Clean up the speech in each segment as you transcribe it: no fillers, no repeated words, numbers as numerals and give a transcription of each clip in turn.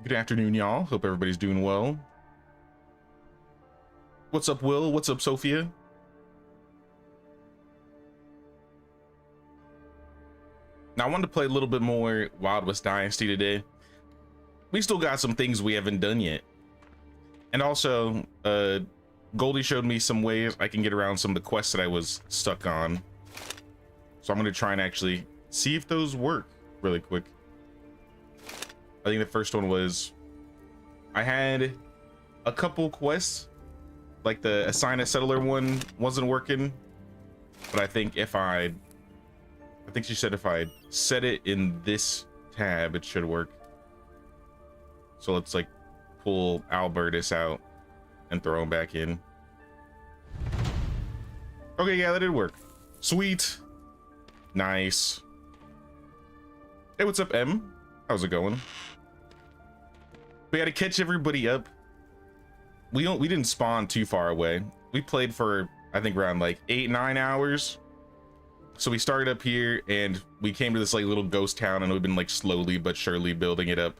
Good afternoon, y'all. Hope everybody's doing well. What's up, Will? What's up, Sophia? Now, I wanted to play a little bit more West Dynasty today. We still got some things we haven't done yet. And also, Goldie showed me some ways I can get around some of the quests that I was stuck on. So I'm going to try and actually see if those work really quick. I think the first one was, I had a couple quests, like the assign a settler one wasn't working, but I think if I think she said if I set it in this tab, it should work. So let's like pull Albertus out and throw him back in. Okay, yeah, that did work. Sweet. Nice. Hey, what's up, M? How's it going? We had to catch everybody up. We didn't spawn too far away. We played for I think around like 8-9 hours. So we started up here and we came to this like little ghost town, and we've been like slowly but surely building it up.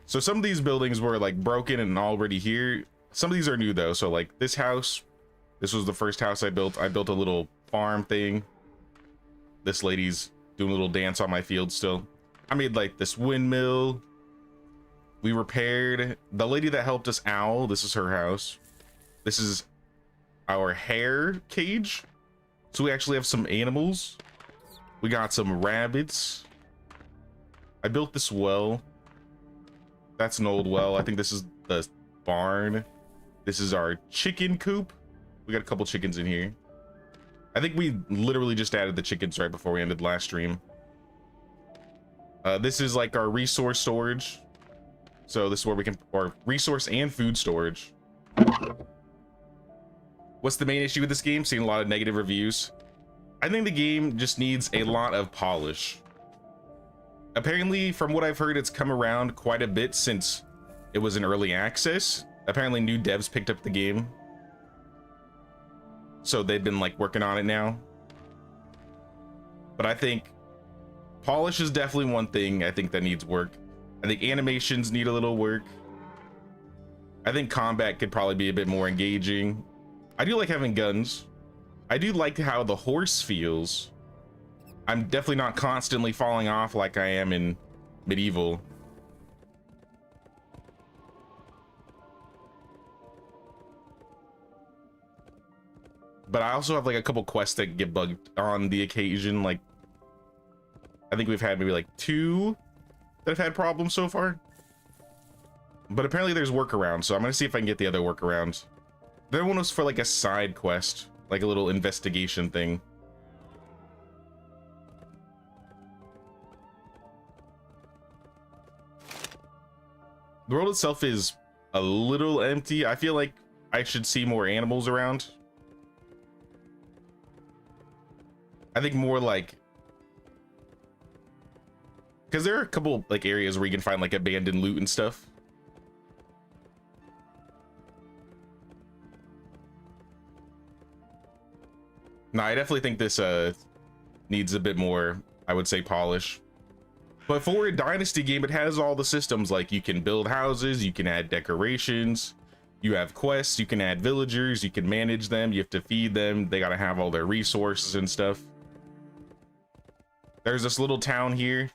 So some of these buildings were like broken and already here. Some of these are new though. So like this house, this was the first house I built. I built a little farm thing. This lady's doing a little dance on my field still. I made like this windmill. We repaired the lady that helped us owl. This is her house. This is our hare cage. So we actually have some animals. We got some rabbits. I built this well. That's an old well. I think this is the barn. This is our chicken coop. We got a couple chickens in here. I think we literally just added the chickens right before we ended last stream. This is like our resource storage. So this is where we can, or resource and food storage. What's the main issue with this game? Seeing a lot of negative reviews. I think the game just needs a lot of polish. Apparently, from what I've heard, it's come around quite a bit since it was in early access. Apparently new devs picked up the game. So they've been like working on it now. But I think polish is definitely one thing I think that needs work. I think animations need a little work. I think combat could probably be a bit more engaging. I do like having guns. I do like how the horse feels. I'm definitely not constantly falling off like I am in Medieval. But I also have like a couple quests that get bugged on the occasion. Like, I think we've had maybe like 2 that have had problems so far. But apparently there's workarounds, so I'm gonna see if I can get the other workarounds. The other one was for like a side quest, like a little investigation thing. The world itself is a little empty. I feel like I should see more animals around. I think more like, because there are a couple like areas where you can find like abandoned loot and stuff. No, I definitely think this needs a bit more, I would say, polish. But for a dynasty game, it has all the systems. Like you can build houses, you can add decorations, you have quests, you can add villagers, you can manage them, you have to feed them, they got to have all their resources and stuff. There's this little town here.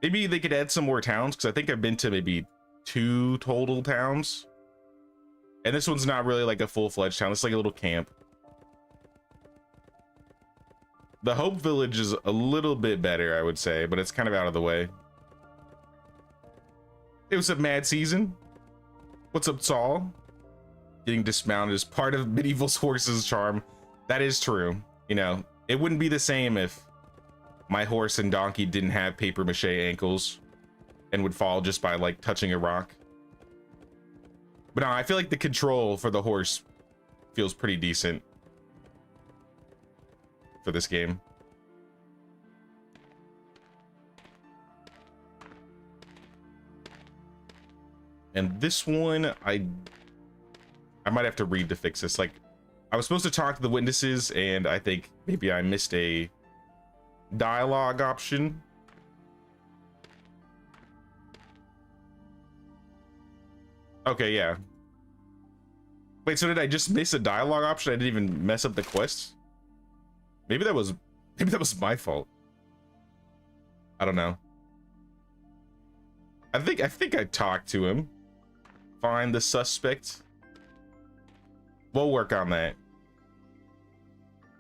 Maybe they could add some more towns, because I think I've been to maybe 2 total towns. And this one's not really like a full-fledged town. It's like a little camp. The Hope Village is a little bit better, I would say, but it's kind of out of the way. Hey, what's up, Mad Season? What's up, Saul? Getting dismounted is part of Medieval's horse's charm. That is true. You know, it wouldn't be the same if my horse and donkey didn't have paper mache ankles and would fall just by like touching a rock. But no, I feel like the control for the horse feels pretty decent for this game. And this one, I might have to read to fix this. Like, I was supposed to talk to the witnesses, and I think maybe I missed a dialogue option. Okay, yeah. Wait, so did I just miss a dialogue option? I didn't even mess up the quest? Maybe that was my fault. I don't know. I think I talked to him. Find the suspect. We'll work on that.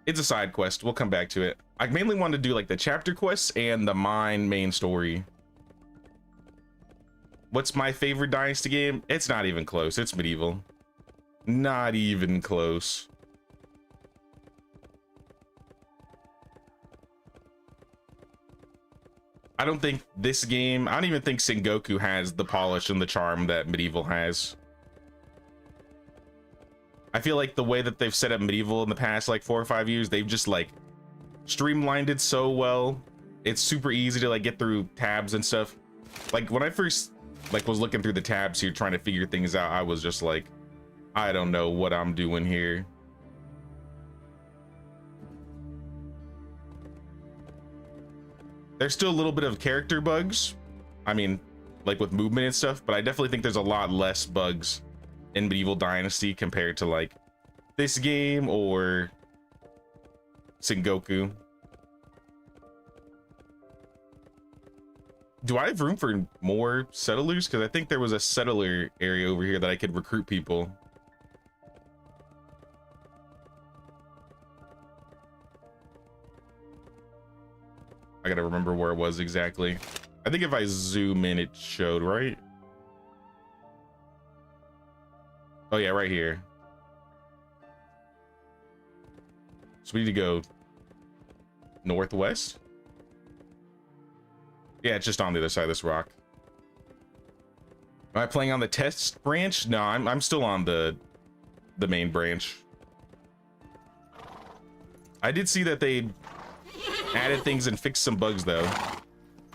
It's a side quest. We'll come back to it. I mainly want to do like the chapter quests and the mine main story. What's my favorite Dynasty game? It's not even close. It's Medieval. Not even close. I don't think this game, I don't even think Sengoku has the polish and the charm that Medieval has. I feel like the way that they've set up Medieval in the past like 4 or 5 years, they've just like streamlined it so well. It's super easy to like get through tabs and stuff. Like when I first like was looking through the tabs here trying to figure things out, I was just like, I don't know what I'm doing here. There's still a little bit of character bugs. I mean, like with movement and stuff, but I definitely think there's a lot less bugs in Medieval Dynasty compared to like this game or Sengoku. Do I have room for more settlers? Because I think there was a settler area over here that I could recruit people. I gotta remember where it was exactly. I think if I zoom in, it showed, right? Oh yeah, right here. So we need to go northwest. Yeah, it's just on the other side of this rock. Am I playing on the test branch? No, I'm still on the main branch. I did see that they added things and fixed some bugs though.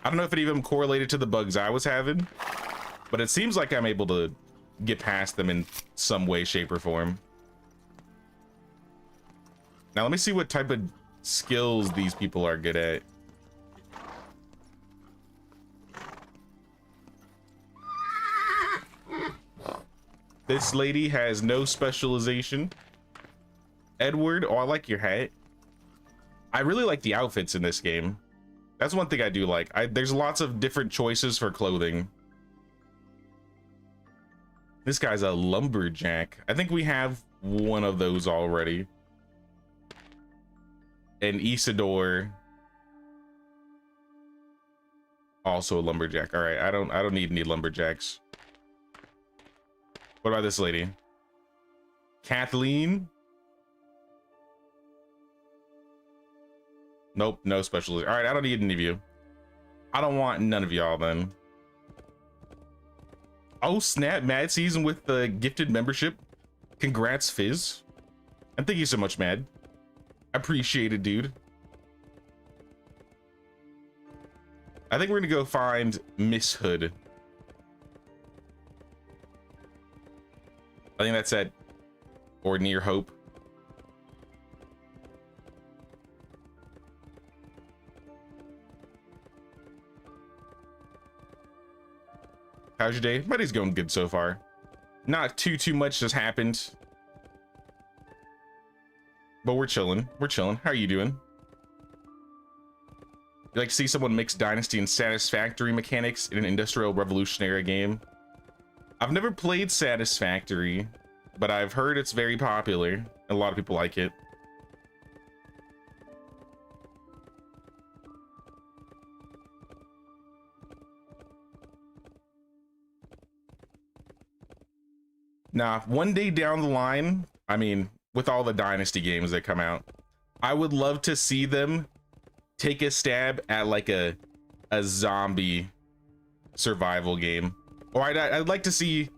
I don't know if it even correlated to the bugs I was having, but it seems like I'm able to get past them in some way, shape, or form. Now let me see what type of skills these people are good at. This lady has no specialization. Edward, oh, I like your hat. I really like the outfits in this game. That's one thing I do like. There's lots of different choices for clothing. This guy's a lumberjack. I think we have one of those already. And Isidore, also a lumberjack. All right, I don't need any lumberjacks. What about this lady? Kathleen? Nope, no specialist. All right, I don't need any of you. I don't want none of y'all then. Oh snap, Mad season with the gifted membership. Congrats, Fizz. And thank you so much, Mad. Appreciate it, dude. I think we're gonna go find Miss Hood. I think that's at or near Hope. How's your day? My day's going good so far. Not too much has happened. But we're chilling. We're chilling. How are you doing? You like to see someone mix Dynasty and Satisfactory mechanics in an Industrial Revolutionary game? I've never played Satisfactory, but I've heard it's very popular. And a lot of people like it. Nah, one day down the line, I mean, with all the Dynasty games that come out, I would love to see them take a stab at like a zombie survival game. Or I'd like to see,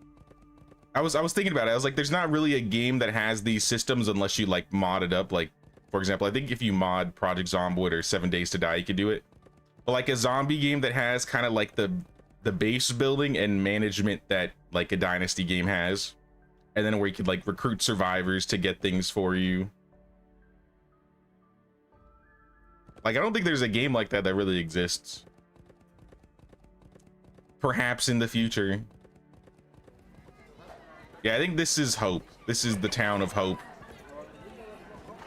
I was thinking about it. I was like, there's not really a game that has these systems unless you like mod it up. Like, for example, I think if you mod Project Zomboid or 7 Days to Die, you could do it. But like a zombie game that has kind of like the base building and management that like a Dynasty game has. And then where you could like recruit survivors to get things for you. Like, I don't think there's a game like that that really exists. Perhaps in the future. Yeah, I think this is Hope. This is the town of Hope.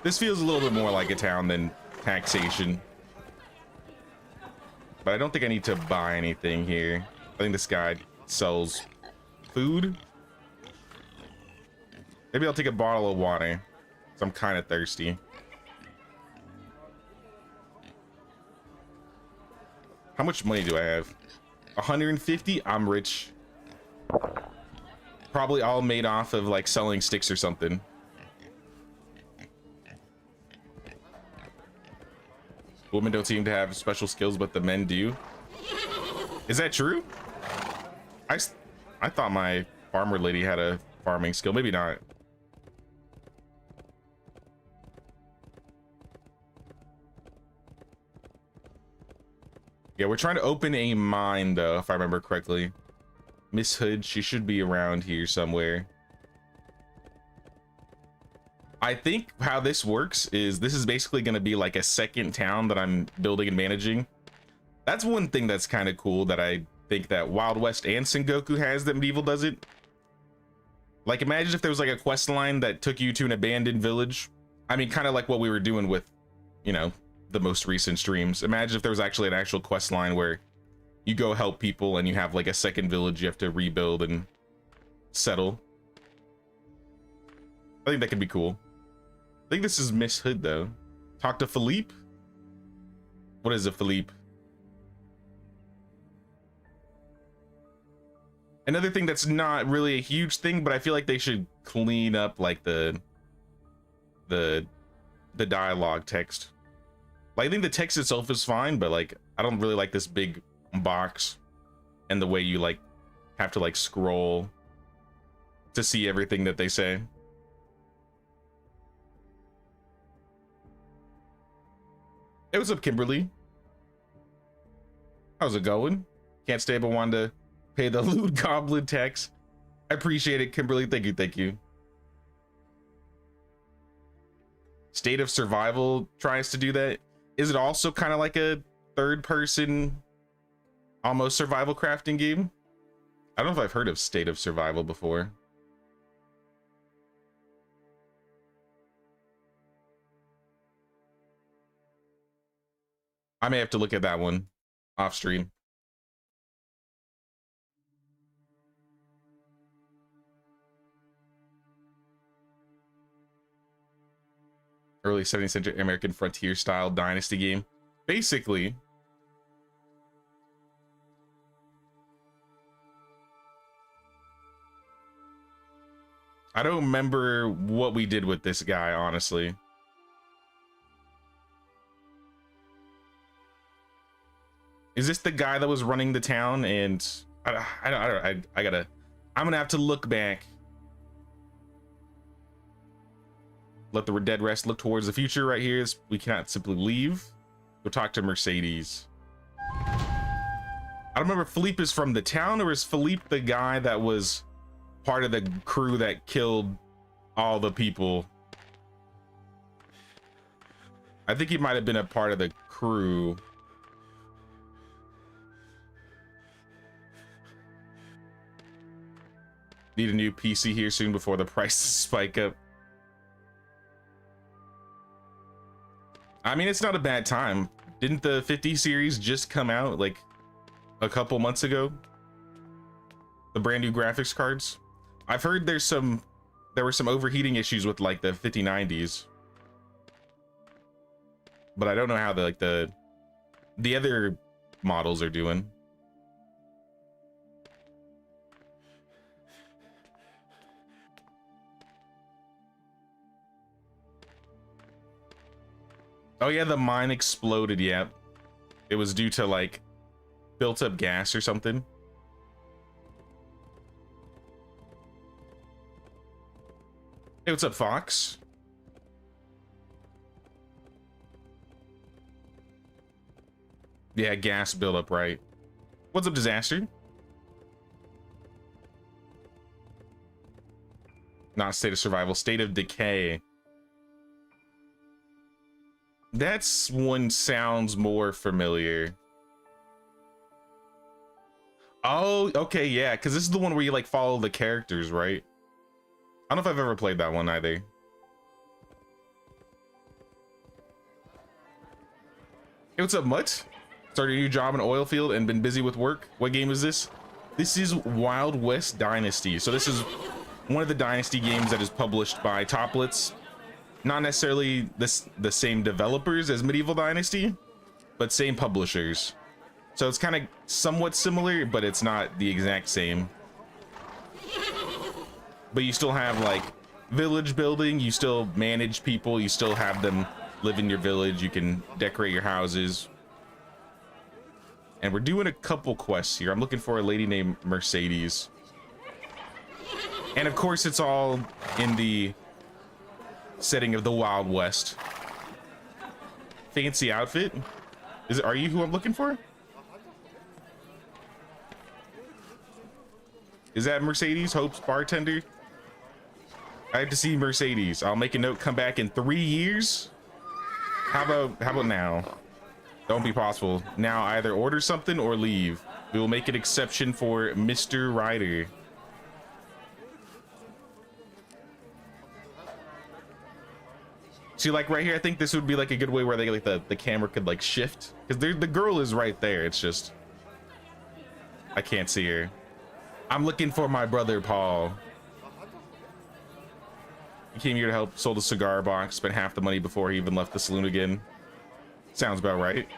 This feels a little bit more like a town than Taxation. But I don't think I need to buy anything here. I think this guy sells food. Maybe I'll take a bottle of water, 'cause I'm kind of thirsty. How much money do I have? 150? I'm rich. Probably all made off of like selling sticks or something. Women don't seem to have special skills, but the men do. Is that true? I thought my farmer lady had a farming skill. Maybe not. Yeah, we're trying to open a mine, though, if I remember correctly. Miss Hood, she should be around here somewhere. I think how this works is this is basically going to be like a second town that I'm building and managing. That's one thing that's kind of cool that I think that Wild West and Sengoku has that Medieval doesn't. Like, imagine if there was like a quest line that took you to an abandoned village. I mean, kind of like what we were doing with, you know, the most recent streams. Imagine if there was actually an actual quest line where you go help people and you have like a second village you have to rebuild and settle. I think that could be cool. I think this is Miss Hood, though. Talk to Philippe? What is it, Philippe? Another thing that's not really a huge thing, but I feel like they should clean up like the dialogue text. Like, I think the text itself is fine, but like I don't really like this big box and the way you like have to like scroll to see everything that they say. Hey, what's up, Kimberly? How's it going? Can't stay but wanted to pay the lewd goblin tax. I appreciate it, Kimberly. Thank you, thank you. State of Survival tries to do that. Is it also kind of like a third-person, almost survival crafting game? I don't know if I've heard of State of Survival before. I may have to look at that one off stream. Early 17th century American frontier style dynasty game. Basically, I don't remember what we did with this guy, honestly. Is this the guy that was running the town? And I'm gonna have to look back. Let the dead rest, look towards the future. Right here is we cannot simply leave. Go talk to Mercedes. I don't remember if Philippe is from the town, or is Philippe the guy that was part of the crew that killed all the people? I think he might have been a part of the crew. Need a new PC here soon before the prices spike up. I mean, it's not a bad time. Didn't the 50 series just come out like a couple months ago? The brand new graphics cards. I've heard there were some overheating issues with like the 5090s. But I don't know how the other models are doing. Oh yeah, the mine exploded. Yeah, it was due to like built up gas or something. Hey, what's up, Fox? Yeah, gas buildup, right? What's up, Disaster? Not state of survival, state of decay. That's one sounds more familiar. Oh, okay, yeah, because this is the one where you like follow the characters, right? I don't know if I've ever played that one either. Hey, what's up, Mutt? Started a new job in an oil field and been busy with work. What game is this? This is Wild West Dynasty. So this is one of the Dynasty games that is published by Toplitz. Not necessarily the same developers as Medieval Dynasty, but same publishers. So it's kind of somewhat similar, but it's not the exact same. But you still have like village building, you still manage people, you still have them live in your village, you can decorate your houses. And we're doing a couple quests here. I'm looking for a lady named Mercedes. And of course it's all in the setting of the Wild West. Fancy outfit. Are you who I'm looking for? Is that Mercedes, Hope's bartender? I have to see Mercedes. I'll make a note, come back in 3 years. How about now? Don't be possible. Now either order something or leave. We will make an exception for Mr. Ryder. See, like right here, I think this would be like a good way where they like the camera could like shift, because the girl is right there. It's just I can't see her. I'm looking for my brother Paul. He came here to help, sold a cigar box, spent half the money before he even left the saloon again. Sounds about right.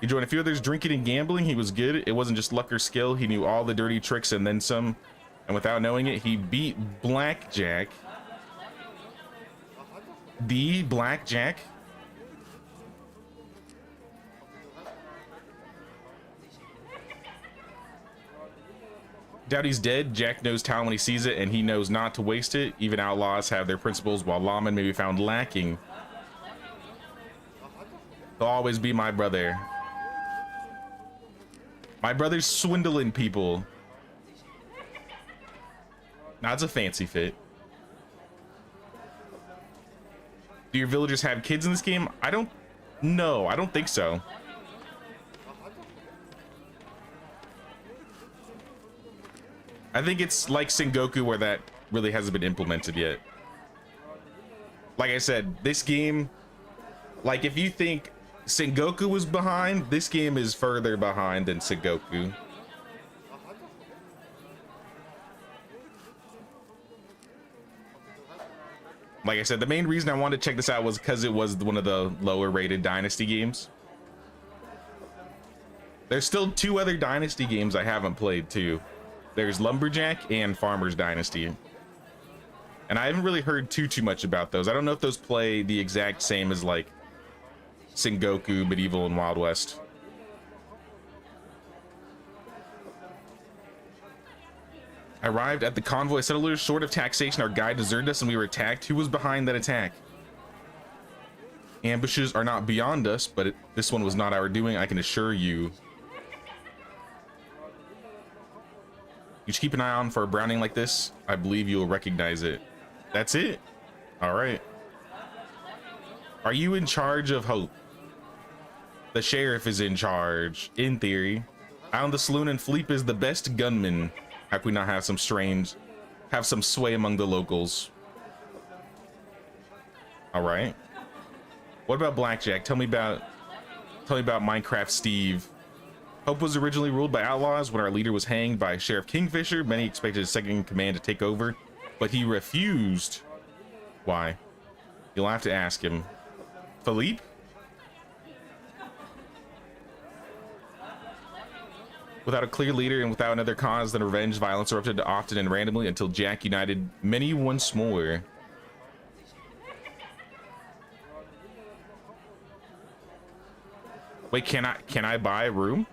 He joined a few others drinking and gambling. He was good. It wasn't just luck or skill. He knew all the dirty tricks and then some. And without knowing it, he beat Blackjack. The Blackjack. Doubt he's dead. Jack knows talent when he sees it, and he knows not to waste it. Even outlaws have their principles, while lawmen may be found lacking. He'll always be my brother. My brother's swindling people. That's a fancy fit. Do your villagers have kids in this game? I don't know. I don't think so. I think it's like Sengoku where that really hasn't been implemented yet. Like I said, this game, like if you think Sengoku was behind, this game is further behind than Sengoku. Like I said, the main reason I wanted to check this out was because it was one of the lower rated Dynasty games. There's still 2 other Dynasty games I haven't played too. There's Lumberjack and Farmer's Dynasty. And I haven't really heard too much about those. I don't know if those play the exact same as like Sengoku, Medieval, and Wild West. I arrived at the convoy settlers. Short of taxation, our guide deserted us and we were attacked. Who was behind that attack? Ambushes are not beyond us, but this one was not our doing, I can assure you. You should keep an eye on for a browning like this. I believe you will recognize it. That's it? All right. Are you in charge of Hope? The sheriff is in charge, in theory. I own the saloon and Philippe is the best gunman. How can we not have some sway among the locals? All right. What about Blackjack? Tell me about Minecraft Steve. Hope was originally ruled by outlaws. When our leader was hanged by Sheriff Kingfisher, many expected his second in command to take over, but he refused. Why? You'll have to ask him. Philippe? Without a clear leader and without another cause than revenge, violence erupted often and randomly until Jack united many once more. Wait, can I buy a room?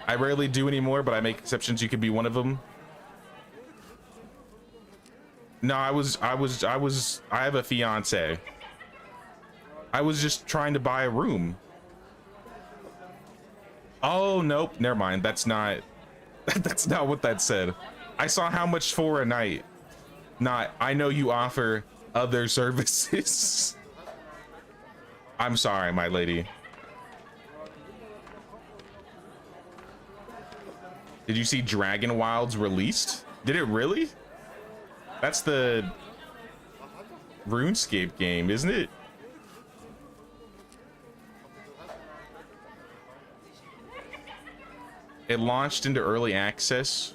I rarely do anymore, but I make exceptions. You could be one of them. No, I have a fiance. I was just trying to buy a room. Oh, nope. Never mind. That's not what that said. I saw how much for a night. Not, I know you offer other services. I'm sorry, my lady. Did you see Dragon Wilds released? Did it really? That's the RuneScape game, isn't it? It launched into early access.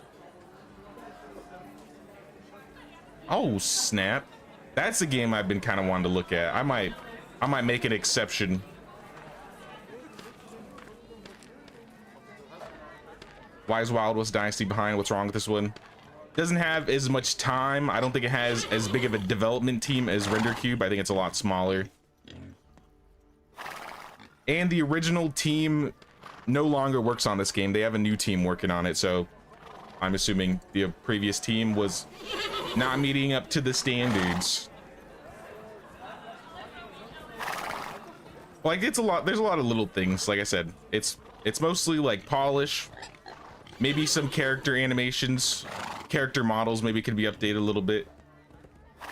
Oh, snap. That's a game I've been kind of wanting to look at. I might make an exception. Why is West Dynasty behind? What's wrong with this one? Doesn't have as much time. I don't think it has as big of a development team as RenderCube. I think it's a lot smaller. And the original team no longer works on this game. They have a new team working on it, so I'm assuming the previous team was not meeting up to the standards. Like, it's a lot, there's a lot of little things. Like I said, it's mostly like polish, maybe some character animations, character models maybe could be updated a little bit.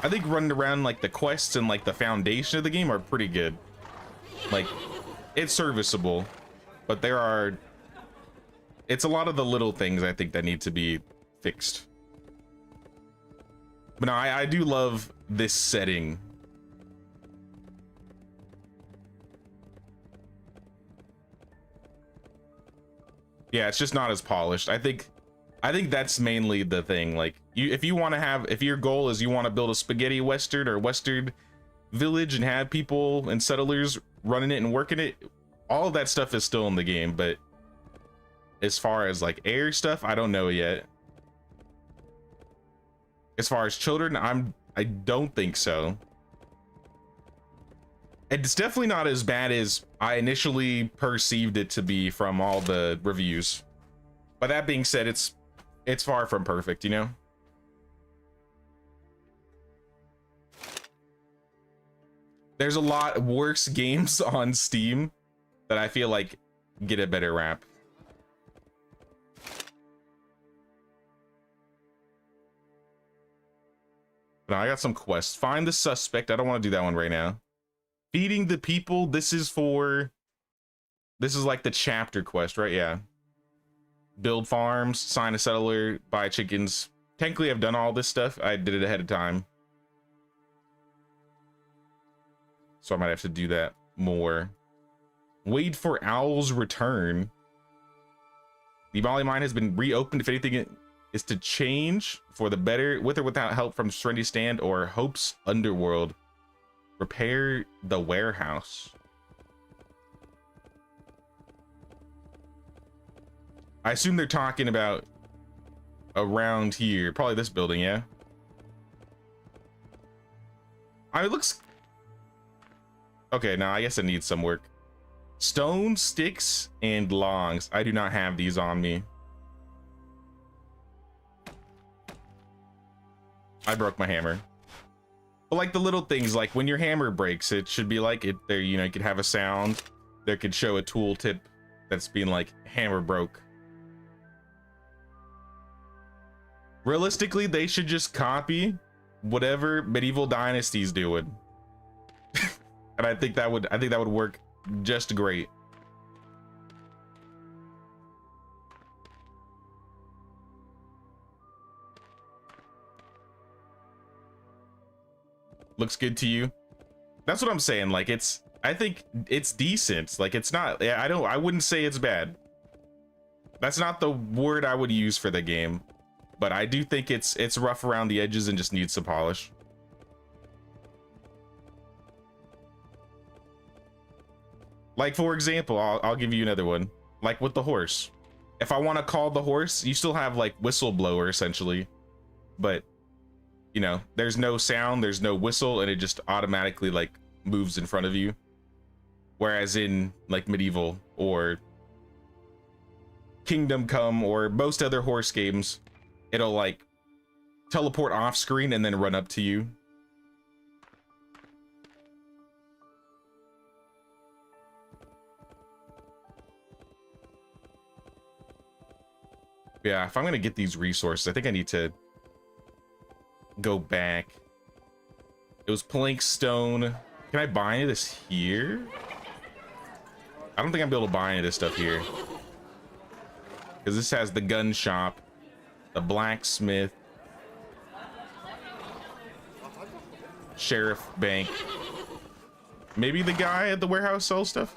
I think running around like the quests and like the foundation of the game are pretty good. Like, it's serviceable, but it's a lot of the little things I think that need to be fixed. But no, I do love this setting. Yeah, it's just not as polished. I think that's mainly the thing. Like, if your goal is you want to build a spaghetti western or western village and have people and settlers running it and working it, all of that stuff is still in the game. But as far as like air stuff, I don't know yet. As far as children, I don't think so. It's definitely not as bad as I initially perceived it to be from all the reviews. But that being said, it's far from perfect, you know? There's a lot worse games on Steam that I feel like get a better rap. But I got some quests. Find the suspect. I don't want to do that one right now. Feeding the people. This is like the chapter quest, right? Yeah. Build farms, sign a settler, buy chickens. Technically, I've done all this stuff. I did it ahead of time, so I might have to do that more. Wait for Owl's return. The Bali mine has been reopened. If anything, it is to change for the better, with or without help from Serenity Stand or Hope's Underworld. Repair the warehouse. I assume they're talking about around here. Probably this building, yeah? It looks... Okay, now I guess it needs some work. Stone, sticks, and logs. I do not have these on me. I broke my hammer. But like the little things, like when your hammer breaks, it should be like it there, you know, you could have a sound that could show a tooltip that's being like hammer broke. Realistically, they should just copy whatever Medieval Dynasty's doing. And I think that would work just great. Looks good to you? That's what I'm saying. Like, I think it's decent. Like, it's not, I wouldn't say it's bad. That's not the word I would use for the game, but I do think it's rough around the edges and just needs some polish. Like, for example, I'll give you another one. Like with the horse. If I want to call the horse, you still have like whistleblower essentially, but you know, there's no sound, there's no whistle, and it just automatically like moves in front of you. Whereas in like Medieval or Kingdom Come or most other horse games, it'll like teleport off screen and then run up to you. Yeah, if I'm gonna get these resources, I think I need to go back. It was plank stone. Can I buy any of this here? I don't think I'm able to buy any of this stuff here, because this has the gun shop, the blacksmith, sheriff, bank. Maybe the guy at the warehouse sells stuff.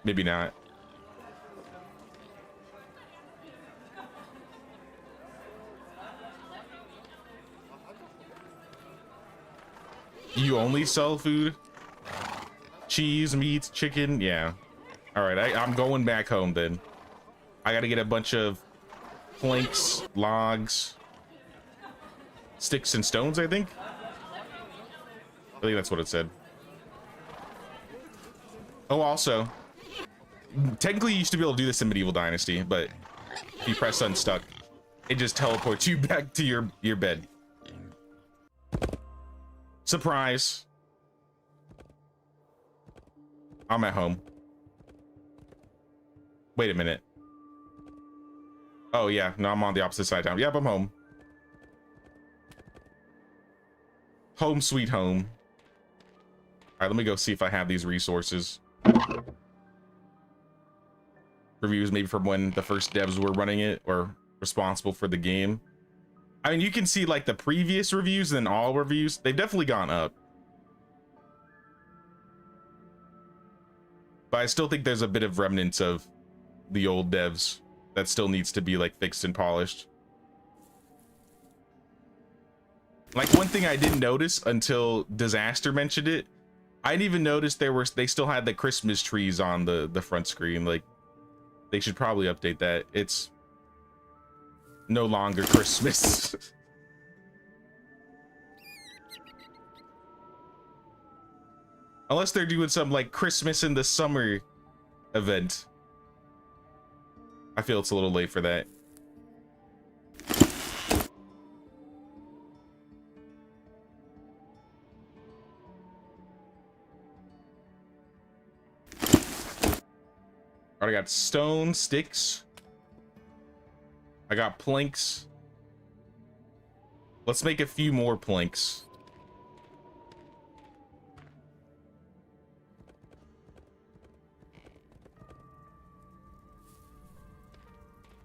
Maybe not. You only sell food? Cheese, meat, chicken? Yeah. All right, I'm going back home then. I gotta get a bunch of planks, logs, sticks and stones, I think that's what it said. Oh, also, technically you used to be able to do this in Medieval Dynasty, but if you press unstuck, it just teleports you back to your bed. Surprise. I'm at home. Wait a minute. Oh yeah, no, I'm on the opposite side of town. Yep, I'm home. Home sweet home. All right, let me go see if I have these resources. Reviews maybe from when the first devs were running it or responsible for the game. I mean, you can see like the previous reviews and then all reviews. They've definitely gone up. But I still think there's a bit of remnants of the old devs that still needs to be like fixed and polished. Like one thing I didn't notice until Disaster mentioned it, I didn't even notice they still had the Christmas trees on the front screen. Like they should probably update that. It's no longer Christmas. Unless they're doing some like Christmas in the summer event. I feel it's a little late for that. Alright, I got stone, sticks. I got planks. Let's make a few more planks.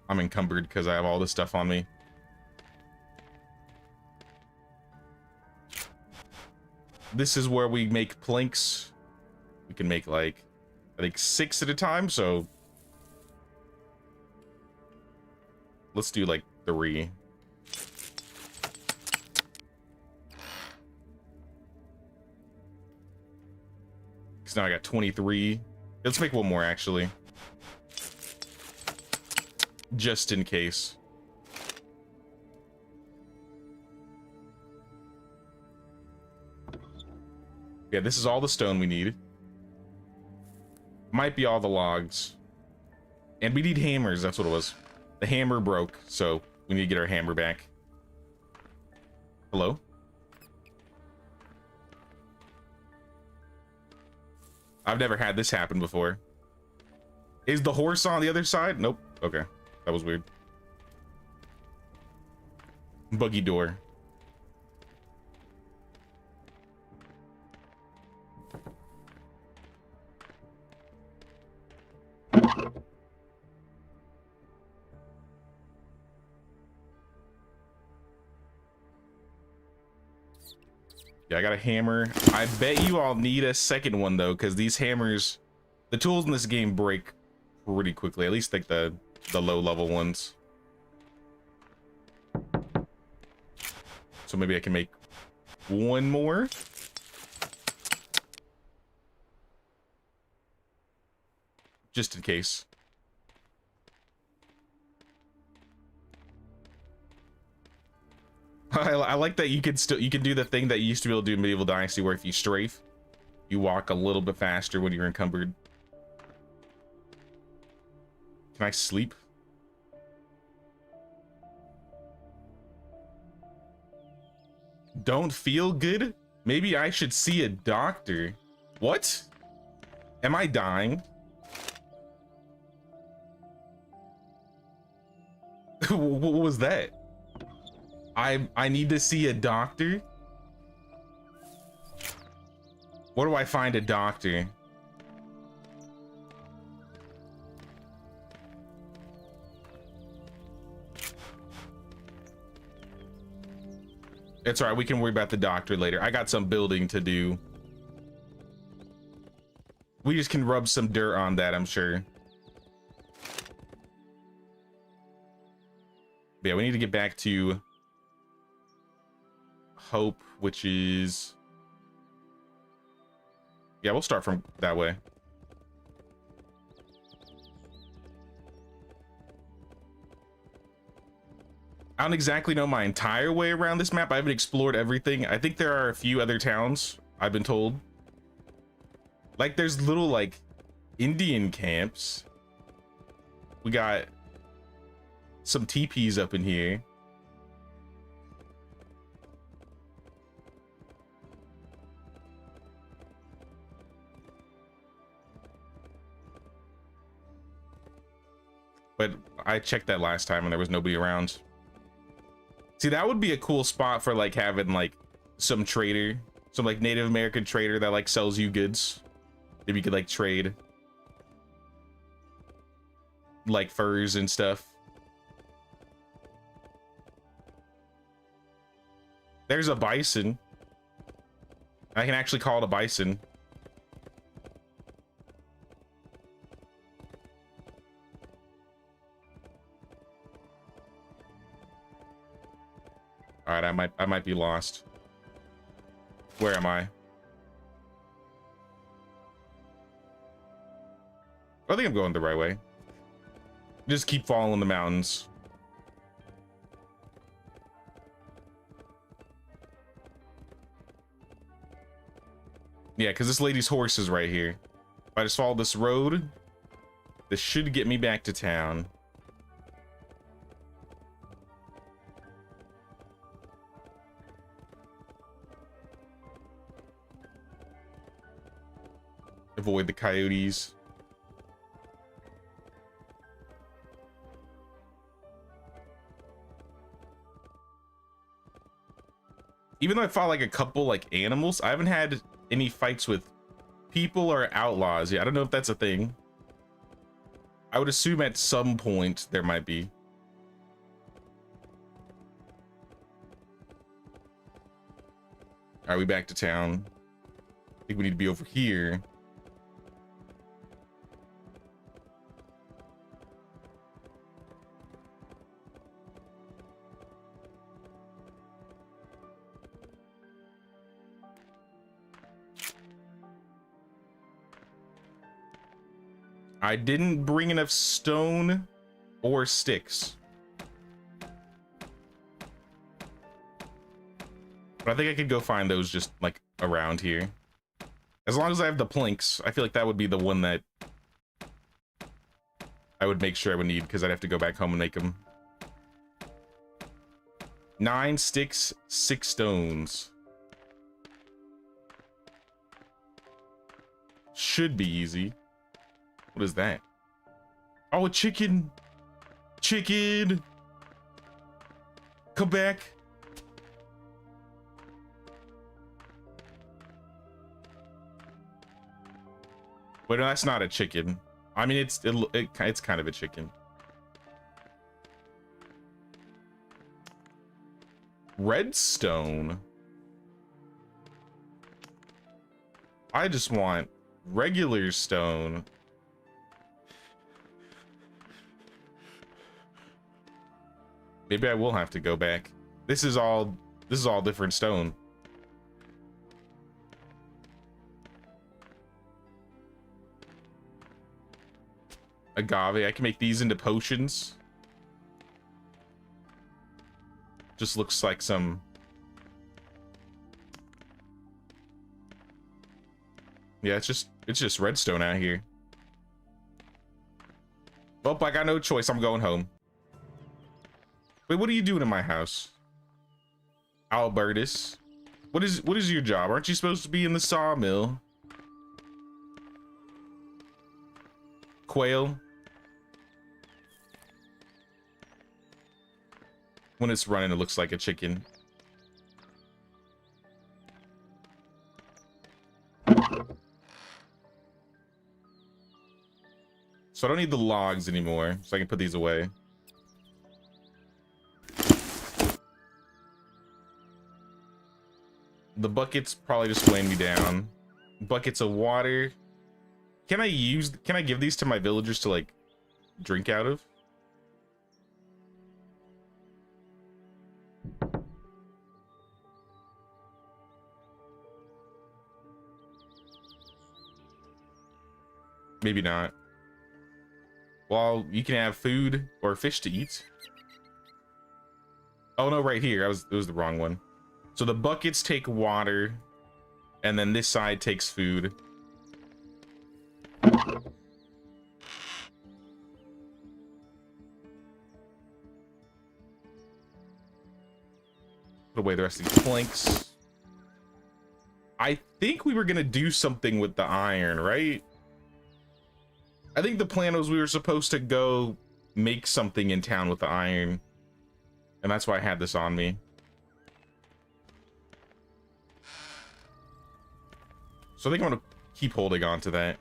I'm encumbered because I have all this stuff on me. This is where we make planks. We can make like, I think 6 at a time, so let's do like 3. Because now I got 23. Let's make one more actually. Just in case. Yeah, this is all the stone we need. Might be all the logs. And we need hammers, that's what it was. The hammer broke, so we need to get our hammer back. Hello? I've never had this happen before. Is the horse on the other side? Nope. Okay. That was weird. Buggy door. Yeah, I got a hammer. I bet you I'll need a second one though, because these hammers, the tools in this game break pretty quickly. At least like the low level ones. So maybe I can make one more. Just in case. I like that you can do the thing that you used to be able to do in Medieval Dynasty, where if you strafe, you walk a little bit faster when you're encumbered. Can I sleep? Don't feel good? Maybe I should see a doctor. What? Am I dying? What was that? I need to see a doctor? Where do I find a doctor? It's all right. We can worry about the doctor later. I got some building to do. We just can rub some dirt on that, I'm sure. But yeah, we need to get back to Hope, which is... Yeah, we'll start from that way. I don't exactly know my entire way around this map. I haven't explored everything. I think there are a few other towns, I've been told. Like, there's little, like, Indian camps. We got some teepees up in here. But I checked that last time and there was nobody around. See, that would be a cool spot for like having like some trader, some like Native American trader that like sells you goods. If you could like trade like furs and stuff. There's a bison. I can actually call it a bison. All right, I might be lost. Where am I? I think I'm going the right way. Just keep following the mountains. Yeah, because this lady's horse is right here. If I just follow this road, this should get me back to town. Avoid the coyotes. Even though I fought like a couple like animals, I haven't had any fights with people or outlaws yet. I don't know if that's a thing. I would assume at some point there might be. All right, we back to town. I think we need to be over here. I didn't bring enough stone or sticks. But I think I could go find those just like around here. As long as I have the planks, I feel like that would be the one that I would make sure I would need, because I'd have to go back home and make them. 9 sticks, 6 stones. Should be easy. What is that? Oh, a chicken. Chicken. Come back. Wait, no, that's not a chicken. I mean, it's kind of a chicken. Redstone. I just want regular stone. Maybe I will have to go back. This is all different stone. Agave, I can make these into potions. Just looks like some... Yeah, it's just redstone out here. Well, I got no choice. I'm going home. Wait, what are you doing in my house? Albertus. What is your job? Aren't you supposed to be in the sawmill? Quail. When it's running, it looks like a chicken. So I don't need the logs anymore, so I can put these away. The buckets probably just weighing me down. Buckets of water. Can I give these to my villagers to like drink out of? Maybe not. Well, you can have food or fish to eat. Oh no, right here. It was the wrong one. So the buckets take water, and then this side takes food. Put away the rest of these planks. I think we were gonna do something with the iron, right? I think the plan was we were supposed to go make something in town with the iron. And that's why I had this on me. So I think I'm gonna keep holding on to that.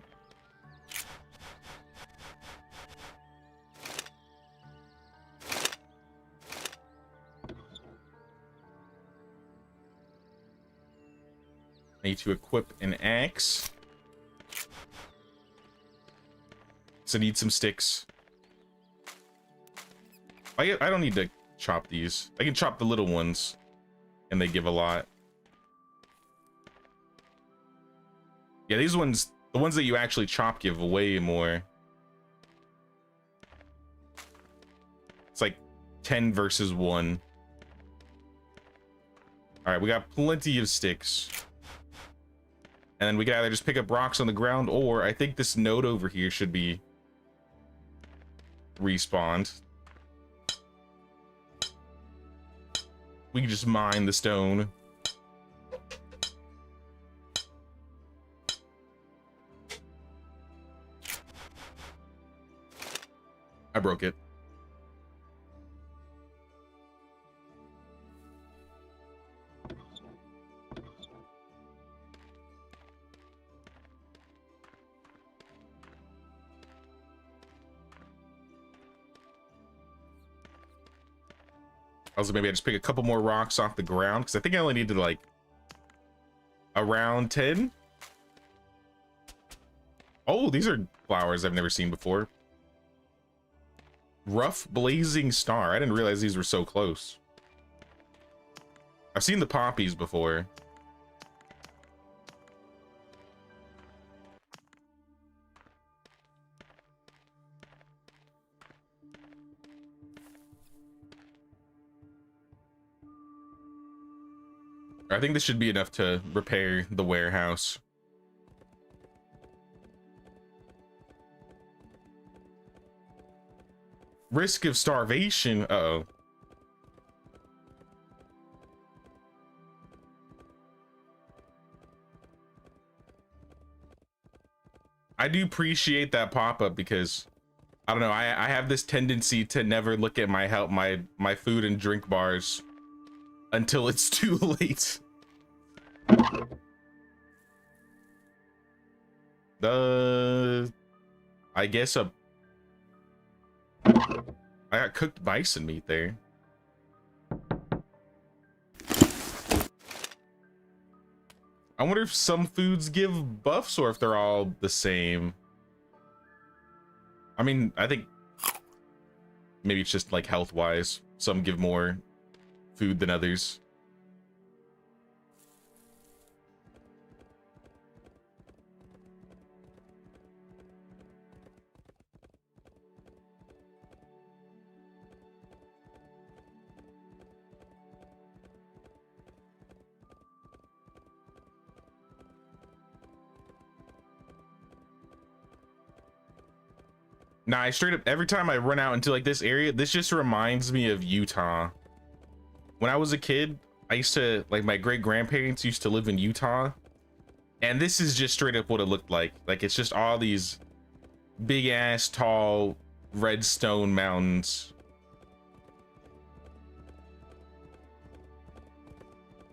I need to equip an axe. So I need some sticks. I don't need to chop these. I can chop the little ones, and they give a lot. Yeah, these ones, the ones that you actually chop, give way more. It's like 10 versus 1. All right, we got plenty of sticks. And then we can either just pick up rocks on the ground, or I think this node over here should be respawned. We can just mine the stone. I broke it. Also, maybe I just pick a couple more rocks off the ground, because I think I only needed like around 10. Oh, these are flowers I've never seen before. Rough blazing star. I didn't realize these were so close. I've seen the poppies before. I think this should be enough to repair the warehouse. Risk of starvation. Uh-oh. I do appreciate that pop-up, because I don't know, I have this tendency to never look at my food and drink bars until it's too late. I guess I got cooked bison meat there. I wonder if some foods give buffs or if they're all the same. I mean, I think maybe it's just like health-wise. Some give more food than others. Nah, I straight up, every time I run out into like this area, this just reminds me of Utah. When I was a kid, I used to, like, my great grandparents used to live in Utah, and this is just straight up what it looked like. Like, it's just all these big ass tall red stone mountains.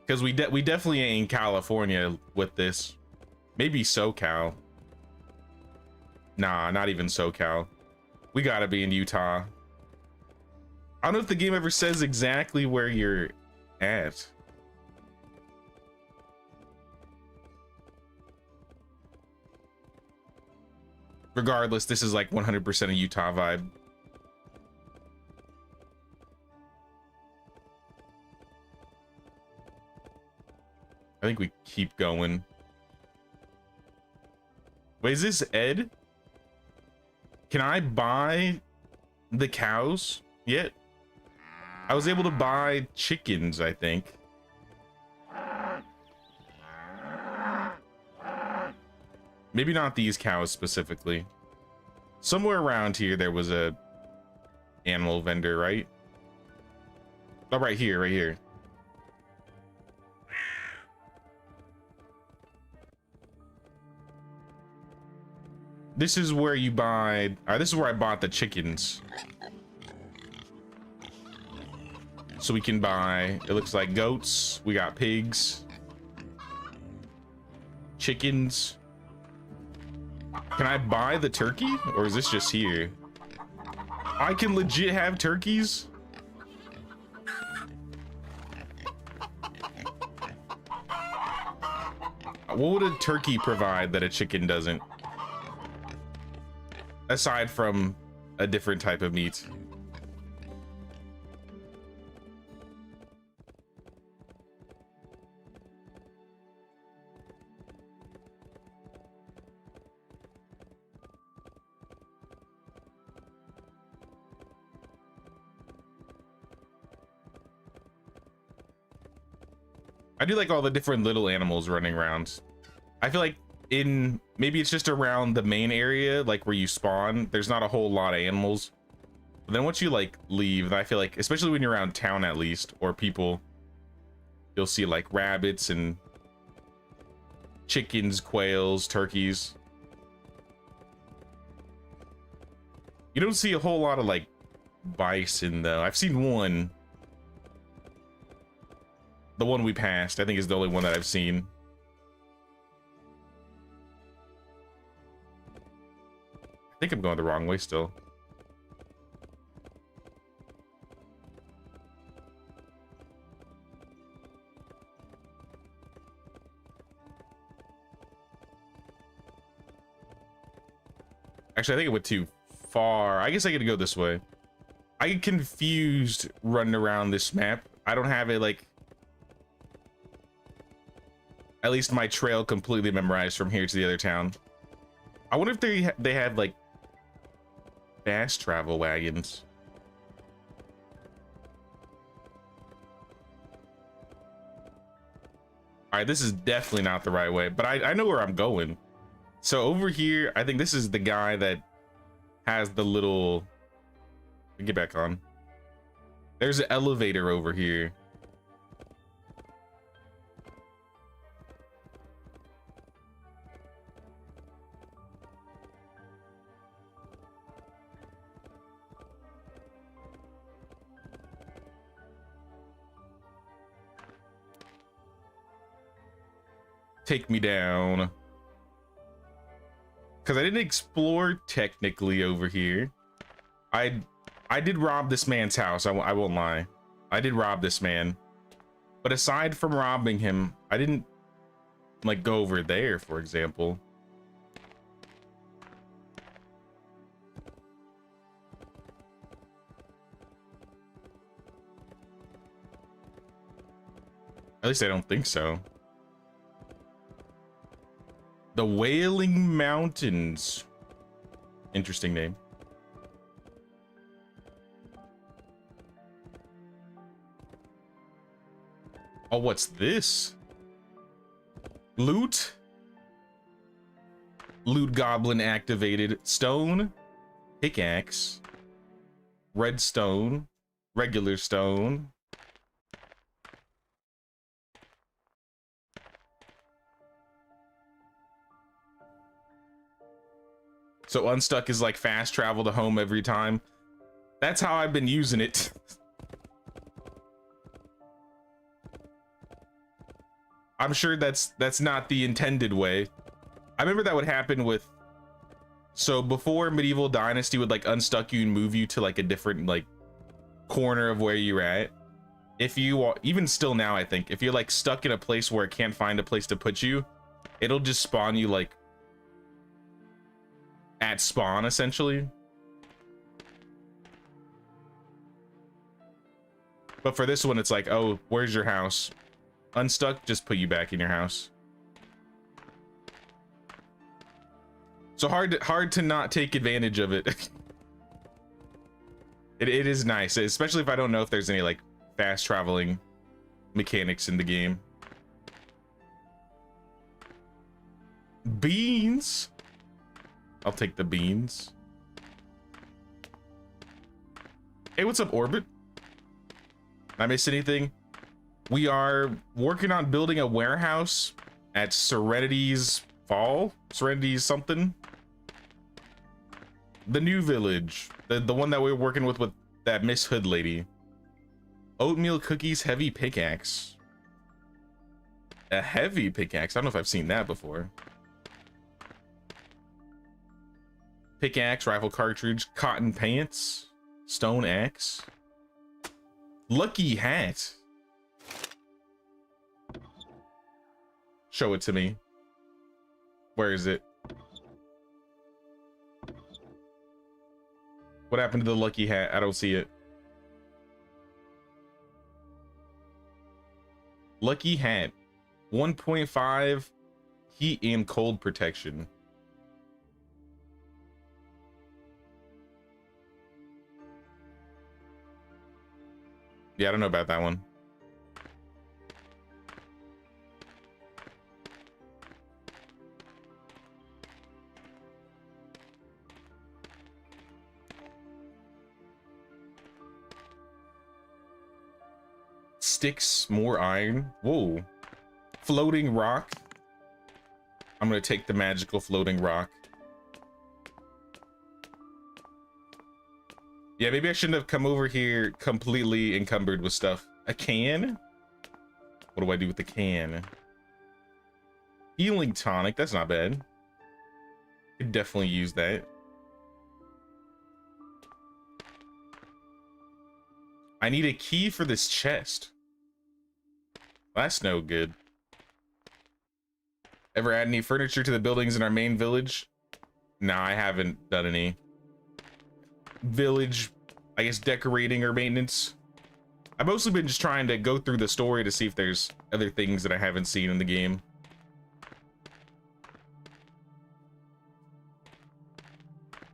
Because we definitely ain't in California with this. Maybe SoCal. Nah, not even SoCal. We gotta be in Utah. I don't know if the game ever says exactly where you're at. Regardless, this is like 100% a Utah vibe. I think we keep going. Wait, is this Ed? Can I buy the cows yet? I was able to buy chickens, I think. Maybe not these cows specifically. Somewhere around here there was a animal vendor, right? Oh, right here, right here. This is where you buy, this is where I bought the chickens. So we can buy, it looks like goats, we got pigs, chickens. Can I buy the turkey, or is this just here? I can legit have turkeys? What would a turkey provide that a chicken doesn't? Aside from a different type of meat. I do like all the different little animals running around. I feel like maybe it's just around the main area, like where you spawn, there's not a whole lot of animals. But then once you like leave, I feel like, especially when you're around town at least, or people, you'll see like rabbits and chickens, quails, turkeys. You don't see a whole lot of like bison though. I've seen one. The one we passed, I think, is the only one that I've seen. I think I'm going the wrong way still. Actually, I think it went too far. I guess I gotta go this way. I get confused running around this map. I don't have it like, at least my trail completely memorized from here to the other town. I wonder if they had like fast travel wagons. All right, this is definitely not the right way, but I know where I'm going. So over here, I think this is the guy that has the little, get back on. There's an elevator over here. Take me down, because I didn't explore technically over here. I did rob this man's house. I won't lie. I did rob this man, but aside from robbing him, I didn't like go over there, for example. At least I don't think so. The Wailing Mountains. Interesting name. Oh, what's this? Loot? Loot goblin activated. Stone. Pickaxe. Redstone. Regular stone. So unstuck is like fast travel to home every time. That's how I've been using it. I'm sure that's not the intended way. I remember that would happen with, so before Medieval Dynasty would like unstuck you and move you to like a different like corner of where you're at. If you, even still now, I think if you're like stuck in a place where it can't find a place to put you, it'll just spawn you like at spawn, essentially. But for this one, it's like, oh, where's your house? Unstuck, just put you back in your house. So hard to not take advantage of it. It is nice, especially if I don't know if there's any like fast traveling mechanics in the game. Beans. I'll take the beans. Hey, what's up, Orbit? I miss anything? We are working on building a warehouse at Serenity's Fall. Serenity's something. The new village. The one that we were working with that Miss Hood lady. Oatmeal cookies, heavy pickaxe. A heavy pickaxe? I don't know if I've seen that before. Pickaxe, rifle cartridge, cotton pants, stone axe. Lucky hat. Show it to me. Where is it? What happened to the lucky hat? I don't see it. Lucky hat. 1.5 heat and cold protection. Yeah, I don't know about that one. Sticks, more iron. Whoa. Floating rock. I'm gonna take the magical floating rock. Yeah, maybe I shouldn't have come over here completely encumbered with stuff. A can? What do I do with the can? Healing tonic, that's not bad. Could definitely use that. I need a key for this chest. That's no good. Ever add any furniture to the buildings in our main village? No, I haven't done any village, I guess, decorating or maintenance. I've mostly been just trying to go through the story to see if there's other things that I haven't seen in the game.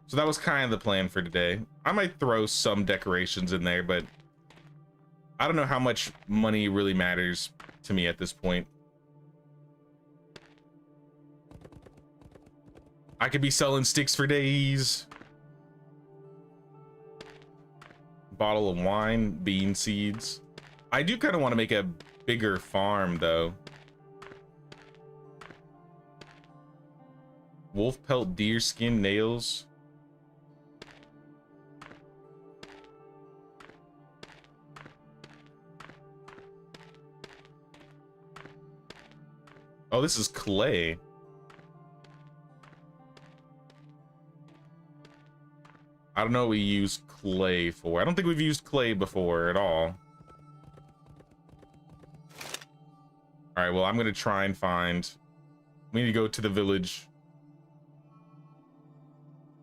So that was kind of the plan for today. I might throw some decorations in there, but I don't know how much money really matters to me at this point. I could be selling sticks for days. Bottle of wine, bean seeds. I do kind of want to make a bigger farm though. Wolf pelt, deer skin, nails. Oh, this is clay. I don't know what we use clay for. I don't think we've used clay before at all. All right, well, I'm gonna try and find. We need to go to the village.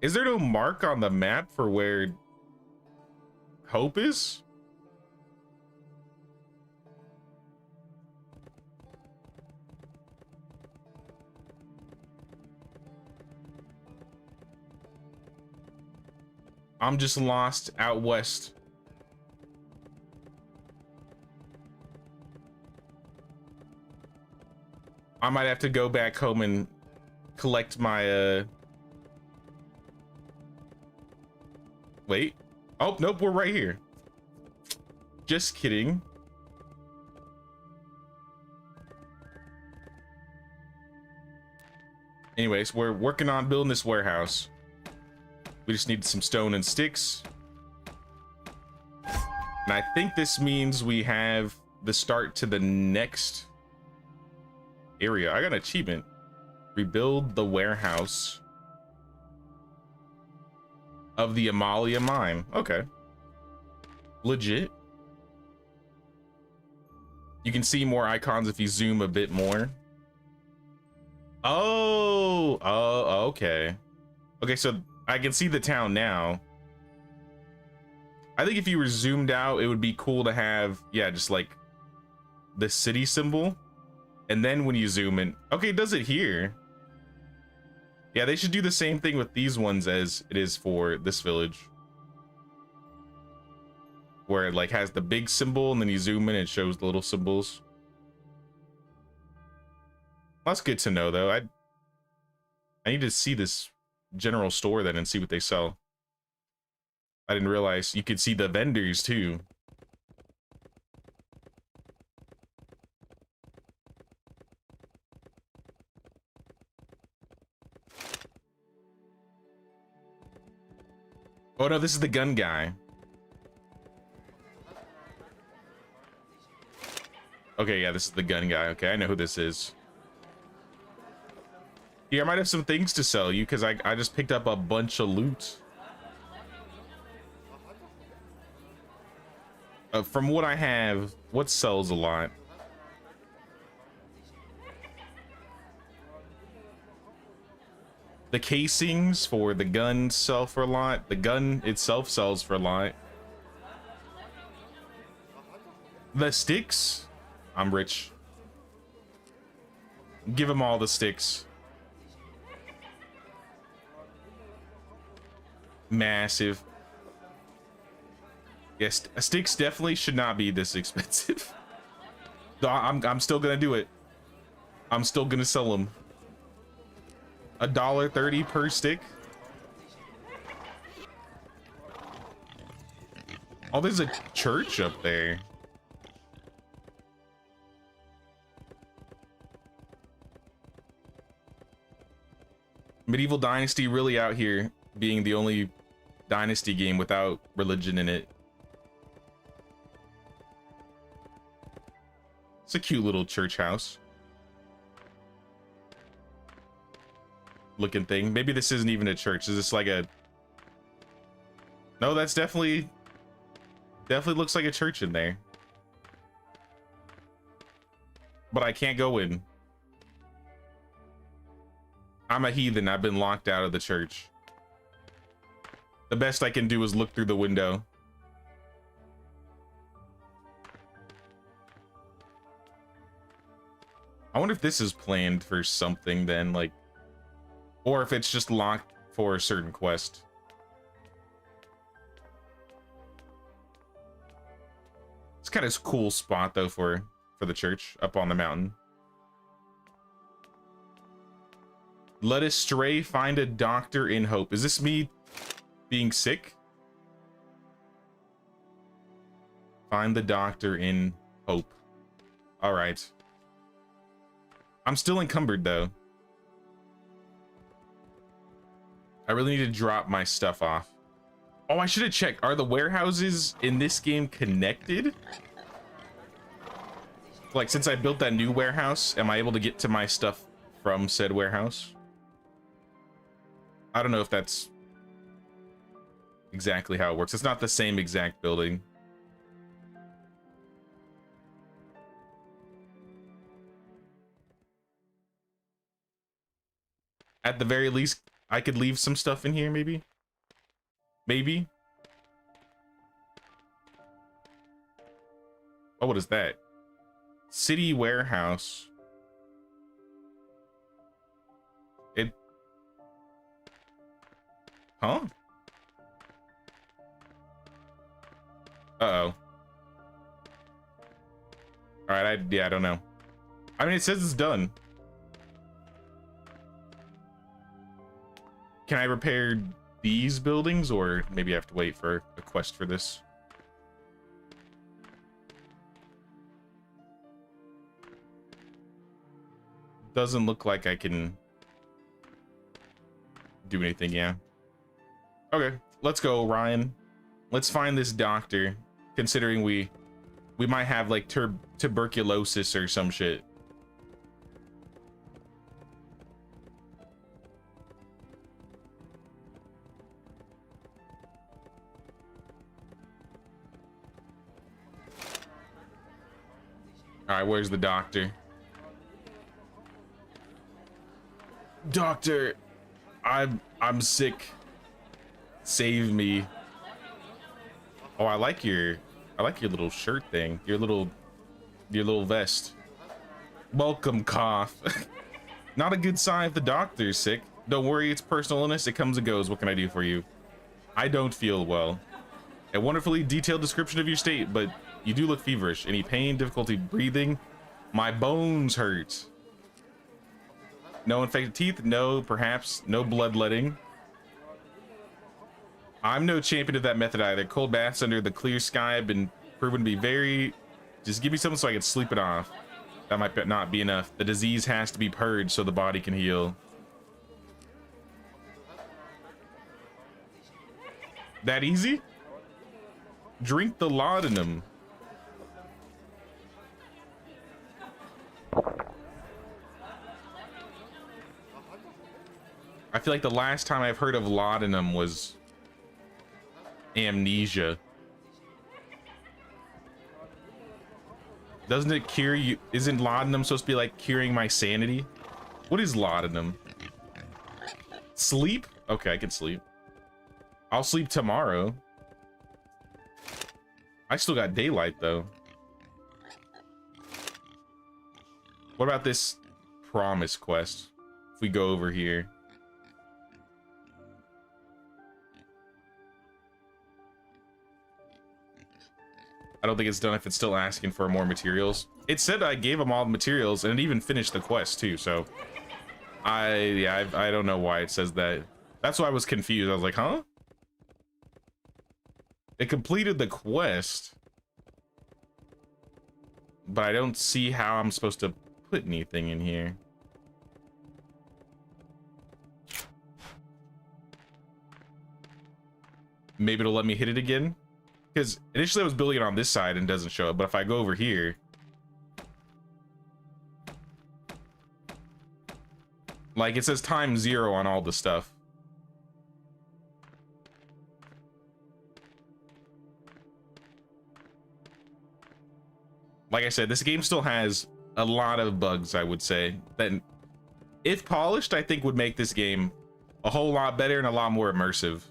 Is there no mark on the map for where Hope is? I'm just lost out west. I might have to go back home and collect my wait. Oh, nope, we're right here. Just kidding. Anyways, we're working on building this warehouse. We just need some stone and sticks. And I think this means we have the start to the next area. I got an achievement. Rebuild the warehouse of the Amalia mine. Okay. Legit. You can see more icons if you zoom a bit more. Oh, okay. Okay, so I can see the town now. I think if you were zoomed out, it would be cool to have, yeah, just like the city symbol. And then when you zoom in, okay, it does it here. Yeah, they should do the same thing with these ones as it is for this village. Where it like has the big symbol and then you zoom in and it shows the little symbols. That's good to know though. I need to see this general store then and see what they sell. I didn't realize you could see the vendors too. Oh no, this is the gun guy. Okay, yeah, this is the gun guy. Okay, I know who this is. Yeah, I might have some things to sell you because I just picked up a bunch of loot. From what I have, what sells a lot? The casings for the gun sell for a lot. The gun itself sells for a lot. The sticks? I'm rich. Give them all the sticks. Massive. Yes, sticks definitely should not be this expensive. I'm still gonna do it. I'm still gonna sell them. $1.30 per stick. Oh, there's a church up there. Medieval Dynasty really out here being the only dynasty game without religion in it. It's a cute little church house looking thing. Maybe this isn't even a church. Is this like a... No, that's definitely looks like a church in there. But I can't go in. I'm a heathen. I've been locked out of the church. The best I can do is look through the window. I wonder if this is planned for something then, like, or if it's just locked for a certain quest. It's kind of a cool spot though for the church up on the mountain. Let us stray, find a doctor in hope. Is this me being sick? Find the doctor in hope. All right. I'm still encumbered though. I really need to drop my stuff off. Oh, I should have checked. Are the warehouses in this game connected? Like, since I built that new warehouse, am I able to get to my stuff from said warehouse? I don't know if that's exactly how it works. It's not the same exact building. At the very least, I could leave some stuff in here, maybe? Maybe? Oh, what is that? City warehouse. It... Huh? Uh-oh. Alright, yeah, I don't know. I mean, it says it's done. Can I repair these buildings, or maybe I have to wait for a quest for this? Doesn't look like I can do anything, yeah. Okay, let's go, Ryan. Let's find this doctor, considering we might have like tuberculosis or some shit. All right, where's the doctor? Doctor, I'm sick. Save me. Oh, I like your little shirt thing. Your little vest. Welcome, cough. Not a good sign if the doctor's sick. Don't worry, it's personal illness. It comes and goes. What can I do for you? I don't feel well. A wonderfully detailed description of your state, but you do look feverish. Any pain, difficulty breathing? My bones hurt. No infected teeth? No, perhaps. No bloodletting. I'm no champion of that method either. Cold baths under the clear sky have been proven to be very... Just give me something so I can sleep it off. That might not be enough. The disease has to be purged so the body can heal. That easy? Drink the laudanum. I feel like the last time I've heard of laudanum was amnesia. Doesn't it cure you? Isn't laudanum supposed to be like curing my sanity? What is laudanum? Sleep? Okay, I can sleep. I'll sleep tomorrow. I still got daylight though. What about this promise quest? If we go over here. I don't think it's done if it's still asking for more materials. It said I gave them all the materials and it even finished the quest too, so I don't know why it says that. That's why I was confused. I was like, huh? It completed the quest, but I don't see how I'm supposed to put anything in here. Maybe it'll let me hit it again. Because initially I was building it on this side and it doesn't show up, but if I go over here, like it says time 0 on all the stuff. Like I said, this game still has a lot of bugs, I would say, that if polished, I think would make this game a whole lot better and a lot more immersive.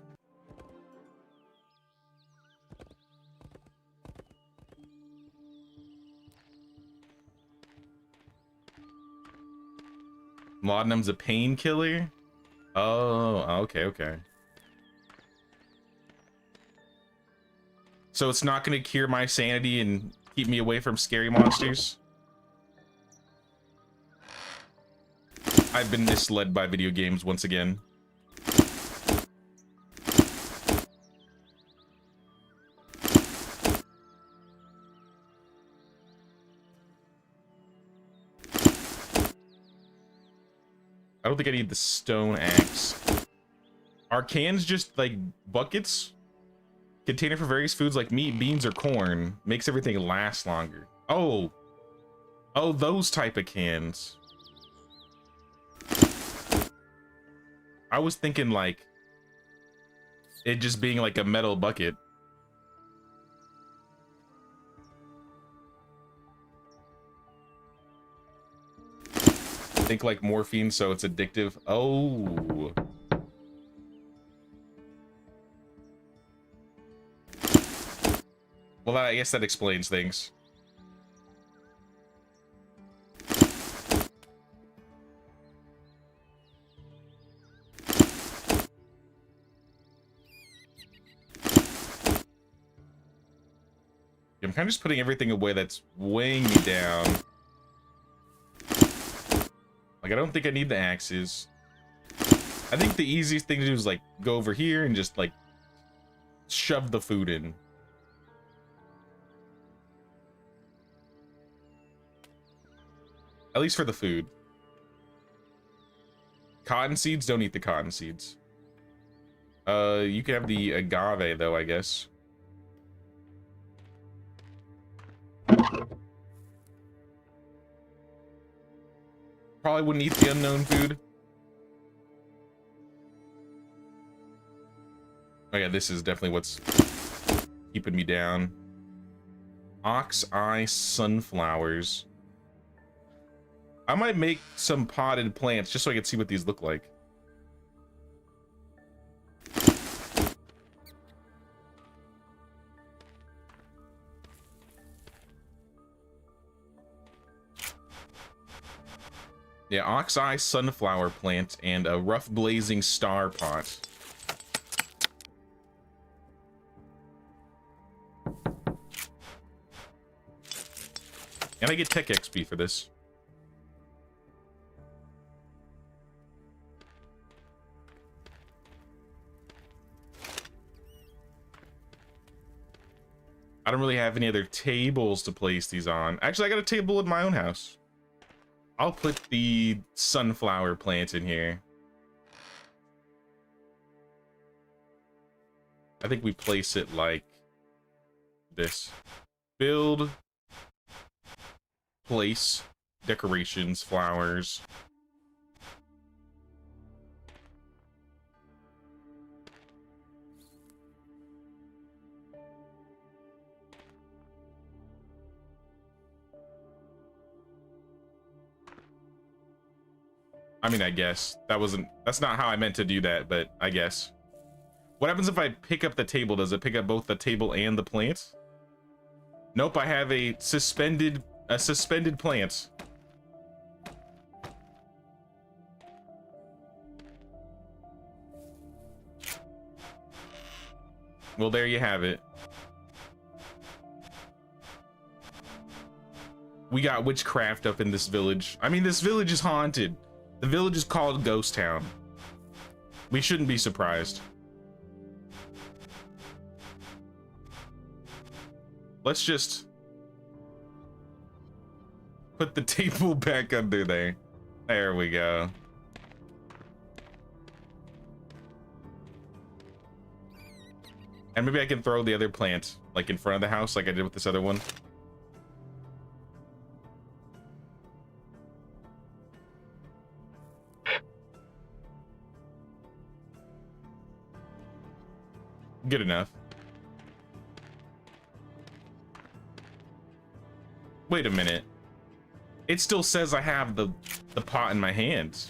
Laudanum's a painkiller? Oh, okay. So it's not going to cure my sanity and keep me away from scary monsters? I've been misled by video games once again. I don't think I need the stone axe. Are cans just like buckets? Container for various foods like meat, beans, or corn. Makes everything last longer. Oh, those type of cans. I was thinking like it just being like a metal bucket. Think like morphine, so it's addictive. Oh. Well, I guess that explains things. I'm kind of just putting everything away that's weighing me down. Like, I don't think I need the axes. I think the easiest thing to do is like go over here and just like shove the food in. At least for the food. Cotton seeds, don't eat the cotton seeds. You can have the agave though, I guess. Probably wouldn't eat the unknown food. Oh yeah, this is definitely what's keeping me down. Ox eye sunflowers. I might make some potted plants just so I can see what these look like. Yeah, ox-eye sunflower plant and a rough blazing star pot. And I get tech XP for this. I don't really have any other tables to place these on. Actually, I got a table in my own house. I'll put the sunflower plant in here. I think we place it like this. Build, place, decorations, flowers. I mean, I guess that's not how I meant to do that, but I guess. What happens if I pick up the table? Does it pick up both the table and the plant? Nope, I have a suspended plant. Well, there you have it. We got witchcraft up in this village. I mean, this village is haunted. The village is called Ghost Town. We shouldn't be surprised. Let's just put the table back under there. There we go. And maybe I can throw the other plant like in front of the house like I did with this other one. Good enough. Wait a minute. It still says I have the pot in my hands.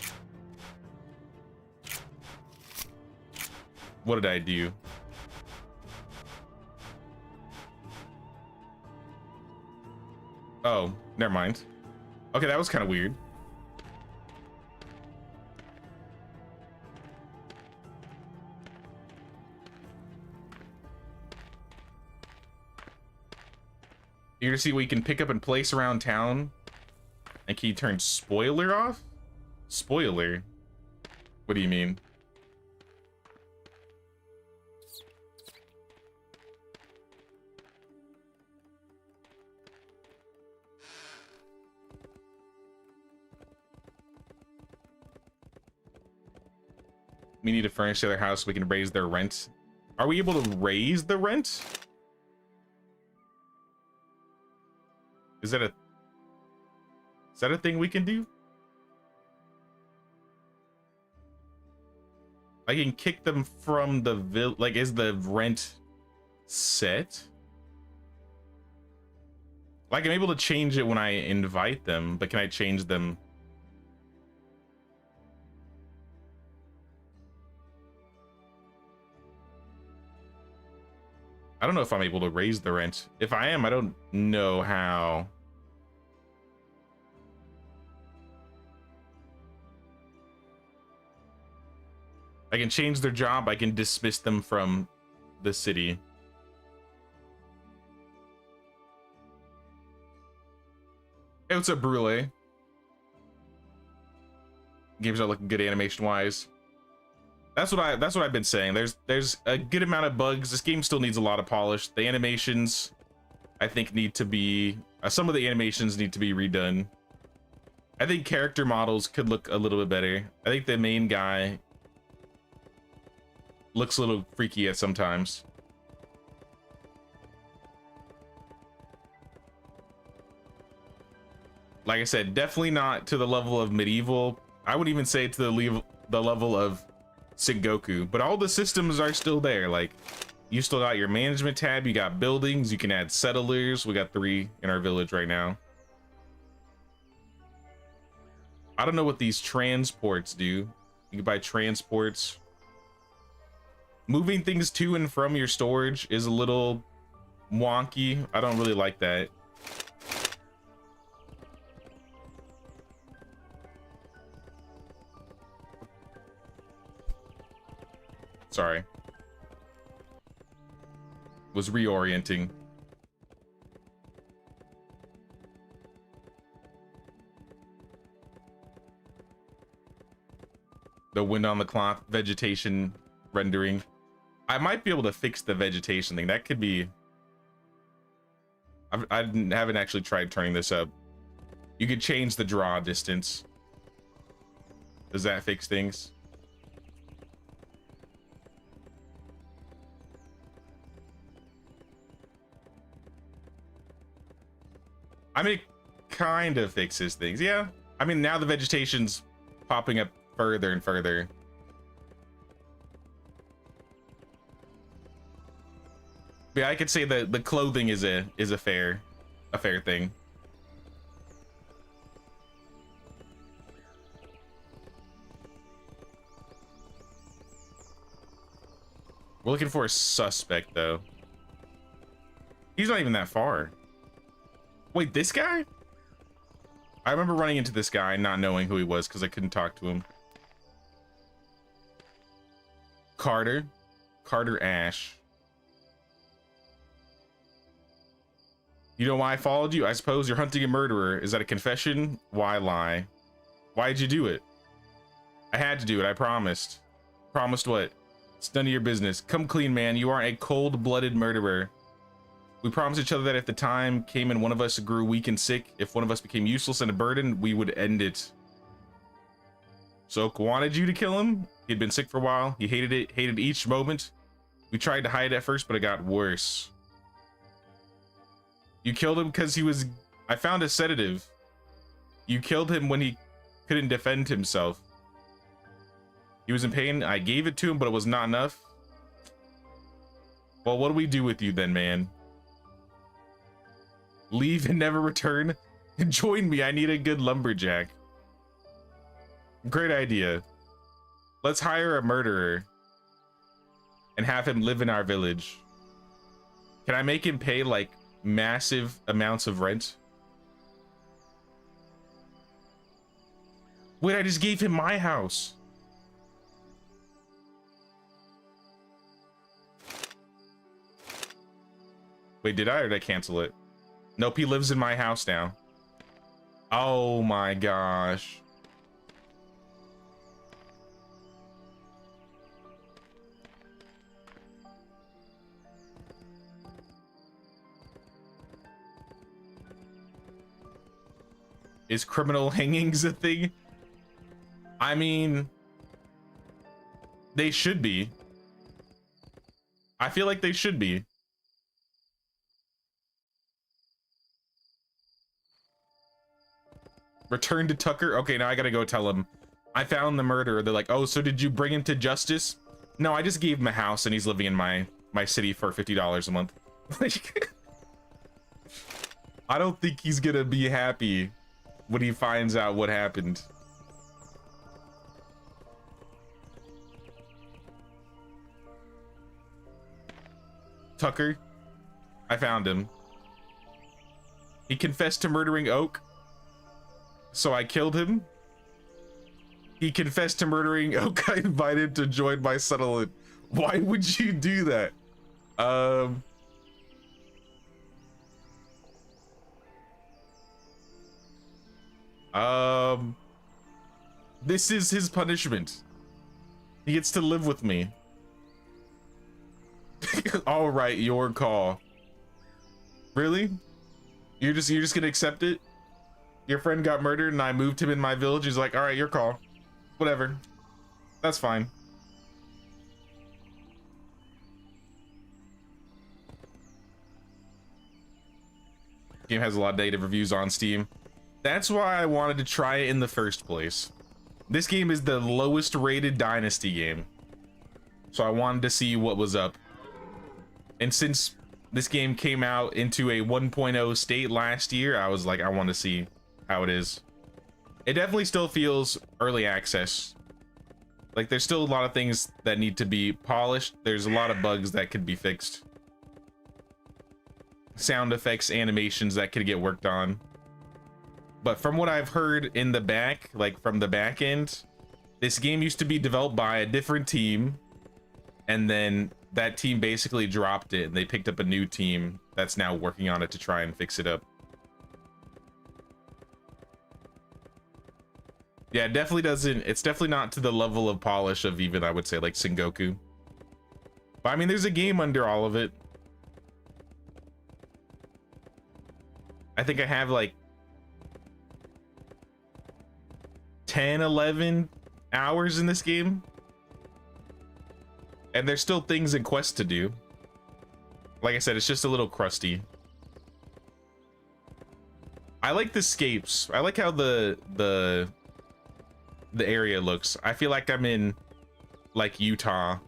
What did I do? Oh, never mind. Okay, that was kind of weird. You're gonna see what you can pick up and place around town. And can you turn spoiler off? Spoiler? What do you mean? We need to furnish the other house so we can raise their rent. Are we able to raise the rent? Is that a thing we can do? I can kick them from the like, is the rent set? Like, I'm able to change it when I invite them, but can I change them? I don't know if I'm able to raise the rent. If I am, I don't know how. I can change their job. I can dismiss them from the city. Hey, what's up, Brule? Game's not looking good animation wise. That's what I've been saying. There's a good amount of bugs. This game still needs a lot of polish. The animations, I think, need to be some of the animations need to be redone. I think character models could look a little bit better. I think the main guy looks a little freaky at sometimes. Like I said, definitely not to the level of medieval. I would even say to the level of Sengoku, but all the systems are still there. Like, you still got your management tab, you got buildings, you can add settlers. We got 3 in our village right now. I don't know what these transports do. You can buy transports. Moving things to and from your storage is a little wonky. I don't really like that. Sorry. Was reorienting. The wind on the cloth, vegetation rendering. I might be able to fix the vegetation thing. That could be... I haven't actually tried turning this up. You could change the draw distance. Does that fix things? I mean, it kind of fixes things. Yeah. I mean, now the vegetation's popping up further and further. But yeah, I could say that the clothing is a fair thing. We're looking for a suspect though. He's not even that far. Wait, this guy? I remember running into this guy, not knowing who he was because I couldn't talk to him. Carter Ash. You know why I followed you? I suppose you're hunting a murderer. Is that a confession? Why lie? Why'd you do it? I had to do it, I promised. Promised what? It's none of your business. Come clean, man. You aren't a cold-blooded murderer. We promised each other that if the time came and one of us grew weak and sick, if one of us became useless and a burden, we would end it. Soak wanted you to kill him. He'd been sick for a while. He hated it, hated each moment. We tried to hide it at first, but it got worse. You killed him because he was... I found a sedative. You killed him when he couldn't defend himself. He was in pain. I gave it to him, but it was not enough. Well, what do we do with you then, man? Leave and never return? Join me. I need a good lumberjack. Great idea. Let's hire a murderer and have him live in our village. Can I make him pay like massive amounts of rent? Wait, I just gave him my house. Wait, did I or did I cancel it? Nope, he lives in my house now. Oh my gosh. Is criminal hangings a thing? I mean, they should be. I feel like they should be. Return to Tucker. Okay, now I gotta go tell him I found the murderer. They're like, oh, so did you bring him to justice? No, I just gave him a house and he's living in my city for $50 a month. I don't think he's gonna be happy when he finds out what happened. Tucker, I found him. He confessed to murdering Oak, so I killed him. He confessed to murdering Oak. I invited to join my settlement. Why would you do that? This is his punishment. He gets to live with me. All right, your call. Really? You're just gonna accept it? Your friend got murdered and I moved him in my village. He's like, all right, your call. Whatever. That's fine. Game has a lot of negative reviews on Steam. That's why I wanted to try it in the first place. This game is the lowest rated Dynasty game. So I wanted to see what was up. And since this game came out into a 1.0 state last year, I was like, I want to see how it is. It definitely still feels early access. Like, there's still a lot of things that need to be polished. There's a lot of bugs that could be fixed. Sound effects, animations that could get worked on. But from what I've heard in the back, like from the back end, this game used to be developed by a different team. and then that team basically dropped it and they picked up a new team that's now working on it to try and fix it up. Yeah, it definitely doesn't, it's definitely not to the level of polish of even, I would say, like Sengoku. But I mean, there's a game under all of it. I think I have like 10, 11 hours in this game. And there's still things and quests to do. Like I said, it's just a little crusty. I like the scapes. I like how the area looks. I feel like I'm in like Utah.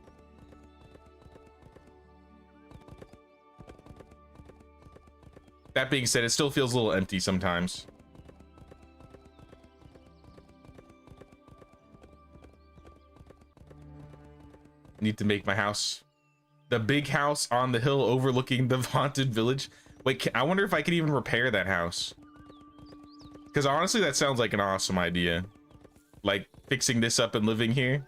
That being said, it still feels a little empty sometimes. Need to make my house the big house on the hill overlooking the haunted village. Wait, I wonder if I could even repair that house, because honestly that sounds like an awesome idea, like fixing this up and living here.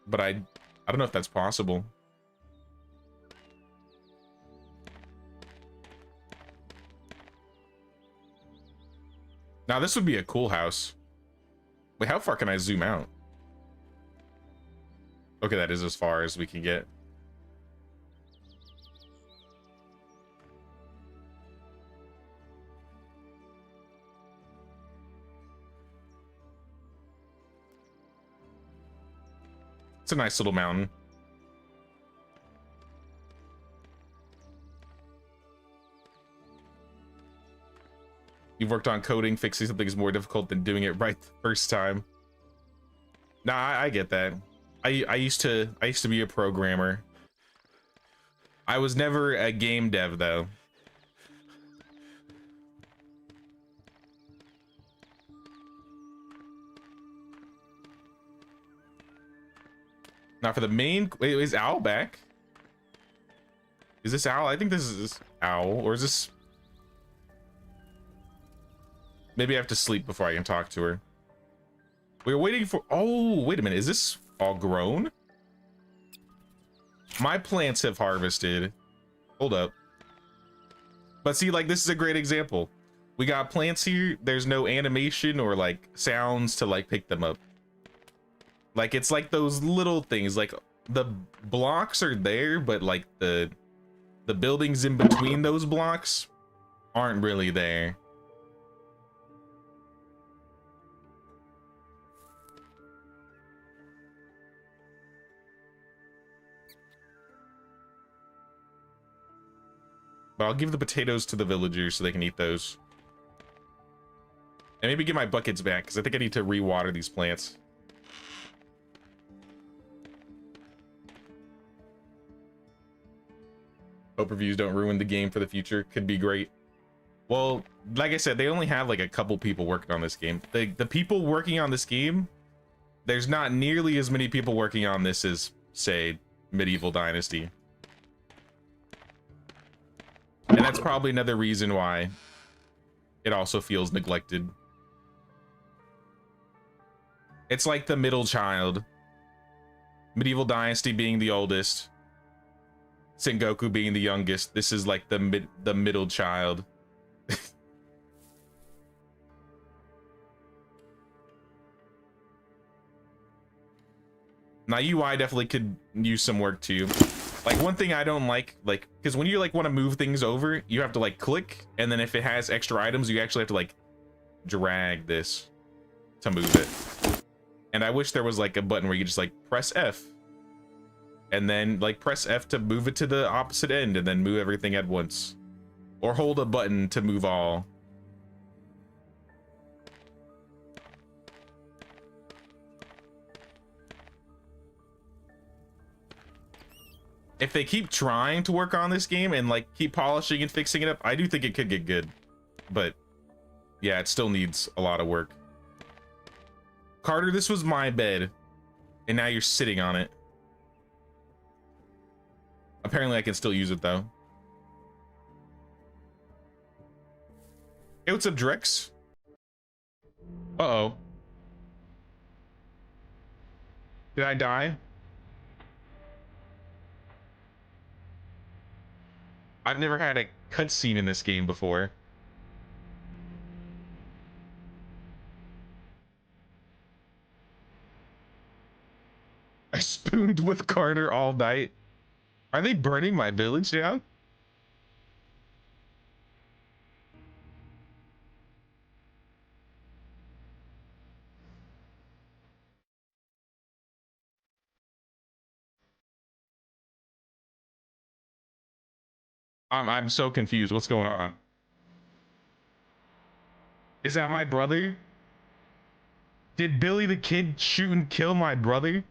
But I don't know if that's possible. Now this would be a cool house. Wait, how far can I zoom out? Okay, that is as far as we can get. It's a nice little mountain. You've worked on coding, fixing something is more difficult than doing it right the first time. Nah, I get that. I used to be a programmer. I was never a game dev though. Now for the main, wait, is Owl back? Is this Owl? I think this is Owl, or is this? Maybe I have to sleep before I can talk to her. We're waiting for, oh, wait a minute. Is this all grown? My plants have harvested. Hold up. But see, like, this is a great example. We got plants here. There's no animation or like sounds to like pick them up. Like, it's like those little things, like the blocks are there, but like the buildings in between those blocks aren't really there. But I'll give the potatoes to the villagers so they can eat those. And maybe get my buckets back, because I think I need to re-water these plants. Hope reviews don't ruin the game for the future. Could be great. Well, like I said, they only have like a couple people working on this game. The people working on this game, there's not nearly as many people working on this as, say, Medieval Dynasty. And that's probably another reason why it also feels neglected. It's like the middle child. Medieval Dynasty being the oldest. Sengoku being the youngest. This is like the middle child. Now UI definitely could use some work too. Like, one thing I don't like, because when you like want to move things over, you have to like click, and then if it has extra items, you actually have to like drag this to move it. And I wish there was like a button where you just like press F, and then like press F to move it to the opposite end, and then move everything at once, or hold a button to move all. If they keep trying to work on this game and like keep polishing and fixing it up, I do think it could get good. But yeah, it still needs a lot of work. Carter, this was my bed, and now you're sitting on it. Apparently I can still use it though. Hey, what's up, Drex? Uh-oh. Did I die? I've never had a cutscene in this game before. I spooned with Carter all night. Are they burning my village down? I'm so confused. What's going on? Is that my brother? Did Billy the Kid shoot and kill my brother?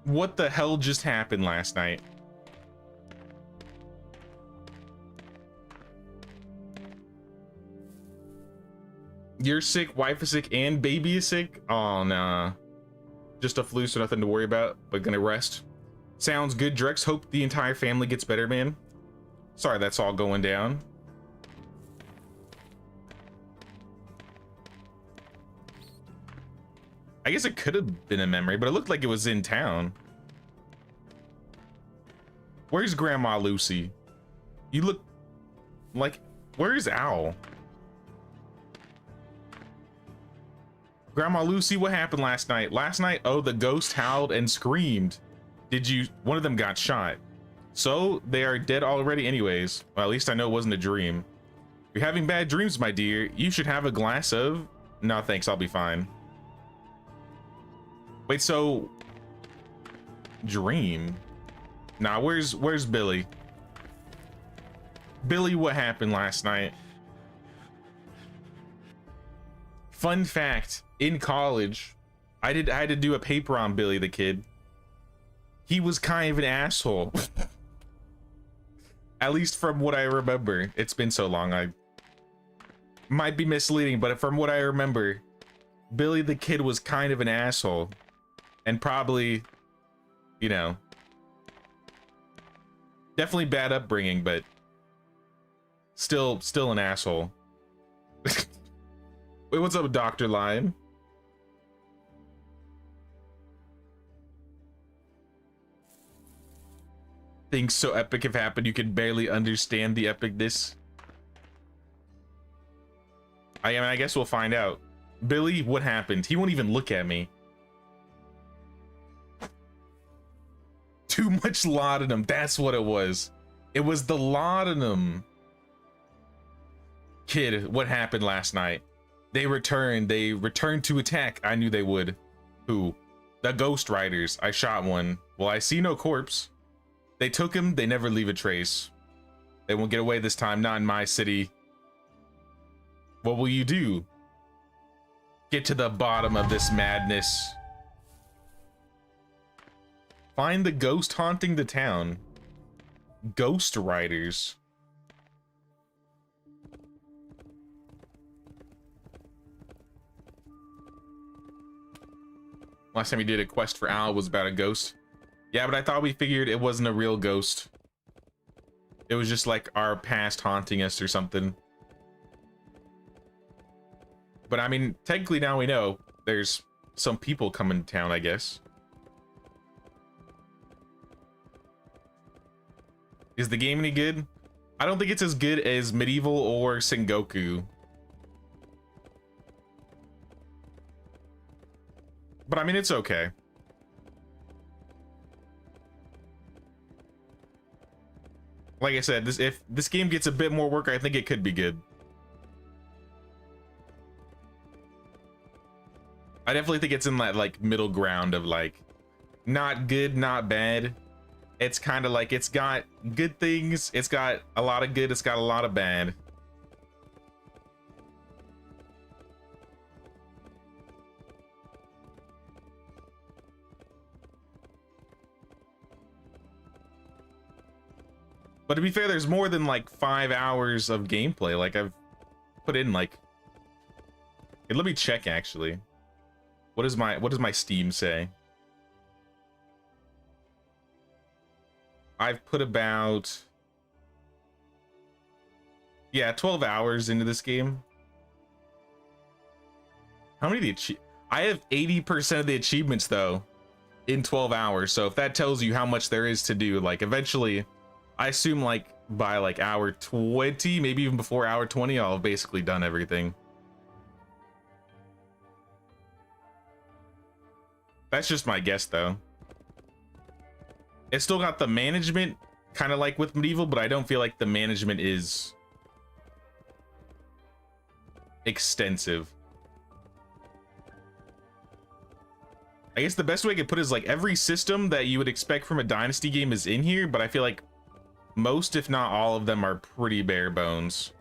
What the hell just happened last night? You're sick, wife is sick, and baby is sick? Oh, nah. Just a flu, so nothing to worry about, but gonna rest. Sounds good, Drex. Hope the entire family gets better, man. Sorry that's all going down. I guess it could have been a memory, but it looked like it was in town. Where's Grandma Lucy? You look like... Where's Owl? Grandma Lucy, what happened last night? Last night, oh, the ghost howled and screamed. Did you... One of them got shot. So, they are dead already anyways. Well, at least I know it wasn't a dream. You're having bad dreams, my dear. You should have a glass of... No, thanks, I'll be fine. Wait, so... Dream? Nah, where's Billy? Billy, what happened last night? Fun fact, in college, I had to do a paper on Billy the Kid. He was kind of an asshole. At least from what I remember. It's been so long, I might be misleading, but from what I remember, Billy the Kid was kind of an asshole. And probably, you know, definitely bad upbringing, but still an asshole. Wait, what's up, Dr. Lion? Things so epic have happened you can barely understand the epicness. I mean, I guess we'll find out. Billy, what happened? He won't even look at me. Too much laudanum, that's what it was. It was the laudanum. Kid, what happened last night? They returned to attack. I knew they would. Who? The Ghost Riders. I shot one. Well, I see no corpse. They took him, they never leave a trace. They won't get away this time, not in my city. What will you do? Get to the bottom of this madness. Find the ghost haunting the town. Ghost Riders. Last time we did a quest for Al was about a ghost. Yeah, but I thought we figured it wasn't a real ghost. It was just like our past haunting us or something. But I mean, technically now we know there's some people coming to town, I guess. Is the game any good? I don't think it's as good as Medieval or Sengoku. But I mean, it's okay. Like I said, if this game gets a bit more work, I think it could be good. I definitely think it's in that like middle ground of like not good, not bad. It's kind of like it's got good things, it's got a lot of good, it's got a lot of bad. But to be fair, there's more than like 5 hours of gameplay. Like I've put in like, hey, let me check actually. What does my Steam say? I've put about, yeah, 12 hours into this game. How many of the I have 80% of the achievements though in 12 hours. So if that tells you how much there is to do, like eventually, I assume like by like hour 20, maybe even before hour 20, I'll have basically done everything. That's just my guess though. It's still got the management kind of like with Medieval, but I don't feel like the management is extensive. I guess the best way I could put it is like every system that you would expect from a Dynasty game is in here, but I feel like most, if not all of them, are pretty bare bones.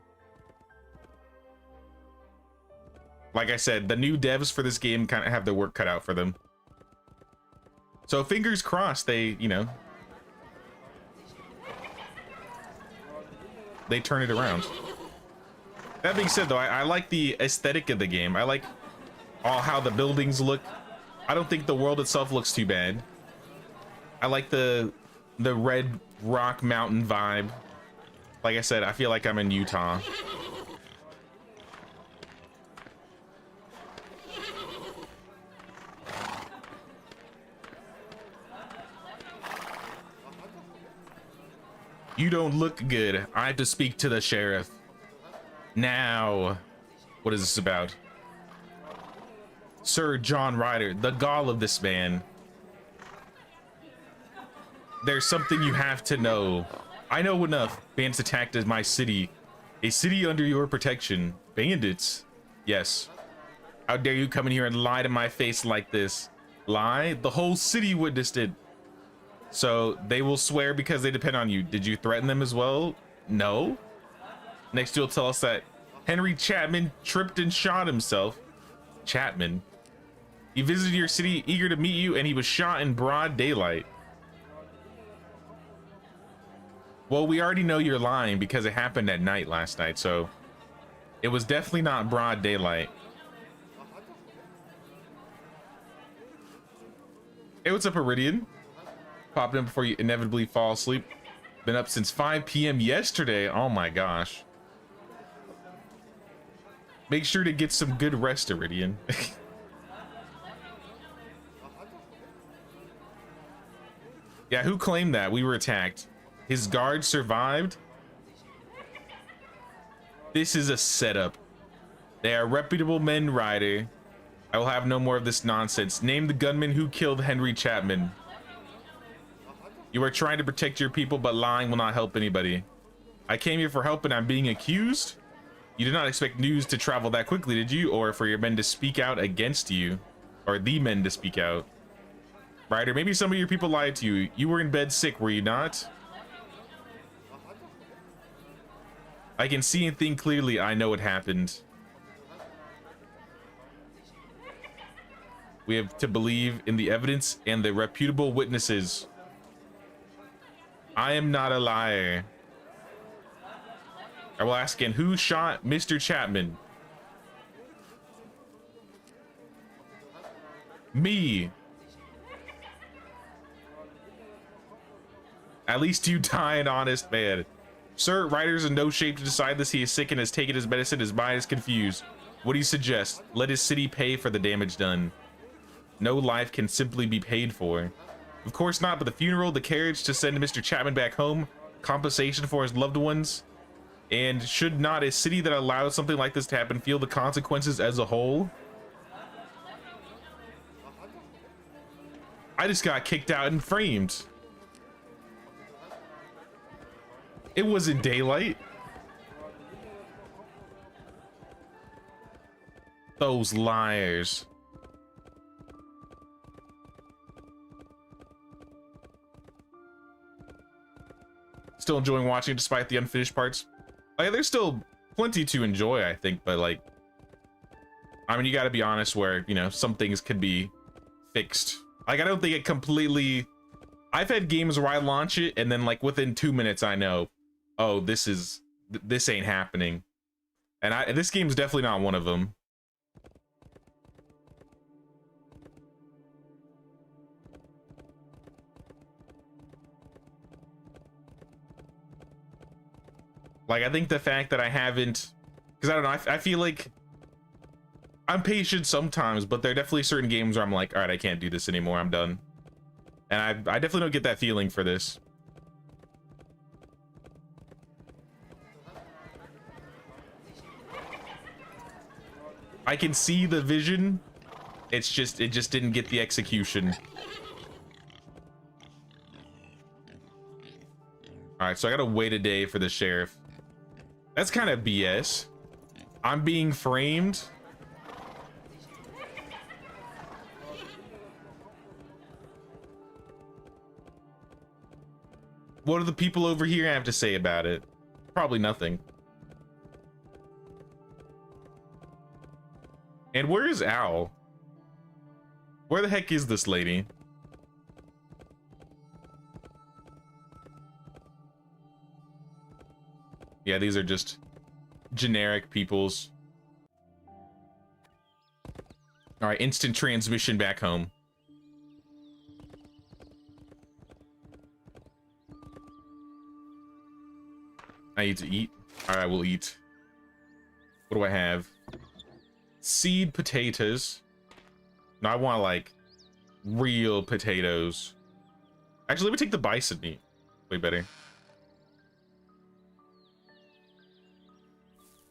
Like I said, the new devs for this game kind of have their work cut out for them. So fingers crossed they, you know, they turn it around. That being said though, I like the aesthetic of the game. I like all how the buildings look. I don't think the world itself looks too bad. I like the red rock mountain vibe. Like I said, I feel like I'm in Utah. You don't look good. I have to speak to the sheriff. Now, what is this about? Sir John Ryder, the gall of this man. There's something you have to know. I know enough. Bandits attacked my city. A city under your protection. Bandits? Yes. How dare you come in here and lie to my face like this? Lie? The whole city witnessed it. So they will swear because they depend on you. Did you threaten them as well? No. Next you'll tell us that Henry Chapman tripped and shot himself. Chapman? He visited your city eager to meet you and he was shot in broad daylight. Well, we already know you're lying because it happened at night last night, so it was definitely not broad daylight. Hey, what's up, Iridian? Popped in before you inevitably fall asleep. Been up since 5 p.m. yesterday. Oh my gosh. Make sure to get some good rest, Iridian. Yeah, who claimed that? We were attacked. His guard survived? This is a setup. They are reputable men, Ryder. I will have no more of this nonsense. Name the gunman who killed Henry Chapman. You are trying to protect your people, but lying will not help anybody. I came here for help and I'm being accused? You did not expect news to travel that quickly, did you? Or for your men to speak out against you? Or the men to speak out? Ryder, maybe some of your people lied to you. You were in bed sick, were you not? I can see and think clearly. I know what happened. We have to believe in the evidence and the reputable witnesses. I am not a liar. I will ask again, who shot Mr. Chapman? Me. At least you die an honest man. Sir, Ryder's in no shape to decide this. He is sick and has taken his medicine. His mind is confused. What do you suggest? Let his city pay for the damage done. No life can simply be paid for. Of course not, but the funeral, the carriage to send Mr. Chapman back home, compensation for his loved ones, and should not a city that allows something like this to happen feel the consequences as a whole? I just got kicked out and framed. It wasn't daylight. Those liars. Still enjoying watching despite the unfinished parts. Like, there's still plenty to enjoy, I think, but like, I mean, you got to be honest where, you know, some things could be fixed. Like, I don't think it completely... I've had games where I launch it and then like within 2 minutes I know oh, this ain't happening. And this game's definitely not one of them. Like, I think the fact that I haven't, because I don't know, I feel like I'm patient sometimes, but there are definitely certain games where I'm like, all right, I can't do this anymore, I'm done. And I definitely don't get that feeling for this. I can see the vision. It just didn't get the execution. All right, so I gotta wait a day for the sheriff. That's kind of BS. I'm being framed. What do the people over here have to say about it? Probably nothing. And where is Al? Where the heck is this lady? Yeah, these are just generic peoples. All right, instant transmission back home. I need to eat. All right, we'll eat. What do I have? Seed potatoes. No, I want like real potatoes. Actually, let me take the bison meat. Way better.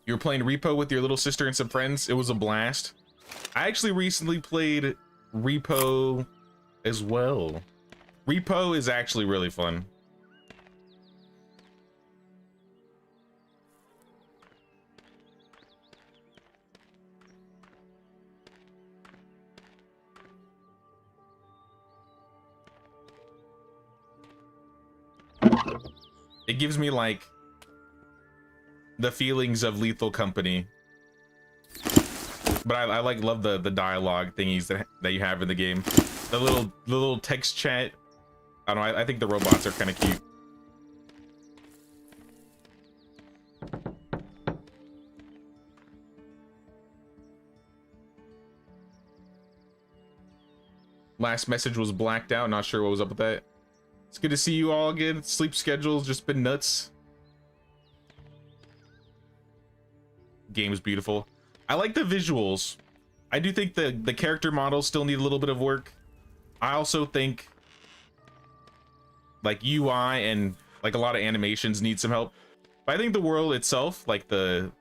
You were playing Repo with your little sister and some friends. It was a blast. I actually recently played Repo as well. Repo is actually really fun. It gives me like the feelings of Lethal Company, but I like love the dialogue thingies that you have in the game. The little text chat. I don't know. I think the robots are kind of cute. Last message was blacked out. Not sure what was up with that. It's good to see you all again. Sleep schedule's just been nuts. Game's beautiful. I like the visuals. I do think the character models still need a little bit of work. I also think like UI and like a lot of animations need some help. But I think the world itself, like the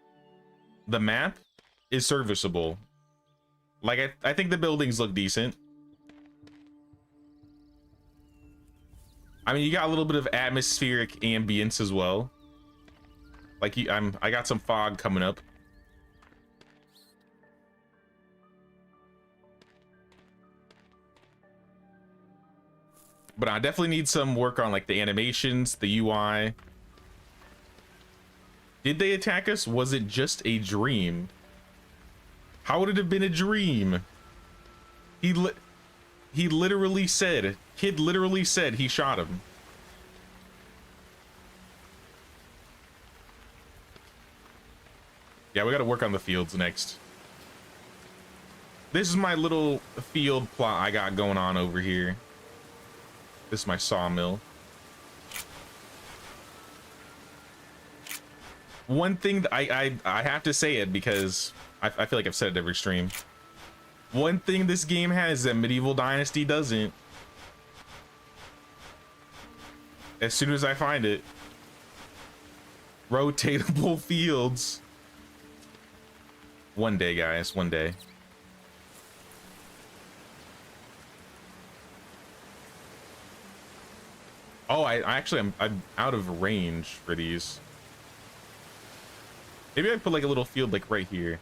map, is serviceable. Like I think the buildings look decent. I mean, you got a little bit of atmospheric ambience as well. Like I got some fog coming up. But I definitely need some work on like the animations, the UI. Did they attack us? Was it just a dream? How would it have been a dream? He literally said, kid literally said he shot him. Yeah, we gotta work on the fields next. This is my little field plot I got going on over here. This is my sawmill. One thing that I have to say it because I feel like I've said it every stream. One thing this game has that Medieval Dynasty doesn't. As soon as I find it. Rotatable fields. One day, guys, one day. Oh, I'm out of range for these. Maybe I put like a little field like right here.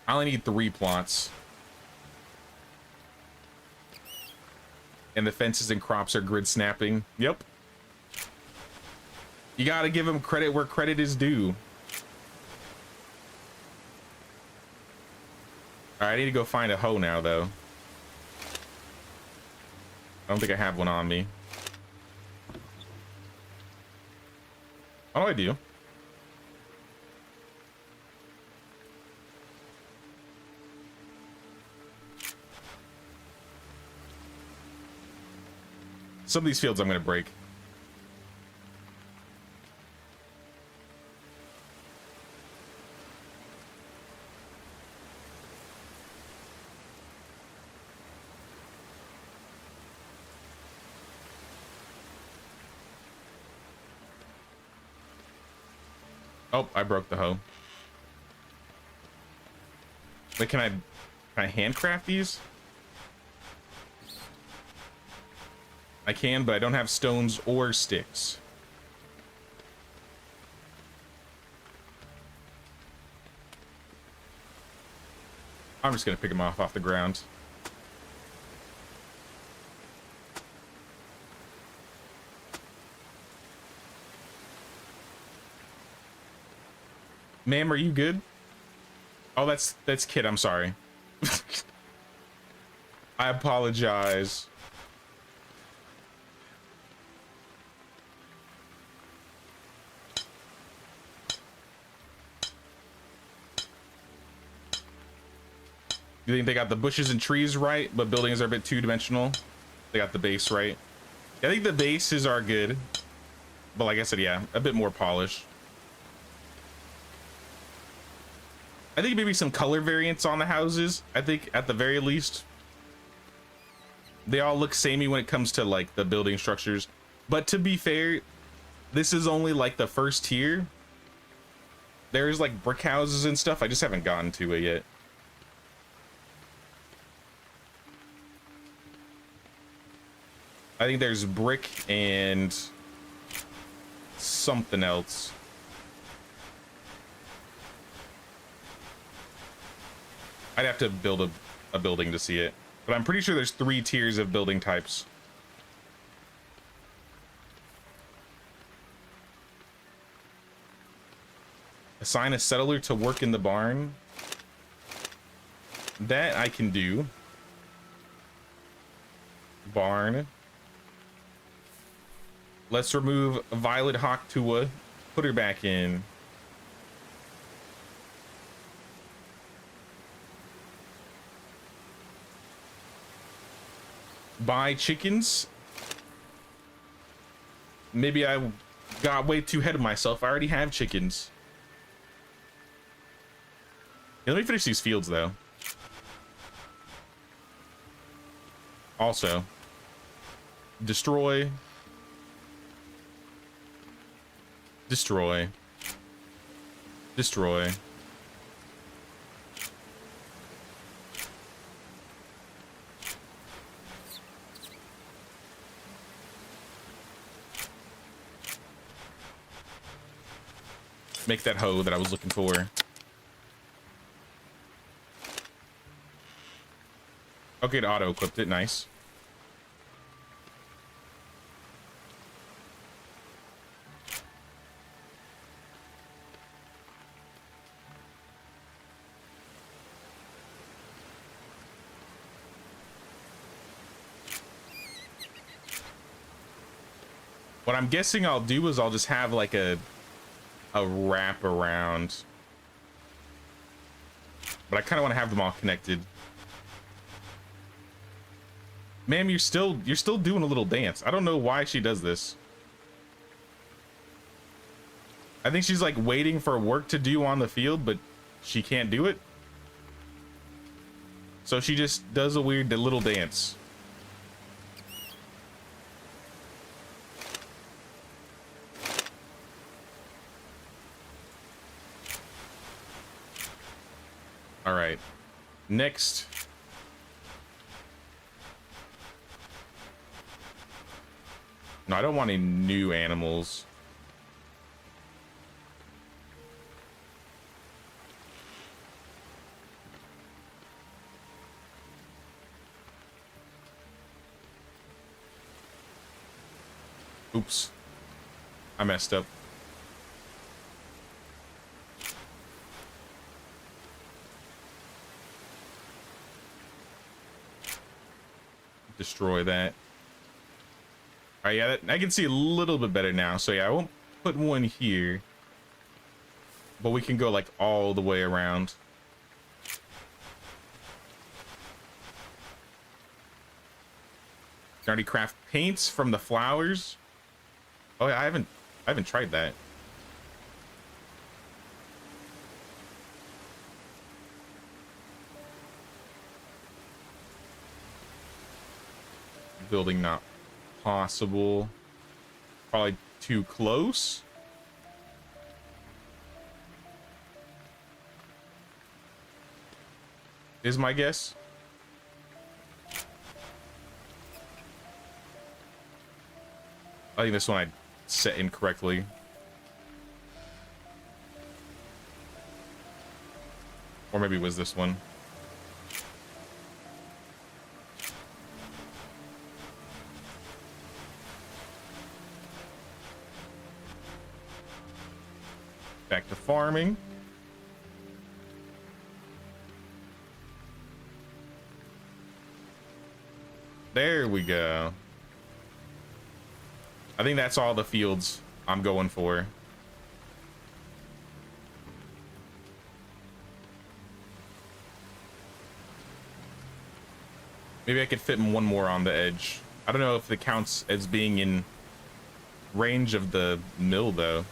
I only need 3 plots. And the fences and crops are grid snapping. Yep. You gotta give him credit where credit is due. All right, I need to go find a hoe now, though. I don't think I have one on me. Oh, I do. Some of these fields I'm going to break. Oh, I broke the hoe. Wait, can I handcraft these? I can, but I don't have stones or sticks. I'm just gonna pick them off the ground. Ma'am, are you good? Oh, that's Kit. I'm sorry. I apologize. You think they got the bushes and trees right, but buildings are a bit two-dimensional? They got the base right. I think the bases are good, but like I said, yeah, a bit more polished. I think maybe some color variants on the houses. I think at the very least, they all look samey when it comes to like the building structures. But to be fair, this is only like the first tier. There's like brick houses and stuff. I just haven't gotten to it yet. I think there's brick and something else. I'd have to build a building to see it, but I'm pretty sure there's 3 tiers of building types. Assign a settler to work in the barn. That I can do. Barn. Let's remove Violet Hawk Tua. Put her back in. Buy chickens. Maybe I got way too ahead of myself. I already have chickens. Yeah, let me finish these fields though. Also, destroy. Destroy. Destroy. Make that hoe that I was looking for. Okay, it auto-equipped it. Nice. What I'm guessing I'll do is I'll just have like a wrap around, but I kind of want to have them all connected. Ma'am, you're still doing a little dance. I don't know why she does this. I think she's like waiting for work to do on the field, but she can't do it. So she just does a weird little dance. All right, next. No, I don't want any new animals. Oops. I messed up. destroy that. All right, yeah, I can see a little bit better now. So yeah, I won't put one here, but we can go like all the way around. Already craft paints from the flowers. Oh yeah, I haven't tried that. Building not possible. Probably too close. Is my guess. I think this one I set incorrectly. Or maybe it was this one. Back to farming. There we go. I think that's all the fields I'm going for. Maybe I could fit one more on the edge. I don't know if it counts as being in range of the mill though.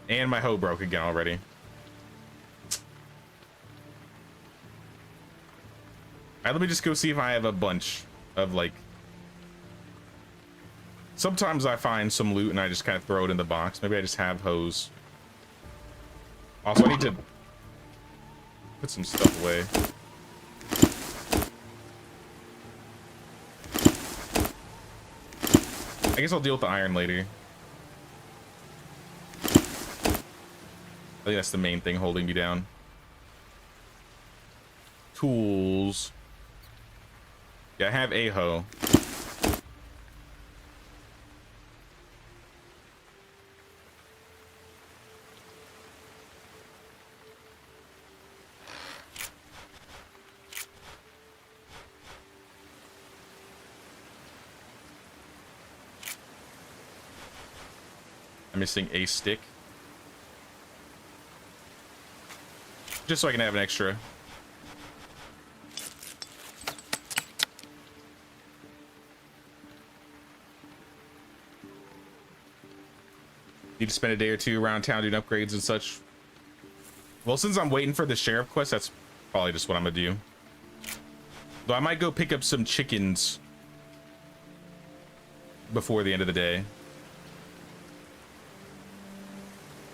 And my hoe broke again already. All right, let me just go see if I have a bunch of like... Sometimes I find some loot and I just kind of throw it in the box. Maybe I just have hose. Also, I need to put some stuff away. I guess I'll deal with the iron later. I think that's the main thing holding me down. Tools. Yeah, I have a hoe. I'm missing a stick. Just so I can have an extra. Need to spend a day or two around town doing upgrades and such. Well, since I'm waiting for the sheriff quest, that's probably just what I'm gonna do. Though I might go pick up some chickens before the end of the day.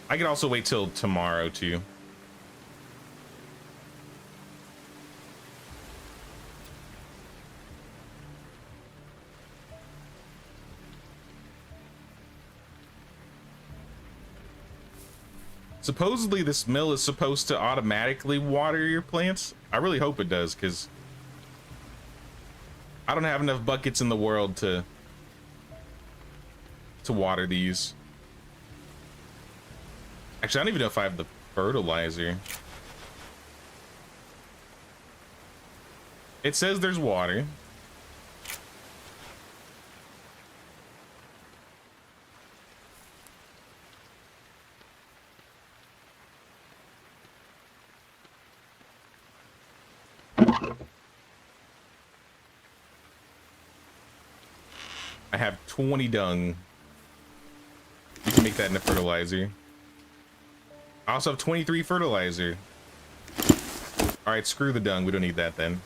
I could also wait till tomorrow too. Supposedly this mill is supposed to automatically water your plants. I really hope it does, because I don't have enough buckets in the world to water these. Actually, I don't even know if I have the fertilizer. It says there's water. I have 20 dung. You can make that into fertilizer. I also have 23 fertilizer. All right, screw the dung. We don't need that then.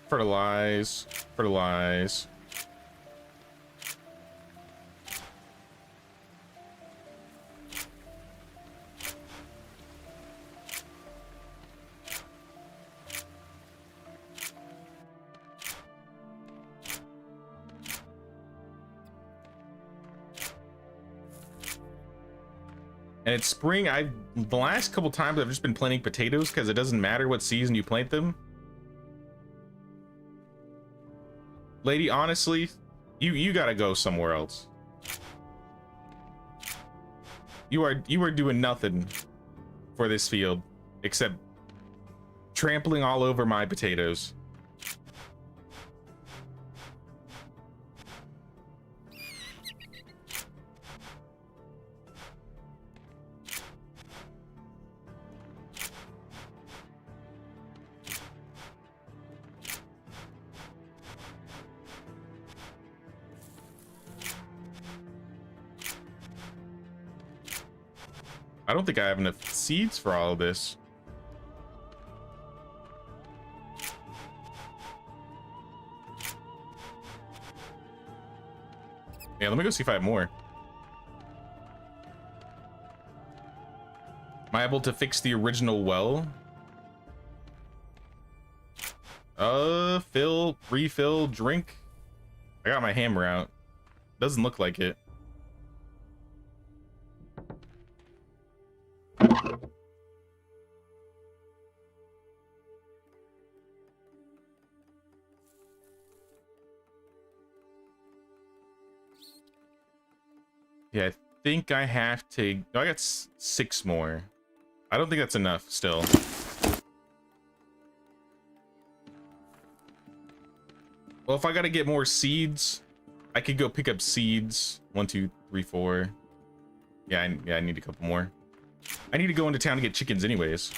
Fertilize, fertilize. And it's spring. The last couple times I've just been planting potatoes because it doesn't matter what season you plant them. Lady, honestly, You gotta go somewhere else. You are doing nothing for this field except trampling all over my potatoes. I don't think I have enough seeds for all of this. Yeah, let me go see if I have more. Am I able to fix the original well? Fill, refill, drink. I got my hammer out. Doesn't look like it. Yeah, I think I have to. Oh, I got 6 more. I don't think that's enough still. Well, if I gotta get more seeds, I could go pick up seeds. 1, 2, 3, 4. Yeah, I need a couple more. I need to go into town to get chickens anyways.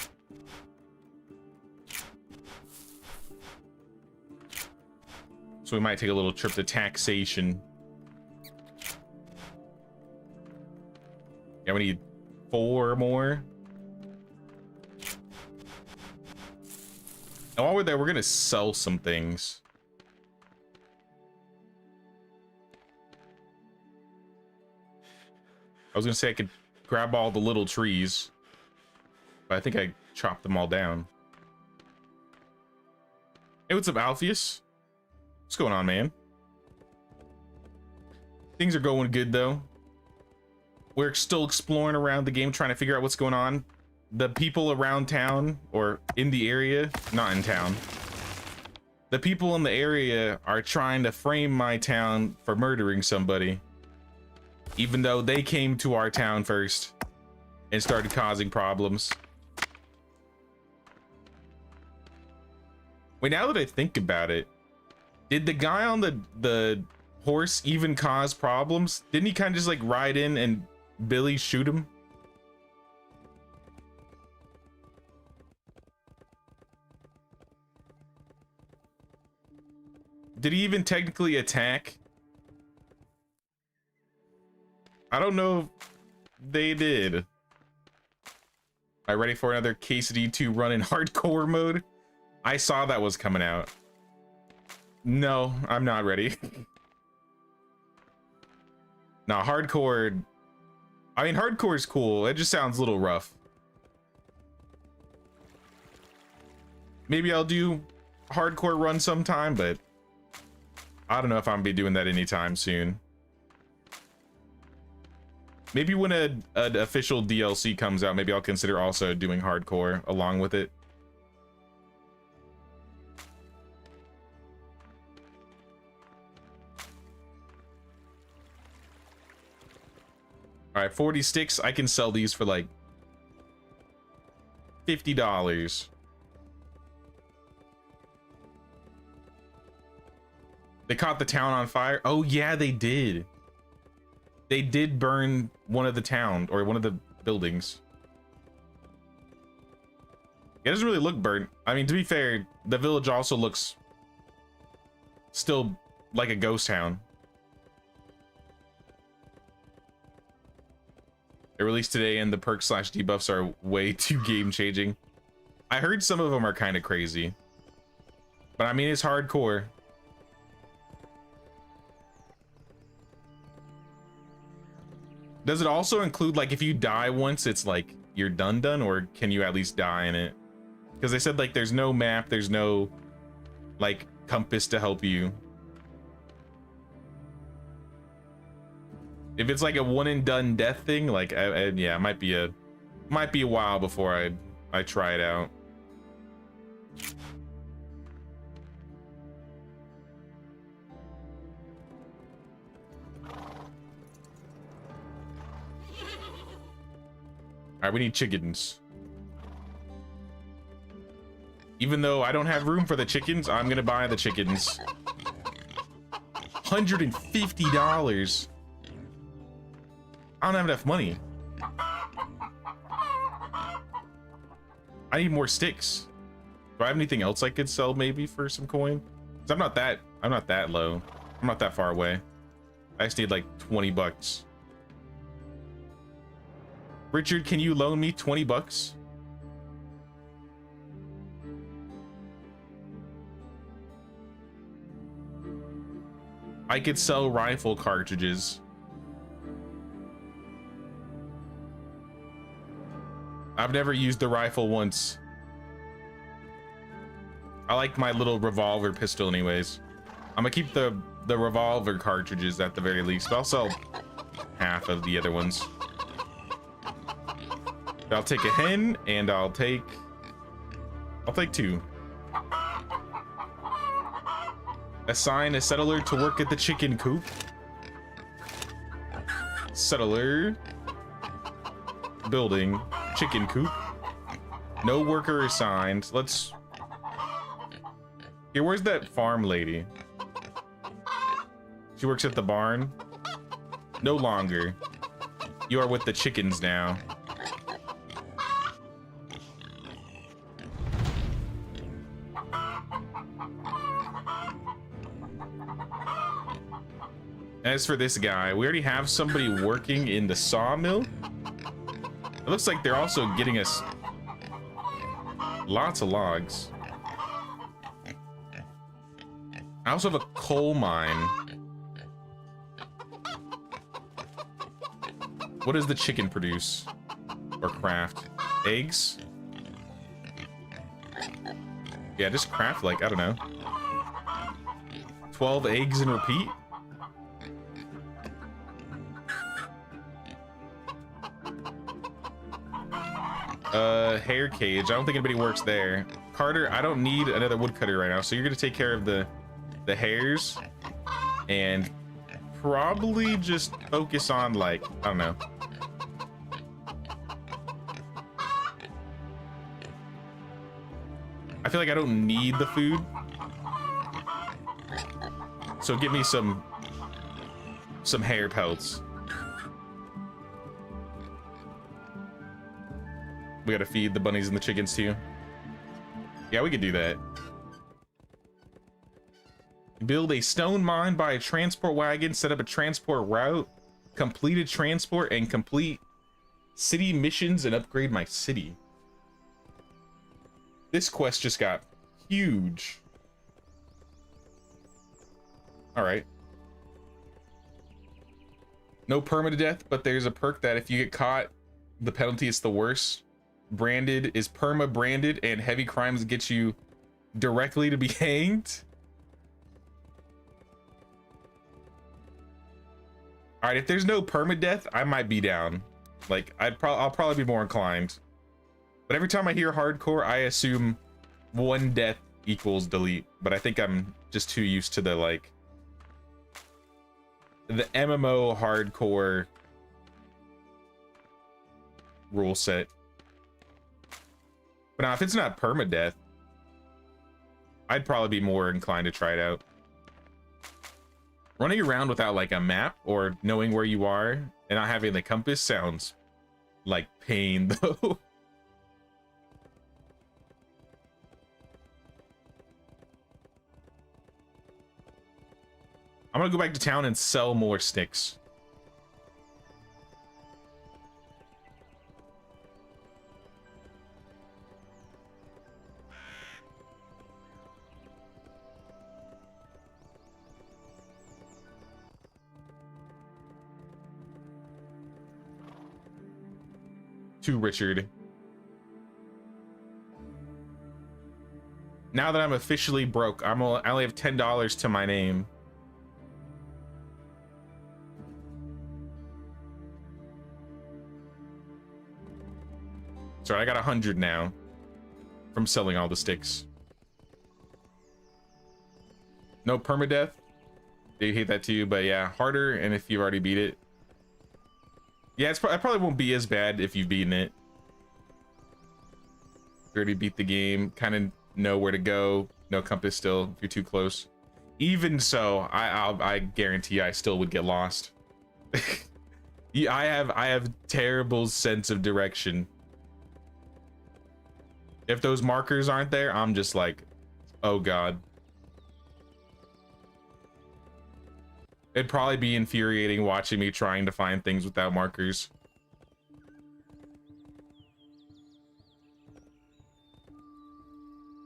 So we might take a little trip to taxation. Yeah, we need 4 more. And while we're there, we're gonna sell some things. I was gonna say I could grab all the little trees, but I think I chopped them all down. Hey, what's up, Alpheus? What's going on, man? Things are going good, though. We're still exploring around the game, trying to figure out what's going on. The people around town, or in the area, not in town. The people in the area are trying to frame my town for murdering somebody, even though they came to our town first and started causing problems. Wait, now that I think about it, did the guy on the horse even cause problems? Didn't he kind of just like ride in and Billy shoot him? Did he even technically attack? I don't know if they did. All right, ready for another Quesadilla 2 run in hardcore mode? I saw that was coming out. No, I'm not ready. Now, hardcore... I mean, hardcore is cool. It just sounds a little rough. Maybe I'll do hardcore run sometime, but I don't know if I'm gonna be doing that anytime soon. Maybe when an official DLC comes out, maybe I'll consider also doing hardcore along with it. All right, 40 sticks. I can sell these for like $50. They caught the town on fire. Oh yeah, they did. They did burn one of the town or one of the buildings. It doesn't really look burnt. I mean, to be fair, the village also looks still like a ghost town. It released today and the perks / debuffs are way too game changing. I heard some of them are kind of crazy, but I mean, it's hardcore. Does it also include, like, if you die once, it's like you're done, or can you at least die in it? Because they said, like, there's no map, there's no, like, compass to help you. If it's like a one and done death thing, like, yeah, it might be a while before I try it out. right, we need chickens. Even though I don't have room for the chickens, I'm gonna buy the chickens. $150. I don't have enough money. I need more sticks. Do I have anything else I could sell maybe for some coin? 'Cause I'm not that low. I'm not that far away. I just need like 20 bucks. Richard, can you loan me 20 bucks? I could sell rifle cartridges. I've never used the rifle once. I like my little revolver pistol anyways. I'm gonna keep the revolver cartridges at the very least, but I'll sell half of the other ones. I'll take a hen and I'll take 2. Assign a settler to work at the chicken coop. Settler. Building. Chicken coop. No worker assigned. Let's... Here, where's that farm lady? She works at the barn. No longer. You are with the chickens now. As for this guy, we already have somebody working in the sawmill. It looks like they're also getting us lots of logs. I also have a coal mine. What does the chicken produce or craft? Eggs? Yeah, just craft like, I don't know, 12 eggs and repeat. Hair cage. I don't think anybody works there. Carter, I don't need another woodcutter right now, so you're gonna take care of the hares and probably just focus on, like, I don't know. I feel like I don't need the food, so give me some hair pelts. We gotta feed the bunnies and the chickens too. Yeah, we could do that. Build a stone mine, buy a transport wagon, set up a transport route, completed transport, and complete city missions and upgrade my city. This quest just got huge. All right. No permadeath, but there's a perk that if you get caught, the penalty is the worst. Branded is perma branded, and heavy crimes get you directly to be hanged. All right, if there's no permadeath, I might be down. Like, I'll probably be more inclined. But every time I hear hardcore, I assume 1 death equals delete. But I think I'm just too used to the, like, the MMO hardcore rule set. But now, if it's not permadeath, I'd probably be more inclined to try it out. Running around without, like, a map or knowing where you are and not having the compass sounds like pain, though. I'm gonna go back to town and sell more sticks. To Richard. Now that I'm officially broke, I only have $10 to my name. Sorry, I got 100 now from selling all the sticks. No permadeath. They hate that too, but yeah, harder. And if you already beat it, yeah, it probably won't be as bad if you've beaten it. We already beat the game. Kind of know where to go. No compass still if you're too close. Even so, I guarantee I still would get lost. Yeah, I have terrible sense of direction. If those markers aren't there, I'm just like, oh god. It'd probably be infuriating watching me trying to find things without markers.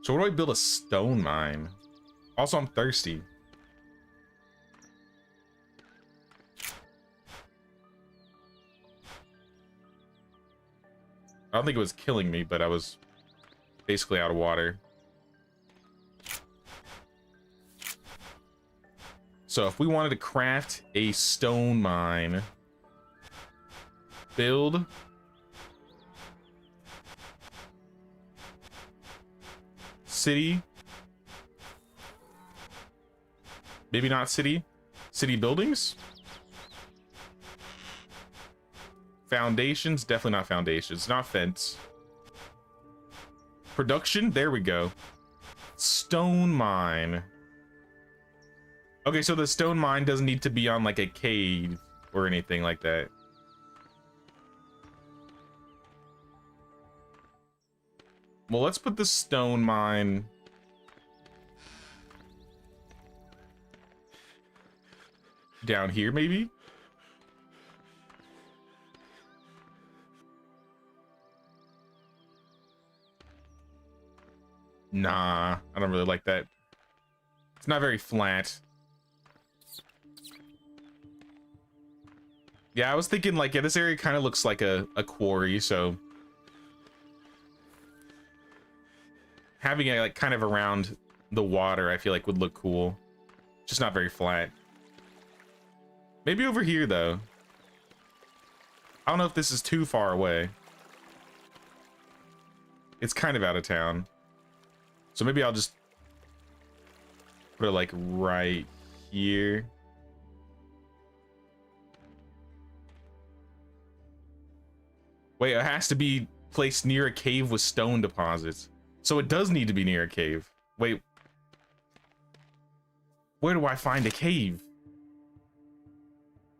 So where do I build a stone mine? Also, I'm thirsty. I don't think it was killing me, but I was basically out of water. So if we wanted to craft a stone mine, build city, maybe not city, city buildings, foundations, definitely not foundations, not fence, production, there we go, stone mine. Okay, so the stone mine doesn't need to be on like a cave or anything like that. Well, let's put the stone mine down here, maybe? Nah, I don't really like that. It's not very flat. Yeah, I was thinking like, yeah, this area kind of looks like a quarry, so having it like kind of around the water, I feel like would look cool. Just not very flat. Maybe over here though. I don't know if this is too far away. It's kind of out of town. So maybe I'll just put it like right here. Wait, it has to be placed near a cave with stone deposits. So it does need to be near a cave. Wait. Where do I find a cave?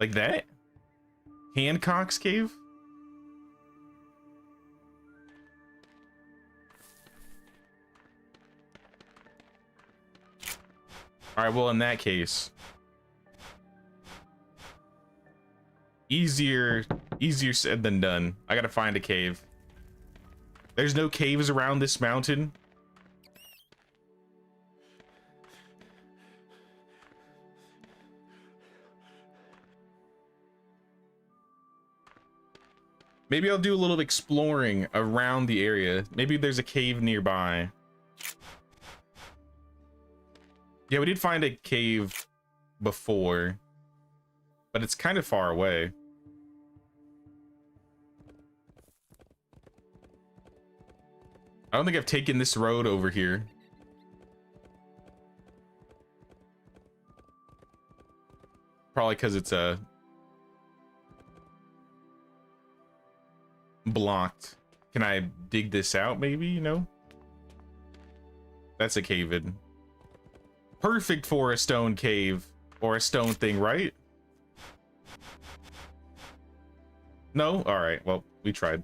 Like that? Hancock's cave? All right, well, in that case, easier said than done. I gotta find a cave. There's no caves around this mountain. Maybe I'll do a little exploring around the area. Maybe there's a cave nearby. Yeah, we did find a cave before, but it's kind of far away. I don't think I've taken this road over here. Probably because it's blocked. Can I dig this out maybe, you know? That's a cave-in. Perfect for a stone cave or a stone thing, right? No? All right, well, we tried.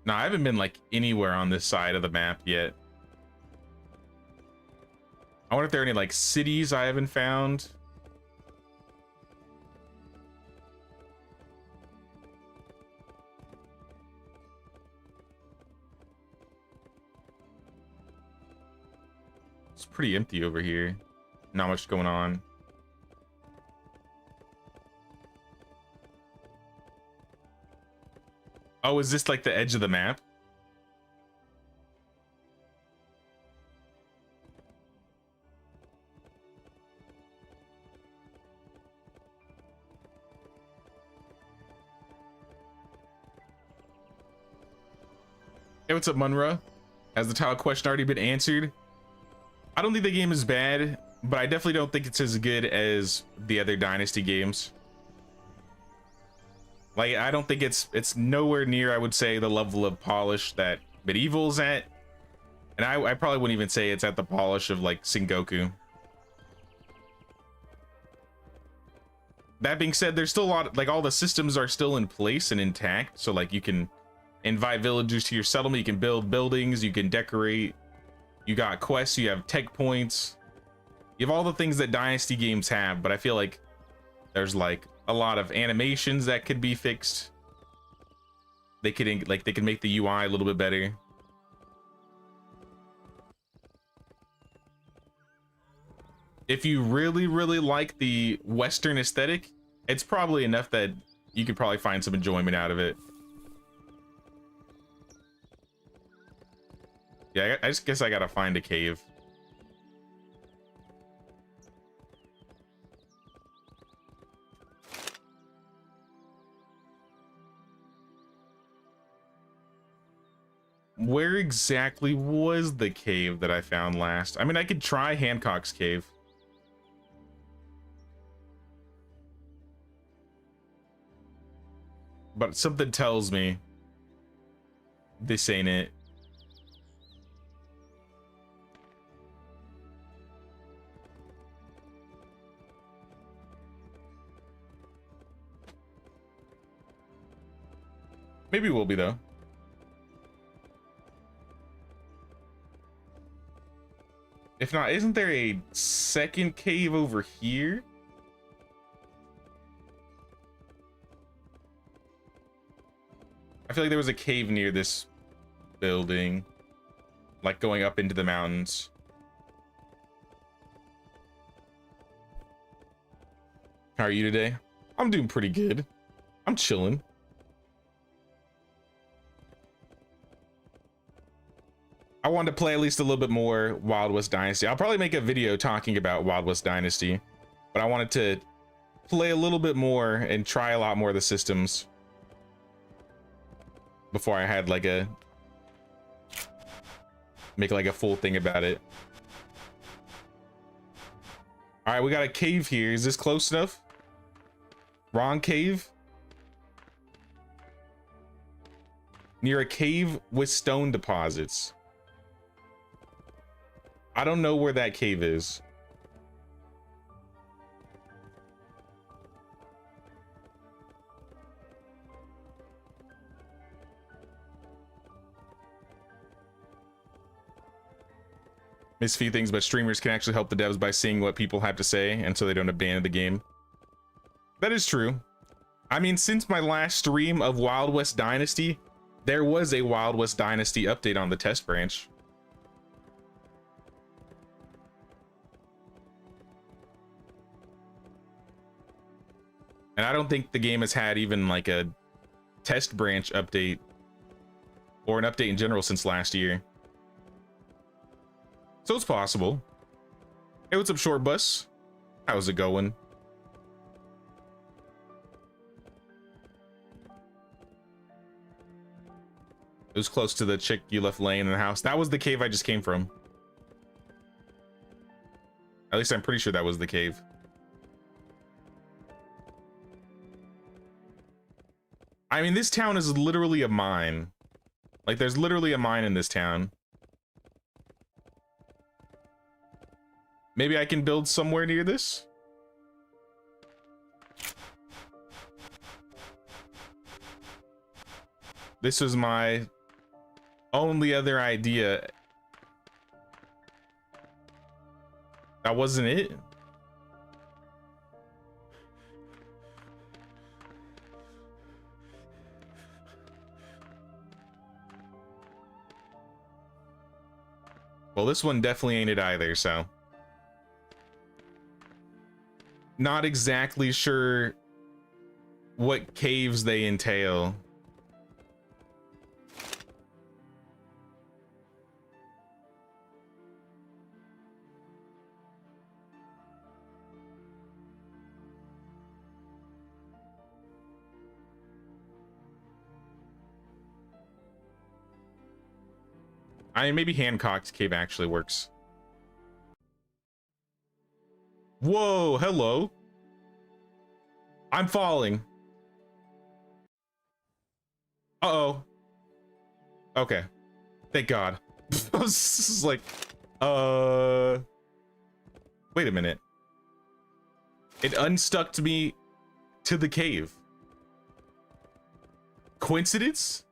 No, I haven't been like anywhere on this side of the map yet. I wonder if there are any like cities I haven't found. It's pretty empty over here. Not much going on. Oh, is this like the edge of the map? Hey, what's up, Munra? Has the tile question already been answered? I don't think the game is bad. but I definitely don't think it's as good as the other Dynasty games. Like, I don't think it's nowhere near, I would say, the level of polish that Medieval's at. And I probably wouldn't even say it's at the polish of like Sengoku. That being said, there's still a lot, like all the systems are still in place and intact. So like you can invite villagers to your settlement, you can build buildings, you can decorate, you got quests, you have tech points. You have all the things that Dynasty games have, but I feel like there's like a lot of animations that could be fixed. They could make the UI a little bit better. If you really, really like the Western aesthetic, it's probably enough that you could probably find some enjoyment out of it. Yeah, I just guess I gotta find a cave. Where exactly was the cave that I found last? I mean, I could try Hancock's cave. But something tells me this ain't it. Maybe we'll be though. If not, isn't there a second cave over here? I feel like there was a cave near this building, like going up into the mountains. How are you today? I'm doing pretty good. I'm chilling. I wanted to play at least a little bit more Wild West Dynasty. I'll probably make a video talking about Wild West Dynasty, but I wanted to play a little bit more and try a lot more of the systems before I had like make like a full thing about it. All right, we got a cave here. Is this close enough? Wrong cave. Near a cave with stone deposits. I don't know where that cave is. Miss a few things, but streamers can actually help the devs by seeing what people have to say, and so they don't abandon the game. That is true. I mean, since my last stream of Wild West Dynasty, there was a Wild West Dynasty update on the test branch. And I don't think the game has had even like a test branch update or an update in general since last year. So it's possible. Hey, what's up, Short Bus? How's it going? It was close to the chick you left laying in the house. That was the cave I just came from. At least I'm pretty sure that was the cave. I mean, this town is literally a mine. Like, there's literally a mine in this town. Maybe I can build somewhere near this? This was my only other idea. That wasn't it? Well, this one definitely ain't it either, so. Not exactly sure what caves they entail. I mean, maybe Hancock's cave actually works. Whoa, hello. I'm falling. Uh-oh. Okay. Thank God. I was just like, wait a minute. It unstuck me to the cave. Coincidence?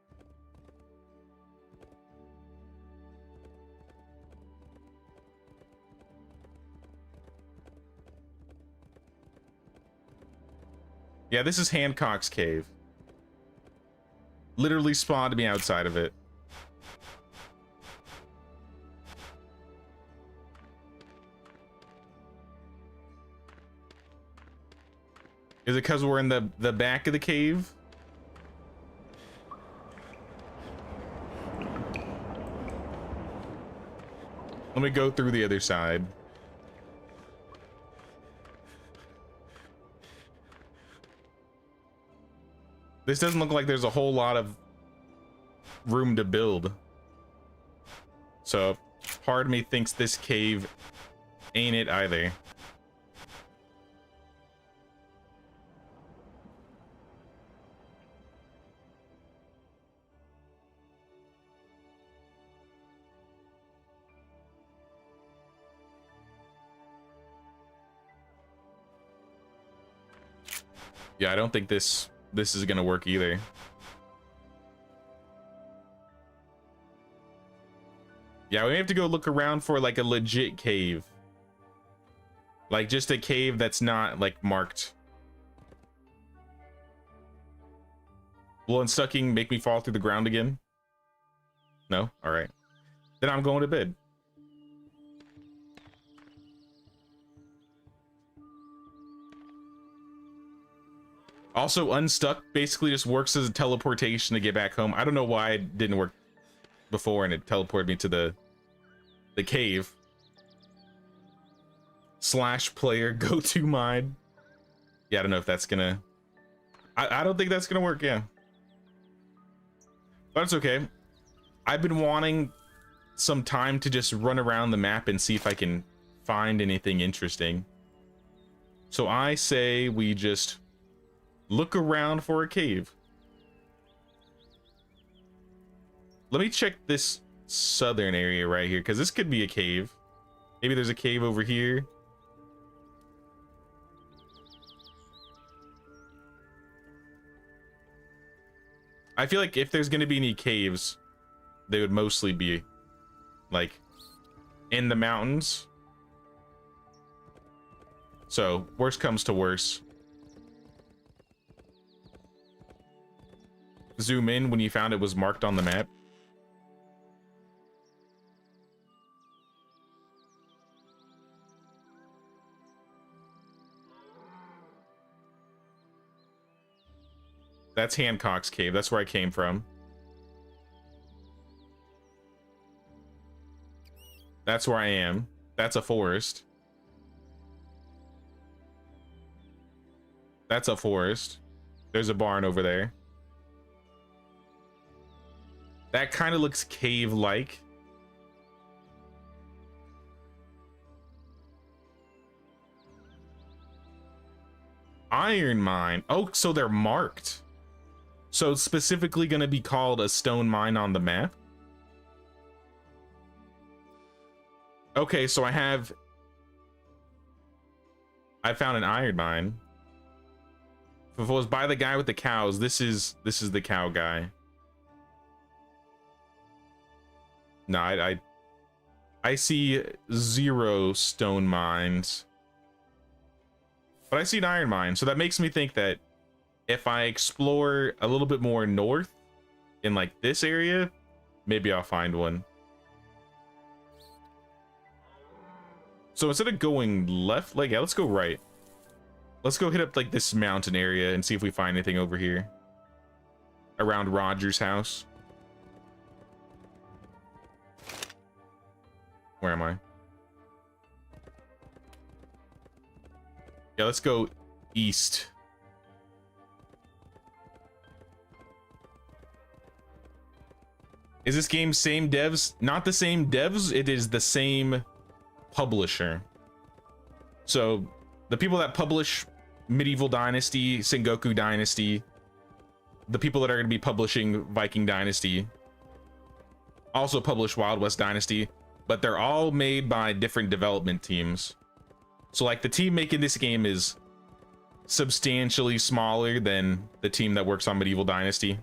Yeah, this is Hancock's cave. Literally spawned me outside of it. Is it because we're in the back of the cave? Let me go through the other side. This doesn't look like there's a whole lot of room to build. So part of me thinks this cave ain't it either. Yeah, I don't think this is gonna work either. Yeah, we have to go look around for like a legit cave. Like just a cave that's not like marked. Will unstucking make me fall through the ground again? No? All right. Then I'm going to bed. Also, unstuck basically just works as a teleportation to get back home. I don't know why it didn't work before and it teleported me to the cave. Slash player go to mine. Yeah, I don't know if that's gonna... I don't think that's gonna work, yeah. But it's okay. I've been wanting some time to just run around the map and see if I can find anything interesting. So I say we just look around for a cave. Let me check this southern area right here, because this could be a cave. Maybe there's a cave over here. I feel like if there's going to be any caves, they would mostly be like in the mountains. So worst comes to worst. Zoom in when you found it was marked on the map. That's Hancock's cave. That's where I came from. That's where I am. That's a forest. That's a forest. There's a barn over there. That kind of looks cave-like. Iron mine. Oh, so they're marked. So it's specifically going to be called a stone mine on the map. Okay, so I found an iron mine. If it was by the guy with the cows, this is the cow guy. No, I see 0 stone mines. But I see an iron mine, so that makes me think that if I explore a little bit more north in like this area, maybe I'll find one. So instead of going left, like, yeah, let's go right. Let's go hit up like this mountain area and see if we find anything over here around Roger's house. Where am I? Yeah, let's go east. Is this game same devs? Not the same devs, it is the same publisher. So The people that publish Medieval Dynasty, Sengoku Dynasty, the people that are going to be publishing Viking Dynasty, also publish Wild West Dynasty, but they're all made by different development teams. So like the team making this game is substantially smaller than the team that works on Medieval Dynasty.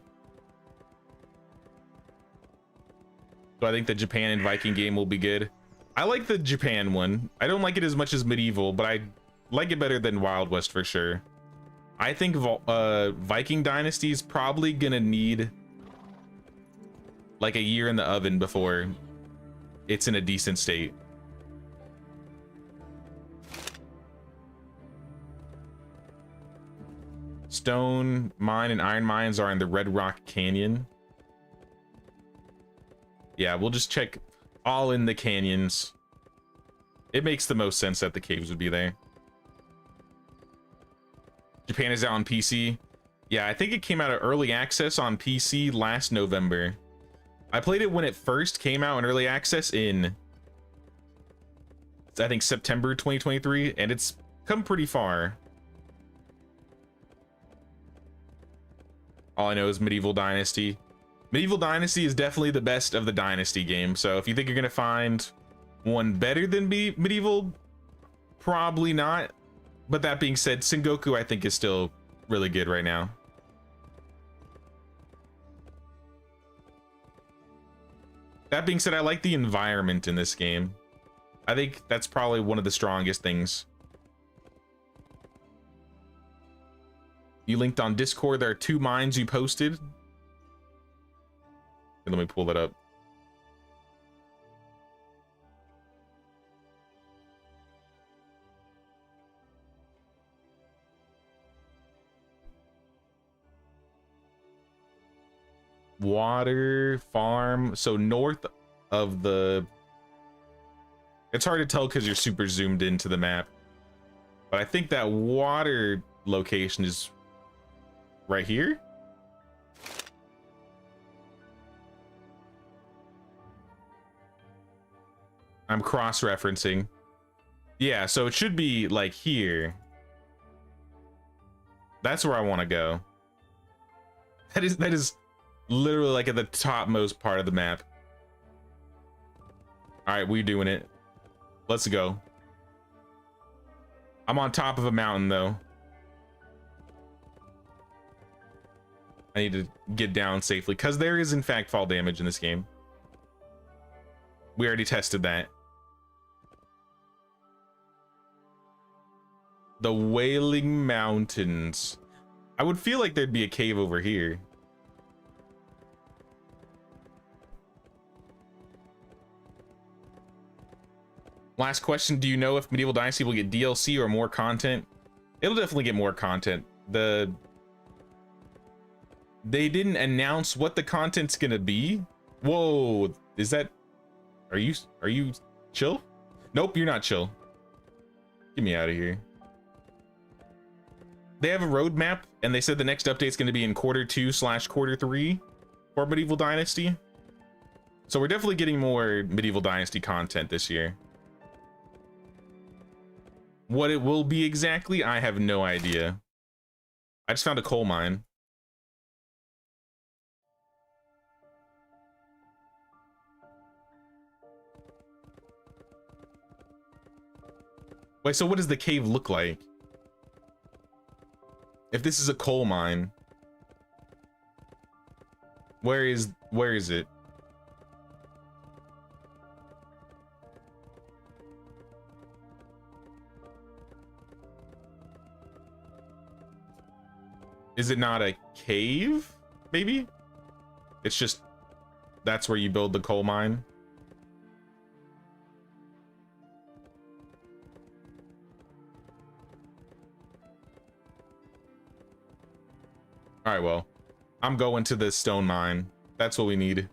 So I think the Japan and Viking game will be good. I like the Japan one. I don't like it as much as Medieval, but I like it better than Wild West for sure. I think Viking Dynasty is probably gonna need like a year in the oven before it's in a decent state. Stone mine and iron mines are in the Red Rock Canyon. Yeah, we'll just check all in the canyons. It makes the most sense that the caves would be there. Japan is out on PC. Yeah, I think it came out of early access on PC last November. I played it when it first came out in early access in, I think, September 2023, and it's come pretty far. All I know is Medieval Dynasty. Medieval Dynasty is definitely the best of the Dynasty games, so if you think you're gonna find one better than Medieval, probably not. But that being said, Sengoku I think is still really good right now. That being said, I like the environment in this game. I think that's probably one of the strongest things. You linked on Discord, there are 2 mines you posted. Okay, let me pull that up. Water farm, so north of the, it's hard to tell because you're super zoomed into the map, but I think that water location is right here. I'm cross-referencing. Yeah, so it should be like here. That's where I want to go. That is literally like at the topmost part of the map. All right, we're doing it. Let's go. I'm on top of a mountain though. I need to get down safely because there is in fact fall damage in this game. We already tested that. The Wailing Mountains. I would feel like there'd be a cave over here. Last question, do you know if Medieval Dynasty will get DLC or more content? It'll definitely get more content. They didn't announce what the content's gonna be. Whoa, is that, are you chill? Nope, you're not chill. Get me out of here. They have a roadmap and they said the next update's gonna be in Q2/Q3 for Medieval Dynasty. So we're definitely getting more Medieval Dynasty content this year. What it will be exactly, I have no idea. I just found a coal mine. Wait, so what does the cave look like? If this is a coal mine, where is it? Is it not a cave? Maybe? It's just, that's where you build the coal mine. All right, well, I'm going to the stone mine. That's what we need.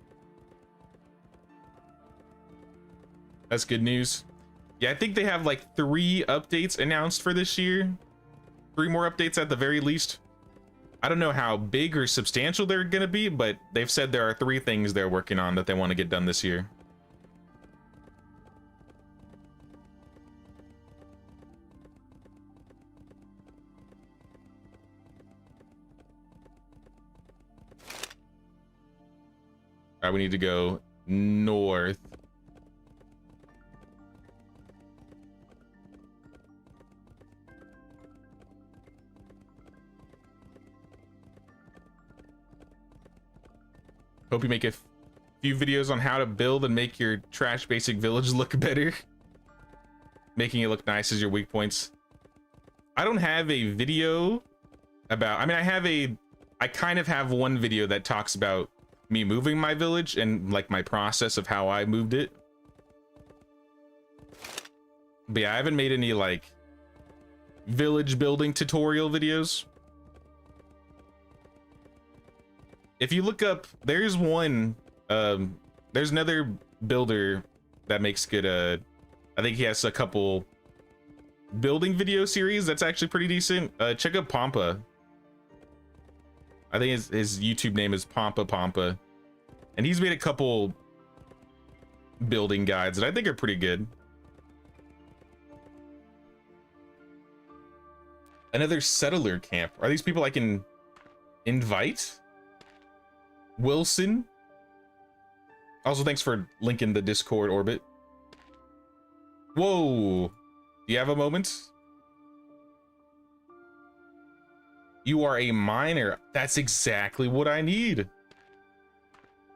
That's good news. Yeah, I think they have like 3 updates announced for this year. 3 more updates at the very least. I don't know how big or substantial they're gonna be, but they've said there are 3 things they're working on that they want to get done this year. All right, we need to go north. Hope you make a few videos on how to build and make your trash basic village look better. Making it look nice is your weak points. I don't have a video about, I mean, I kind of have one video that talks about me moving my village and like my process of how I moved it. But yeah, I haven't made any like village building tutorial videos. If you look up, there's one, there's another builder that makes good, I think he has a couple building video series that's actually pretty decent. Check out Pampa. I think his YouTube name is Pampa, and he's made a couple building guides that I think are pretty good. Another settler camp. Are these people I can invite? Wilson. Also, thanks for linking the Discord orbit. Whoa. Do you have a moment? You are a miner. That's exactly what I need.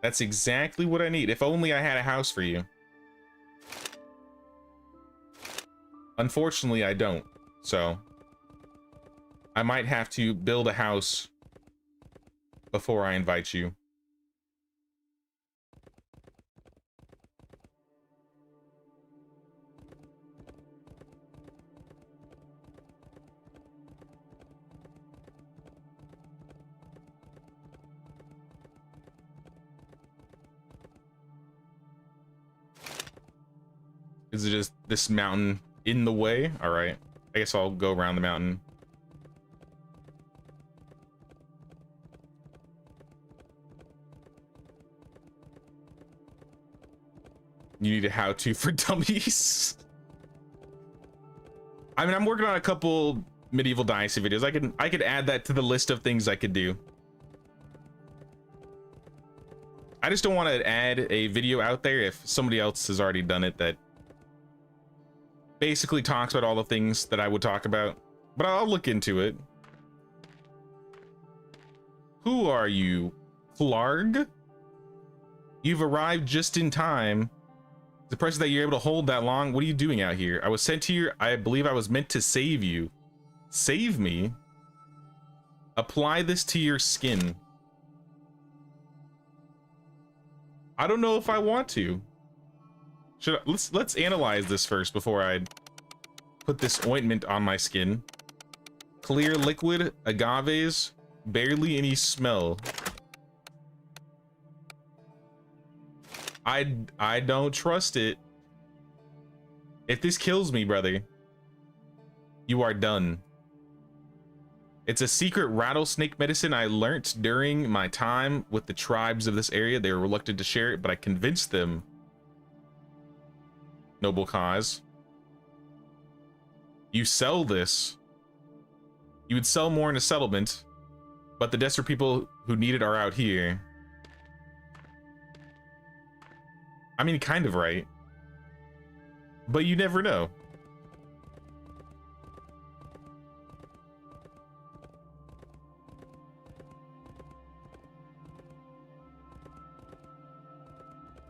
That's exactly what I need. If only I had a house for you. Unfortunately, I don't. So I might have to build a house before I invite you. Is it just this mountain in the way? All right, I guess I'll go around the mountain. You need a how-to for dummies. I mean, I'm working on a couple medieval dynasty videos. I could add that to the list of things I could do. I just don't want to add a video out there if somebody else has already done it that basically talks about all the things that I would talk about, but I'll look into it. Who are you, Clarg? You've arrived just in time. The impressive that you're able to hold that long. What are you doing out here? I was sent here. I believe I was meant to save you. Save me? Apply this to your skin. I don't know if I want to. Let's analyze this first before I put this ointment on my skin. Clear liquid, agaves, barely any smell. I don't trust it. If this kills me, brother, you are done. It's a secret rattlesnake medicine I learnt during my time with the tribes of this area. They were reluctant to share it, but I convinced them. Noble cause. You sell this. You would sell more in a settlement, but the desperate people who need it are out here. I mean, kind of right. But you never know.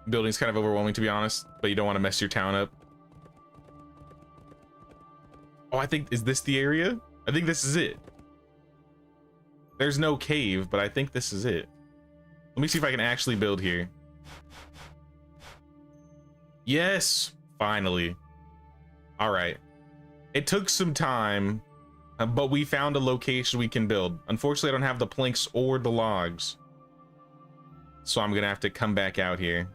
Building's kind of overwhelming, to be honest, but you don't want to mess your town up. Oh, I think, is this the area? I think this is it. There's no cave, but I think this is it. Let me see if I can actually build here. Yes, finally. All right. It took some time, but we found a location we can build. Unfortunately, I don't have the planks or the logs, so I'm gonna have to come back out here.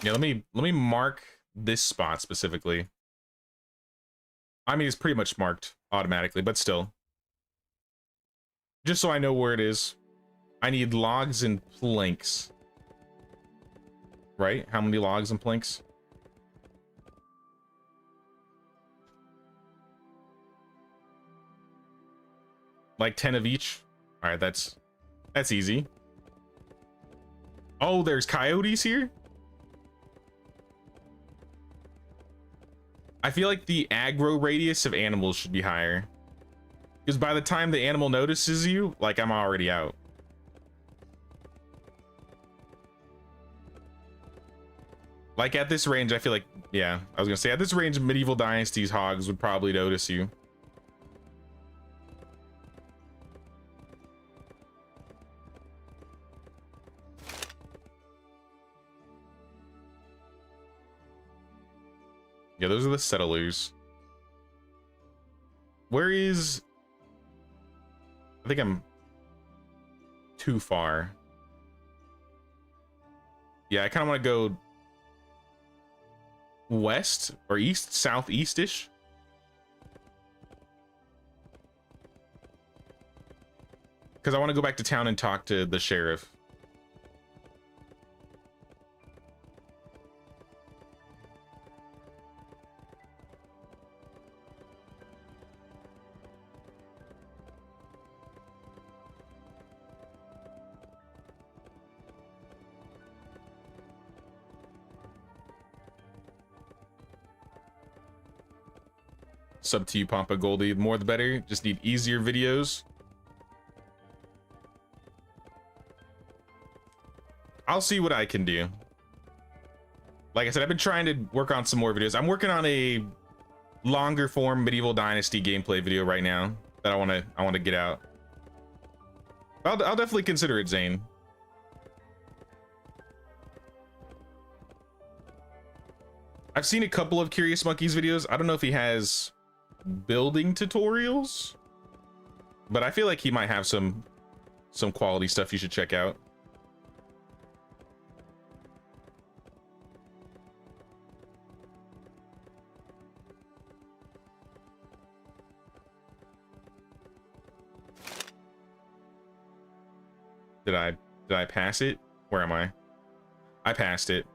Yeah, let me mark this spot specifically. I mean, it's pretty much marked automatically, but still. Just so I know where it is. I need logs and planks. Right? How many logs and planks? Like 10 of each. All right, that's easy. Oh, there's coyotes here? I feel like the aggro radius of animals should be higher. Because by the time the animal notices you, like, I'm already out. Like, at this range, I feel like, yeah, I was gonna say, at this range, Medieval Dynasty's hogs would probably notice you. Yeah, those are the settlers. Where is... I think I'm too far. Yeah, I kind of want to go west or east, southeast-ish. Because I want to go back to town and talk to the sheriff. Sub to you, Pampa Goldie. The more the better. Just need easier videos. I'll see what I can do. Like I said, I've been trying to work on some more videos. I'm working on a longer form Medieval Dynasty gameplay video right now that I want to get out. I'll definitely consider it, Zane. I've seen a couple of Curious Monkeys videos. I don't know if he has building tutorials, but I feel like he might have some quality stuff you should check out. Did I pass it? Where am I? I passed it.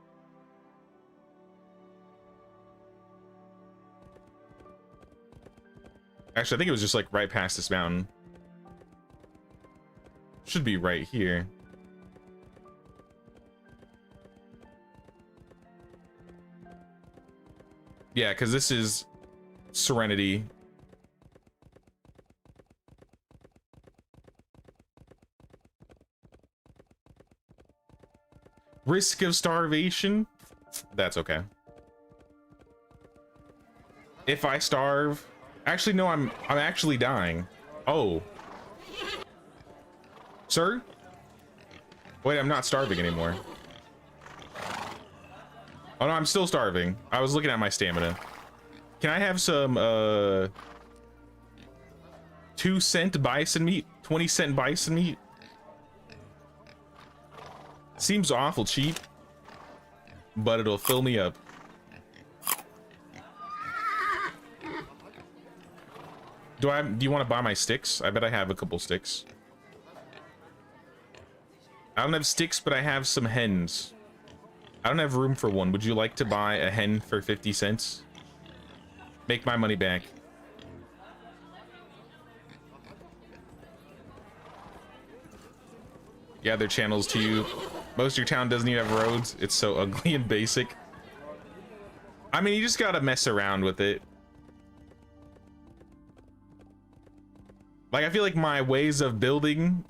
Actually, I think it was just like right past this mountain. Should be right here. Yeah, because this is Serenity. Risk of starvation? That's okay. If I starve... Actually, no, I'm actually dying. Oh. Sir? Wait, I'm not starving anymore. Oh no, I'm still starving. I was looking at my stamina. Can I have some 2-cent bison meat? 20-cent bison meat? Seems awful cheap, but it'll fill me up. Do you want to buy my sticks? I bet I have a couple sticks. I don't have sticks, but I have some hens. I don't have room for one. Would you like to buy a hen for 50 cents? Make my money back. Yeah, their channels to you. Most of your town doesn't even have roads. It's so ugly and basic. I mean, you just gotta mess around with it. Like, I feel like my ways of building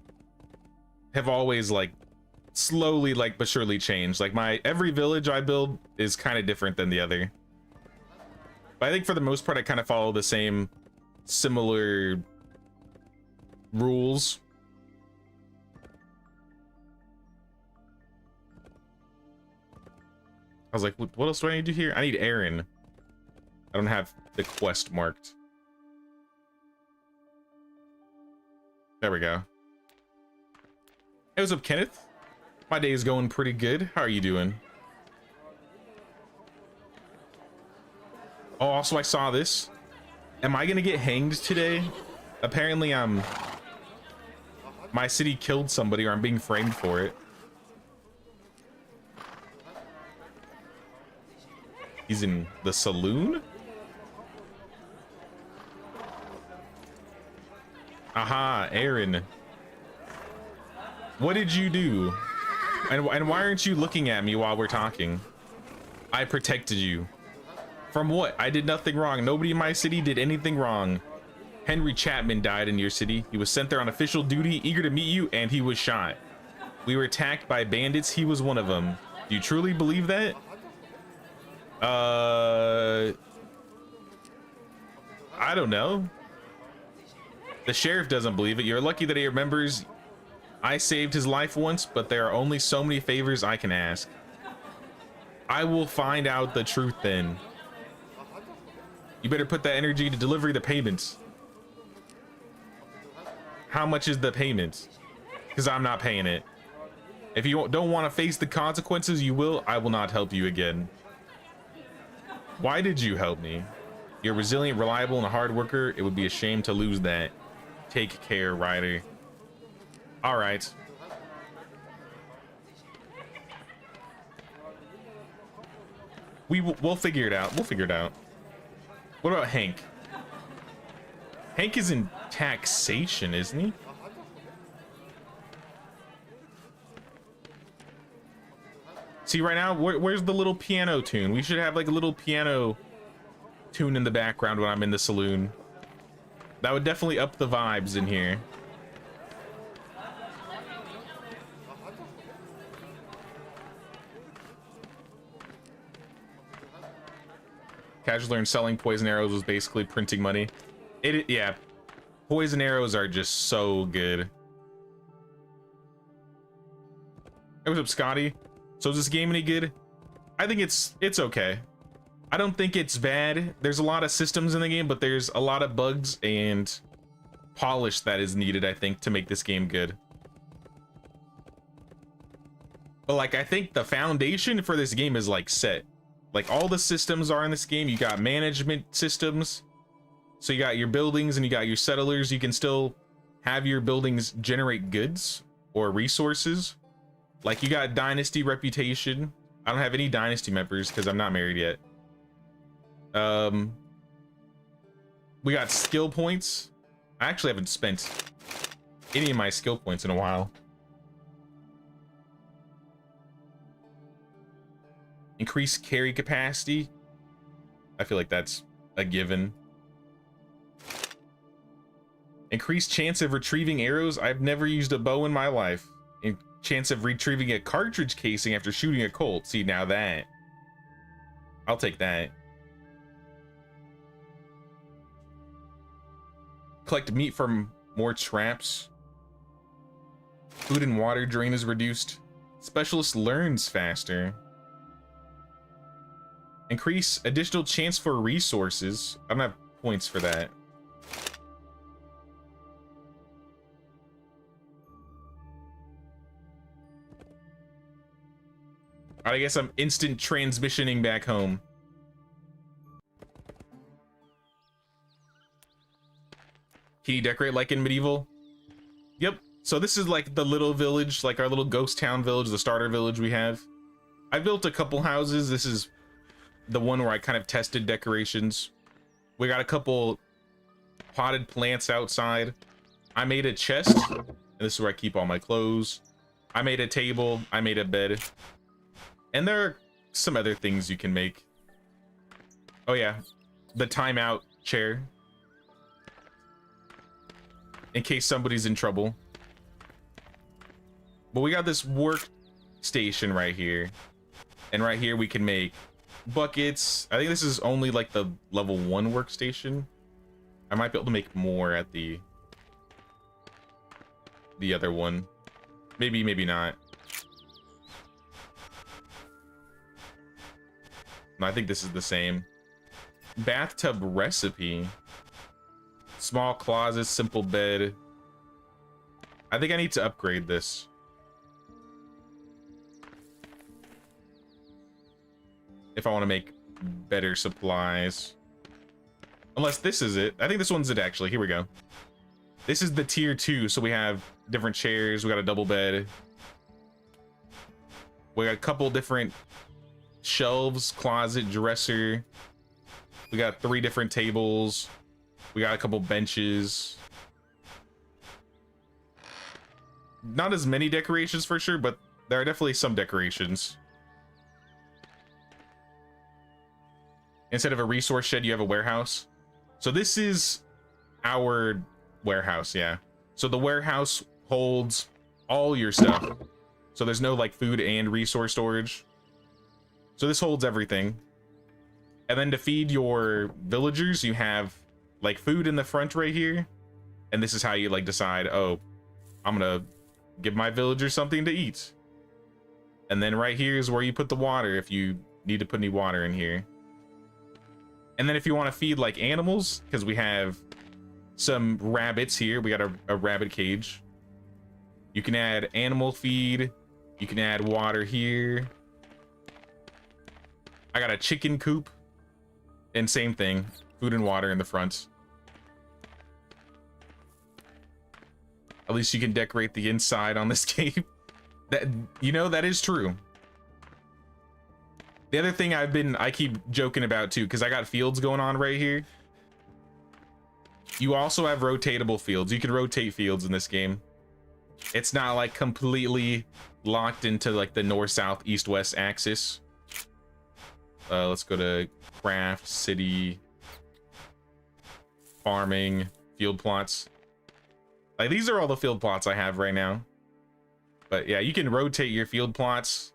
have always, like, slowly, like, but surely changed. Like, every village I build is kind of different than the other. But I think for the most part, I kind of follow the same similar rules. I was like, what else do I need to do here? I need Aaron. I don't have the quest marked. There we go. Hey, what's up, Kenneth? My day is going pretty good. How are you doing? Oh, also I saw this. Am I gonna get hanged today? Apparently I'm my city killed somebody or I'm being framed for it. He's in the saloon? Aha, Aaron. What did you do? And why aren't you looking at me while we're talking? I protected you. From what? I did nothing wrong. Nobody in my city did anything wrong. Henry Chapman died in your city. He was sent there on official duty, eager to meet you, and he was shot. We were attacked by bandits. He was one of them. Do you truly believe that? I don't know. The sheriff doesn't believe it. You're lucky that he remembers I saved his life once, but there are only so many favors I can ask. I will find out the truth then. You better put that energy to deliver the payments. How much is the payment? Because I'm not paying it. If you don't want to face the consequences, you will. I will not help you again. Why did you help me? You're resilient, reliable, and a hard worker. It would be a shame to lose that. Take care, Ryder. All right. We'll figure it out. We'll figure it out. What about Hank? Hank is in taxation, isn't he? See, right now, where's the little piano tune? We should have like a little piano tune in the background when I'm in the saloon. That would definitely up the vibes in here. Casual learned selling poison arrows was basically printing money. Yeah, poison arrows are just so good. Hey, what's up, Scotty? So is this game any good? I think it's okay. I don't think it's bad. There's a lot of systems in the game, but there's a lot of bugs and polish that is needed, I think, to make this game good. But like, I think the foundation for this game is like set. Like, all the systems are in this game. You got management systems. So you got your buildings and you got your settlers. You can still have your buildings generate goods or resources. Like, you got dynasty reputation. I don't have any dynasty members because I'm not married yet. We got skill points. I actually haven't spent any of my skill points in a while. Increase carry capacity. I feel like that's a given. Increased chance of retrieving arrows. I've never used a bow in my life. Chance of retrieving a cartridge casing after shooting a colt. See, now that. I'll take that. Collect meat from more traps. Food and water drain is reduced. Specialist learns faster. Increase additional chance for resources. I don't have points for that. I guess I'm instant transmissioning back home. Can you decorate like in Medieval? Yep. So this is like the little village, like our little ghost town village, the starter village we have. I built a couple houses. This is the one where I kind of tested decorations. We got a couple potted plants outside. I made a chest, and this is where I keep all my clothes. I made a table. I made a bed. And there are some other things you can make. Oh yeah, the timeout chair. In case somebody's in trouble. But we got this workstation right here. And right here we can make buckets. I think this is only like the level 1 workstation. I might be able to make more at the other one. Maybe, maybe not. No, I think this is the same. Bathtub recipe. Small closet, simple bed. I think I need to upgrade this. If I want to make better supplies. Unless this is it. I think this one's it, actually. Here we go. This is the tier 2, so we have different chairs. We got a double bed. We got a couple different shelves, closet, dresser. We got 3 different tables. We got a couple benches. Not as many decorations for sure, but there are definitely some decorations. Instead of a resource shed, you have a warehouse. So this is our warehouse, yeah. So the warehouse holds all your stuff. So there's no like food and resource storage. So this holds everything. And then to feed your villagers, you have like food in the front right here. And this is how you like decide, oh, I'm gonna give my villagers something to eat. And then right here is where you put the water if you need to put any water in here. And then if you want to feed like animals, because we have some rabbits here, we got a rabbit cage. You can add animal feed. You can add water here. I got a chicken coop. And same thing, food and water in the front. At least you can decorate the inside on this game. That, you know, that is true. The other thing I keep joking about too, because I got fields going on right here. You also have rotatable fields. You can rotate fields in this game. It's not like completely locked into like the north, south, east, west axis. Let's go to craft, city, farming, field plots. Like these are all the field plots I have right now. But yeah, you can rotate your field plots.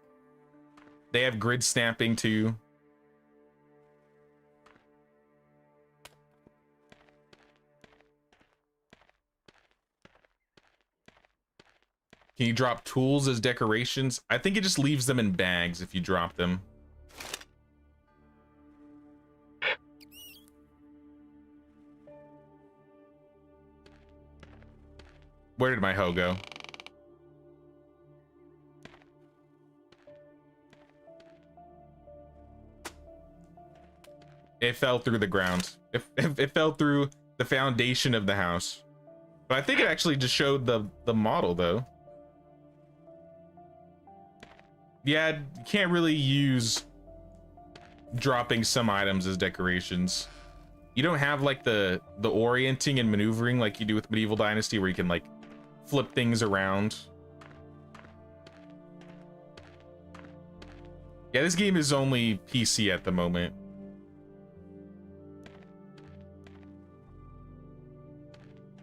They have grid snapping too. Can you drop tools as decorations? I think it just leaves them in bags if you drop them. Where did my hoe go? It fell through the ground. It fell through the foundation of the house. But I think it actually just showed the model though. Yeah, you can't really use dropping some items as decorations. You don't have like the orienting and maneuvering like you do with Medieval Dynasty, where you can like flip things around. Yeah, this game is only PC at the moment.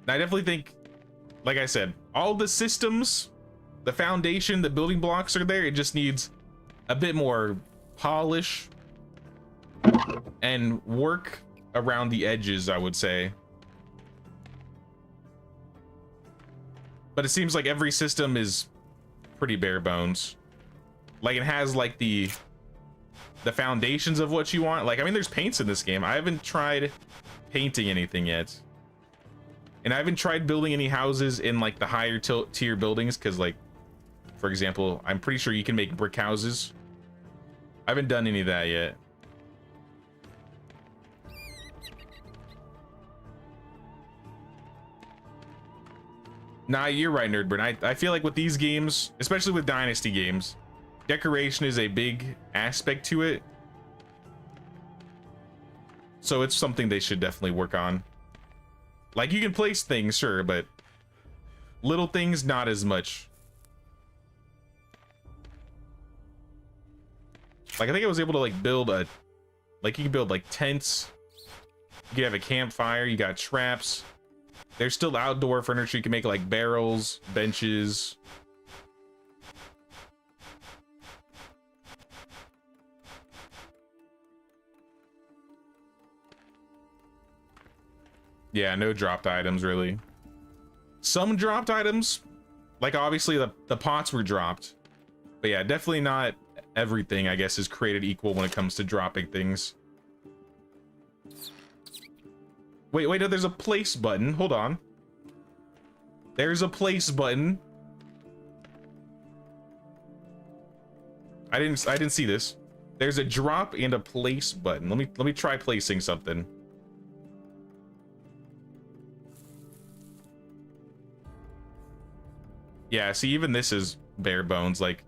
I definitely think, like I said, all the systems, the foundation, the building blocks are there. It just needs a bit more polish and work around the edges, I would say. But it seems like every system is pretty bare bones. Like it has like the foundations of what you want. Like, I mean, there's paints in this game. I haven't tried painting anything yet. And I haven't tried building any houses in like the higher tier buildings, because like, for example, I'm pretty sure you can make brick houses. I haven't done any of that yet. Nah, you're right, Nerdburn. I feel like with these games, especially with Dynasty games, decoration is a big aspect to it. So it's something they should definitely work on. Like, you can place things, sure, but little things, not as much. Like, I think I was able to, like, build a... Like, you can build, like, tents. You can have a campfire. You got traps. There's still outdoor furniture. You can make, like, barrels, benches. Yeah, no dropped items, really. Some dropped items, like obviously the pots were dropped. But yeah, definitely not everything, I guess, is created equal when it comes to dropping things. Wait, no, there's a place button. Hold on. There's a place button. I didn't see this. There's a drop and a place button. Let me try placing something. Yeah, see, even this is bare bones. Like,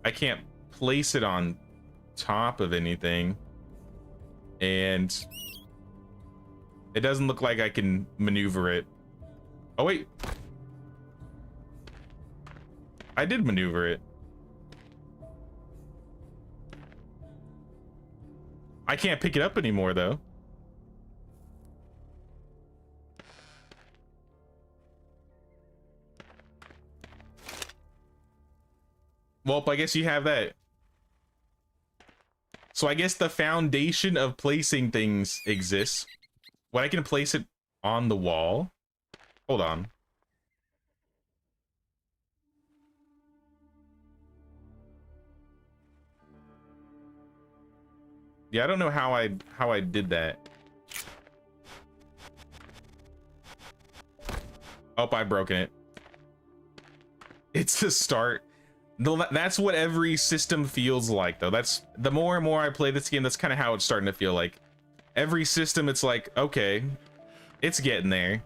I can't place it on top of anything. And it doesn't look like I can maneuver it. Oh, wait. I did maneuver it. I can't pick it up anymore, though. Well, I guess you have that. So I guess the foundation of placing things exists. When I can place it on the wall. Hold on. Yeah, I don't know how I did that. Oh, I've broken it. It's the start. That's what every system feels like, though. That's the more and more I play this game, that's kind of how it's starting to feel like. Every system, it's like, okay, it's getting there.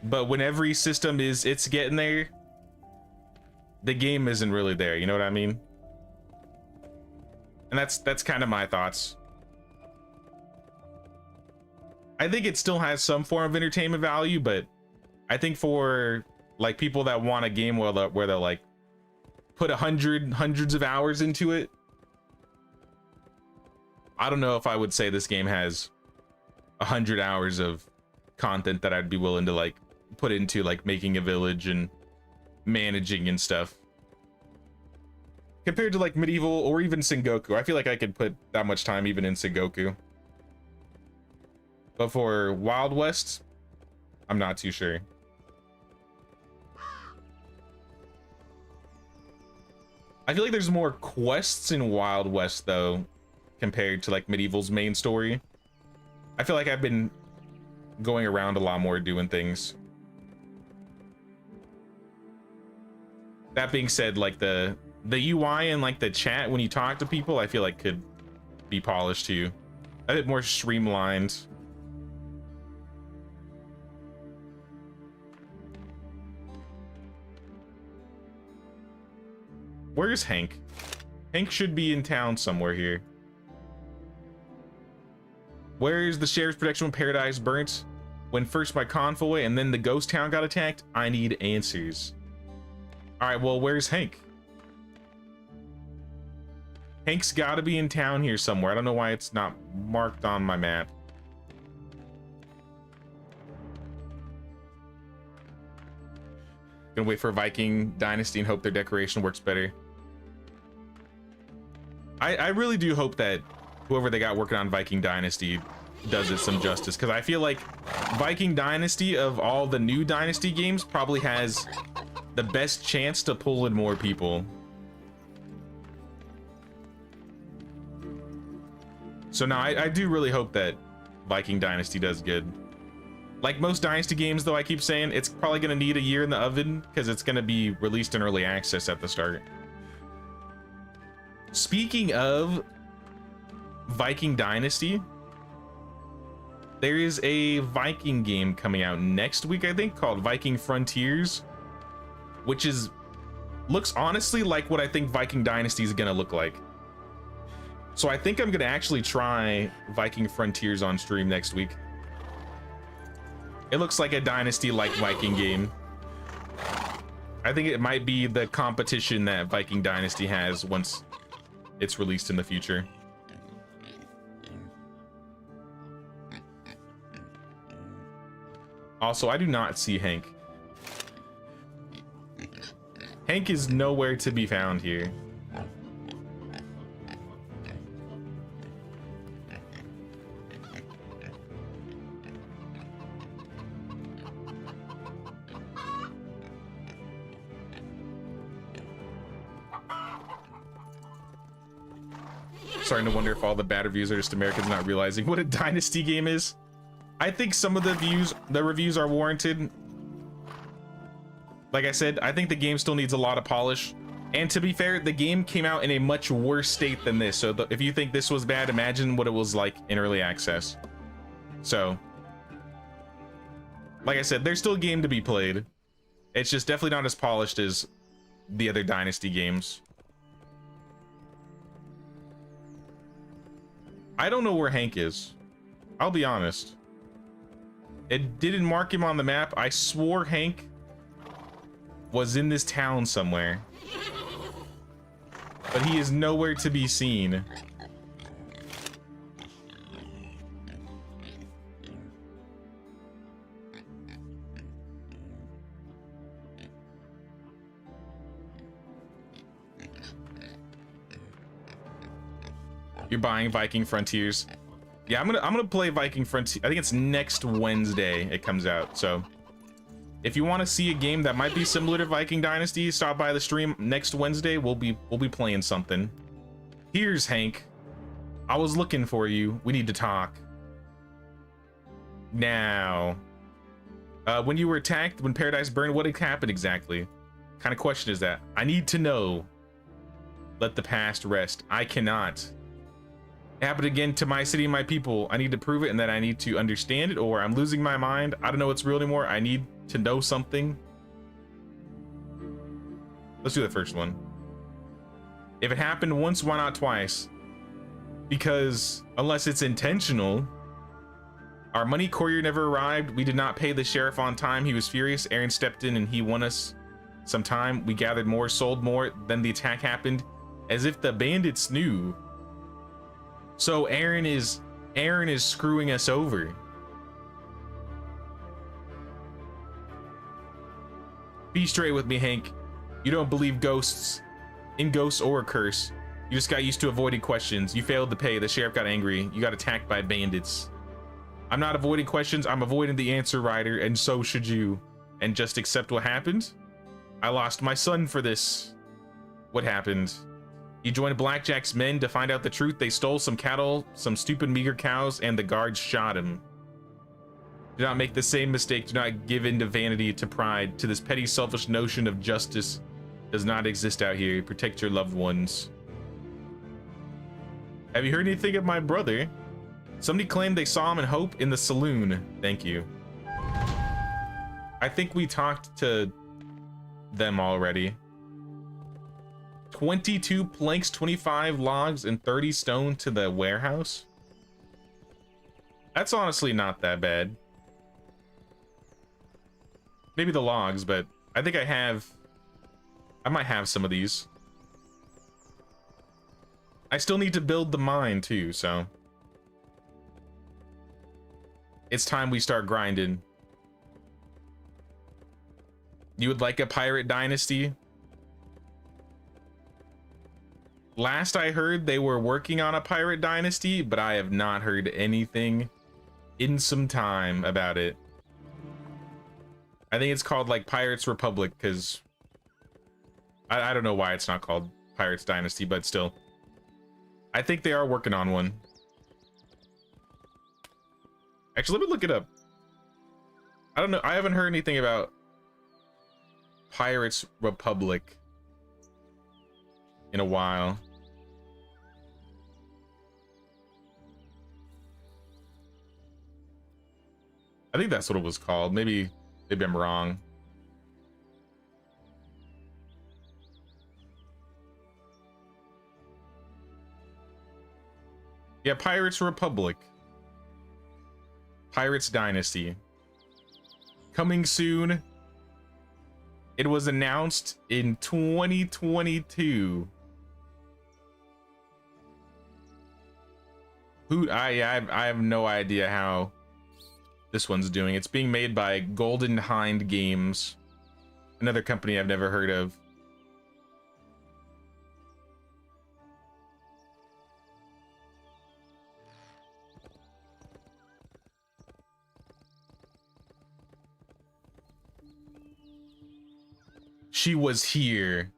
But when every system it's getting there, the game isn't really there. You know what I mean? And that's kind of my thoughts. I think it still has some form of entertainment value, but I think for like people that want a game where they'll like put hundreds of hours into it, I don't know if I would say this game has 100 hours of content that I'd be willing to like put into like making a village and managing and stuff. Compared to like Medieval or even Sengoku, I feel like I could put that much time even in Sengoku. But for Wild West, I'm not too sure. I feel like there's more quests in Wild West though, compared to like Medieval's main story. I feel like I've been going around a lot more doing things. That being said, like the UI and like the chat when you talk to people, I feel like could be polished too. A bit more streamlined. Where's Hank? Hank should be in town somewhere here. Where's the sheriff's protection when Paradise burnt? When first my convoy and then the ghost town got attacked? I need answers. All right, well, where's Hank? Hank's gotta be in town here somewhere. I don't know why it's not marked on my map. Gonna wait for Viking Dynasty and hope their decoration works better. I really do hope that whoever they got working on Viking Dynasty does it some justice, because I feel like Viking Dynasty of all the new Dynasty games probably has the best chance to pull in more people. So now I do really hope that Viking Dynasty does good. Like most Dynasty games, though, I keep saying it's probably going to need a year in the oven because it's going to be released in early access at the start. Speaking of Viking Dynasty, there is a Viking game coming out next week, I think, called Viking Frontiers, which looks honestly like what I think Viking Dynasty is going to look like. So I think I'm going to actually try Viking Frontiers on stream next week. It looks like a Dynasty-like Viking game. I think it might be the competition that Viking Dynasty has once it's released in the future. Also, I do not see Hank. Hank is nowhere to be found here. Starting to wonder if all the bad reviews are just Americans not realizing what a Dynasty game is. I think some of the reviews are warranted. Like I said, I think the game still needs a lot of polish. And to be fair, the game came out in a much worse state than this. So if you think this was bad, imagine what it was like in early access. So, like I said, there's still a game to be played. It's just definitely not as polished as the other Dynasty games. I don't know where Hank is. I'll be honest. It didn't mark him on the map. I swore Hank was in this town somewhere. But he is nowhere to be seen. You're buying Viking Frontiers. Yeah, I'm gonna play Viking Frontier. I think it's next Wednesday it comes out. So if you want to see a game that might be similar to Viking Dynasty, stop by the stream next Wednesday. We'll be playing something. Here's Hank. I was looking for you. We need to talk. Now, when you were attacked, when Paradise burned, what had happened exactly? What kind of question is that? I need to know. Let the past rest. I cannot. It happened again to my city and my people. I need to prove it, and that I need to understand it, or I'm losing my mind. I don't know what's real anymore. I need to know something. Let's do the first one. If it happened once, why not twice? Because unless it's intentional. Our money courier never arrived. We did not pay the sheriff on time. He was furious. Aaron stepped in and he won us some time. We gathered more, sold more. Then the attack happened, as if the bandits knew. So Aaron is screwing us over. Be straight with me, Hank. You don't believe in ghosts or a curse. You just got used to avoiding questions. You failed to pay. The sheriff got angry. You got attacked by bandits. I'm not avoiding questions. I'm avoiding the answer, Ryder, and so should you. And just accept what happened. I lost my son for this. What happened? He joined Blackjack's men to find out the truth. They stole some cattle, some stupid meager cows, and the guards shot him. Do not make the same mistake. Do not give in to vanity, to pride, to this petty, selfish notion of justice does not exist out here. Protect your loved ones. Have you heard anything of my brother? Somebody claimed they saw him in Hope in the saloon. Thank you. I think we talked to them already. 22 planks, 25 logs, and 30 stone to the warehouse. That's honestly not that bad. Maybe the logs, but I think I might have some of these. I still need to build the mine too, so it's time we start grinding. You would like a pirate dynasty? Last I heard, they were working on a pirate dynasty, but I have not heard anything in some time about it. I think it's called like Pirates Republic, because I don't know why it's not called Pirates Dynasty, but still. I think they are working on one. Actually, let me look it up. I don't know. I haven't heard anything about Pirates Republic in a while. I think that's what it was called. Maybe I'm wrong. Yeah, Pirates Republic. Pirates Dynasty. Coming soon. It was announced in 2022. I have no idea how this one's doing. It's being made by Golden Hind Games, another company I've never heard of. She was here.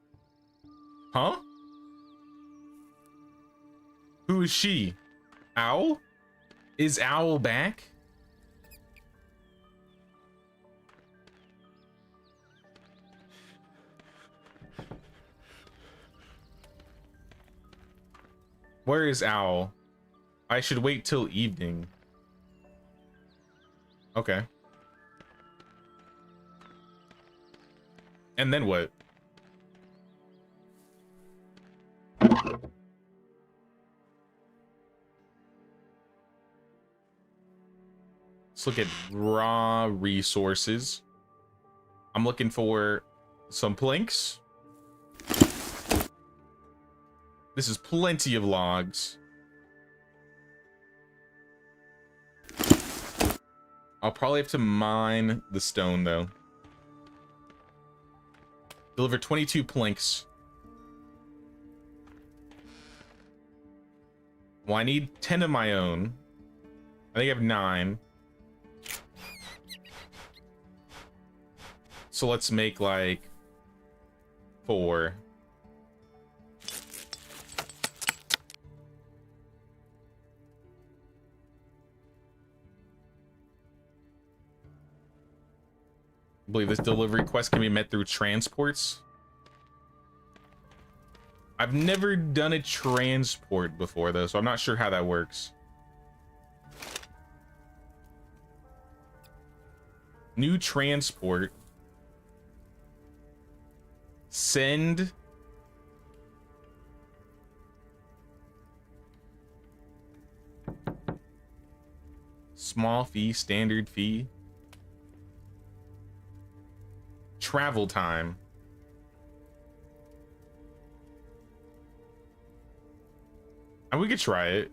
Huh? Who is she? Owl? Is Owl back? Where is Owl? I should wait till evening. Okay. And then what? Let's look at raw resources. I'm looking for some planks. This is plenty of logs. I'll probably have to mine the stone, though. Deliver 22 planks. Well, I need 10 of my own. I think I have 9. So let's make, like, 4. I believe this delivery quest can be met through transports. I've never done a transport before, though, so I'm not sure how that works. New transport. Send. Small fee, standard fee. Travel time. And we could try it.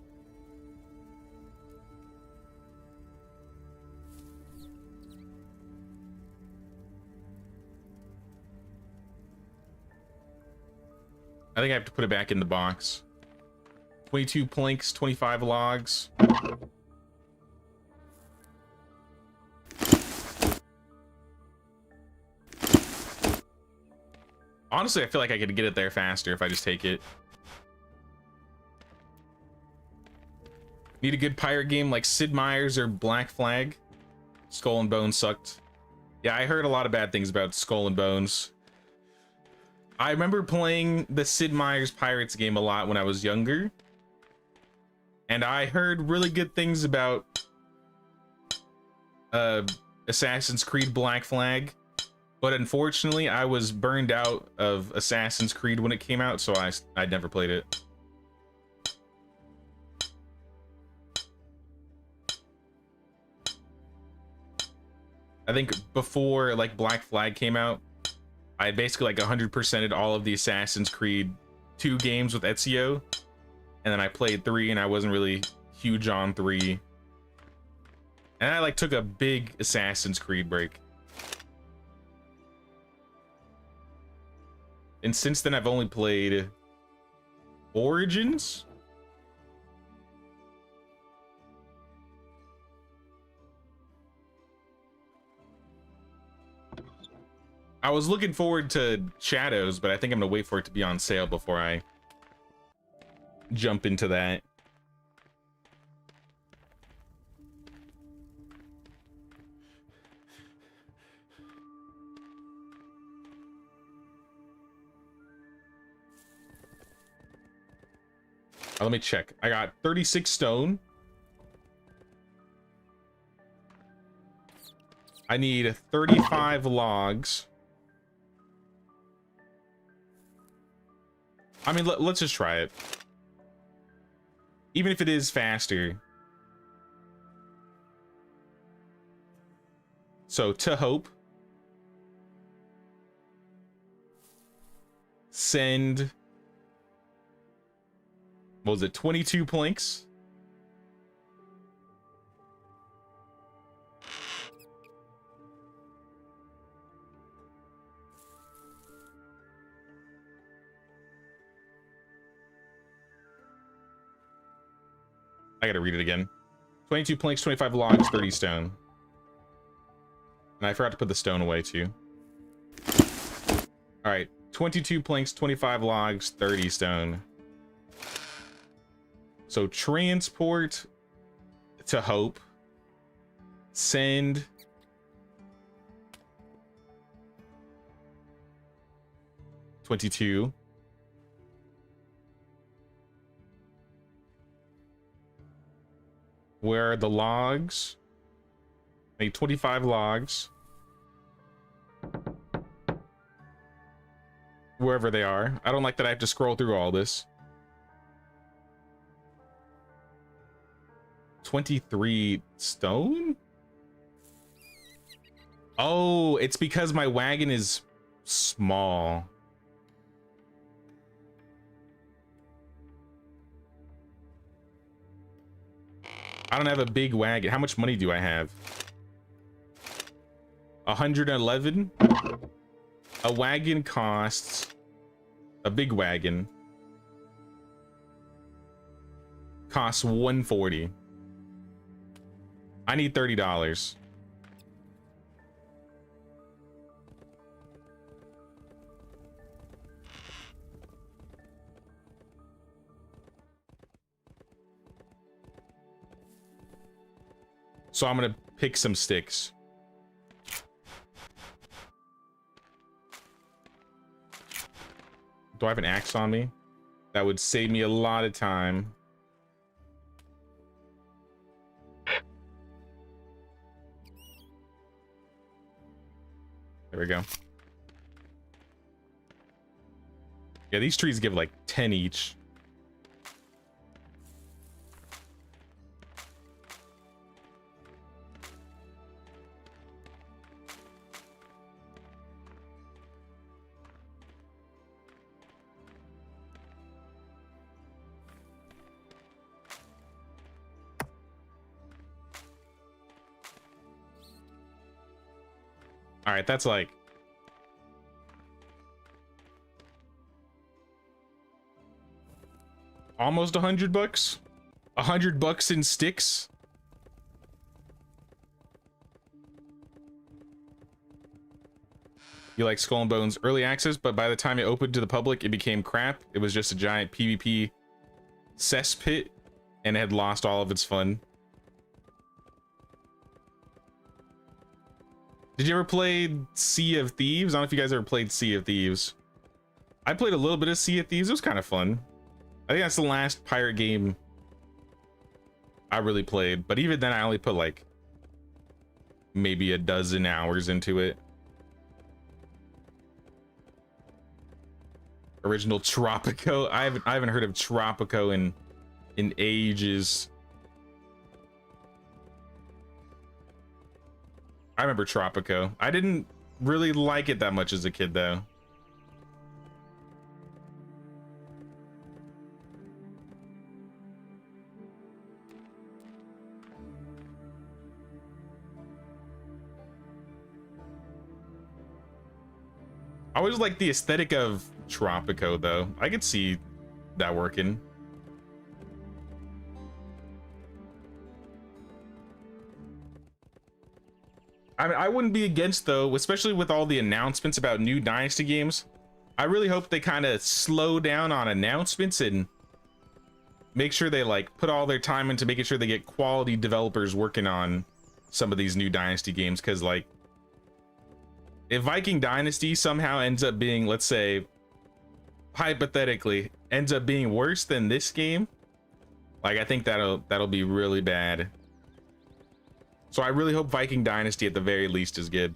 I think I have to put it back in the box. 22 planks, 25 logs. Honestly, I feel like I could get it there faster if I just take it. Need a good pirate game like Sid Meier's or Black Flag. Skull and Bones sucked. Yeah, I heard a lot of bad things about Skull and Bones. I remember playing the Sid Meier's Pirates game a lot when I was younger. And I heard really good things about Assassin's Creed Black Flag. But unfortunately, I was burned out of Assassin's Creed when it came out, so I never played it. I think before like Black Flag came out, I basically like 100%ed all of the Assassin's Creed 2 games with Ezio, and then I played 3, and I wasn't really huge on 3. And I like took a big Assassin's Creed break. And since then, I've only played Origins. I was looking forward to Shadows, but I think I'm gonna wait for it to be on sale before I jump into that. Let me check. I got 36 stone. I need 35 logs. I mean, let's just try it. Even if it is faster. So, to hope. Send. What was it? 22 planks? I gotta read it again. 22 planks, 25 logs, 30 stone. And I forgot to put the stone away too. Alright, 22 planks, 25 logs, 30 stone. So transport to Hope. Send. $22. Where are the logs? I need 25 logs. wherever they are. I don't like that I have to scroll through all this. 23 stone? Oh, it's because my wagon is small. I don't have a big wagon. How much money do I have? 111. A wagon costs, a big wagon costs 140. I need $30. So I'm gonna pick some sticks. Do I have an axe on me? That would save me a lot of time. There we go. Yeah, these trees give like 10 each. All right, that's like almost $100. $100 in sticks. You like Skull and Bones early access, but by the time it opened to the public, it became crap. It was just a giant PvP cesspit, and it had lost all of its fun. Did you ever play Sea of Thieves? I don't know if you guys ever played Sea of Thieves. I played a little bit of Sea of Thieves. It was kind of fun. I think that's the last pirate game I really played. But even then, I only put like maybe a dozen hours into it. Original Tropico. I haven't heard of Tropico in ages. I remember Tropico. I didn't really like it that much as a kid, though. I always like the aesthetic of Tropico, though. I could see that working. I mean, I wouldn't be against, though, especially with all the announcements about new Dynasty games. I really hope they kind of slow down on announcements and make sure they like put all their time into making sure they get quality developers working on some of these new Dynasty games. Because like, if Viking Dynasty somehow ends up being, let's say, hypothetically, ends up being worse than this game, like I think that'll be really bad. So I really hope Viking Dynasty at the very least is good.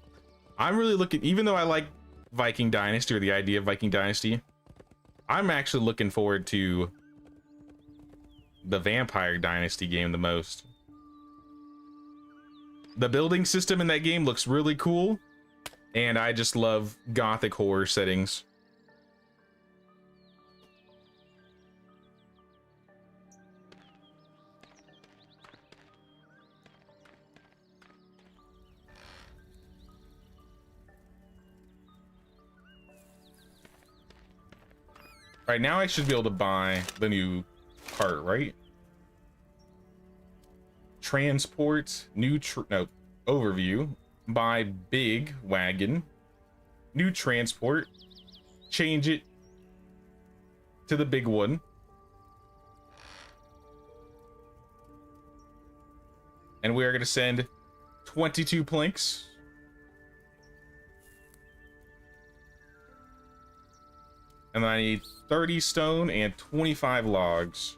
I'm really looking, even though I like Viking Dynasty or the idea of Viking Dynasty, I'm actually looking forward to the Vampire Dynasty game the most. The building system in that game looks really cool, and I just love gothic horror settings. Right now I should be able to buy the new cart, right? Transport, overview, buy big wagon, new transport, change it to the big one. And we are going to send 22 planks. And then I need 30 stone and 25 logs.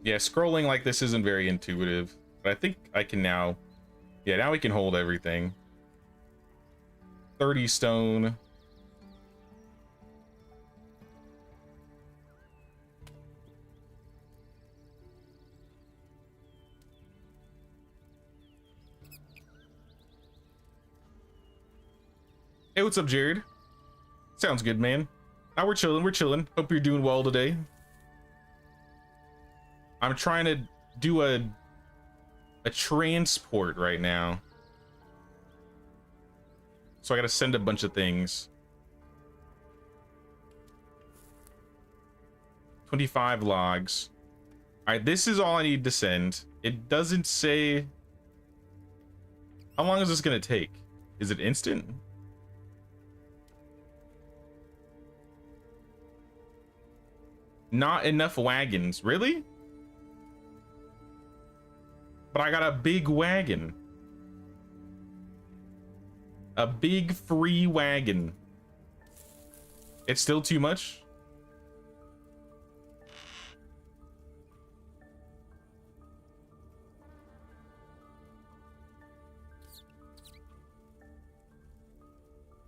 Yeah, scrolling like this isn't very intuitive. But I think I can now, yeah, now we can hold everything. 30 stone. Hey, what's up, Jared? Sounds good, man. Now we're chilling, we're chilling. Hope you're doing well today. I'm trying to do a transport right now. So I gotta send a bunch of things. 25 logs. All right, this is all I need to send. It doesn't say... How long is this gonna take? Is it instant? Not enough wagons, really? But I got a big wagon. A big free wagon. It's still too much?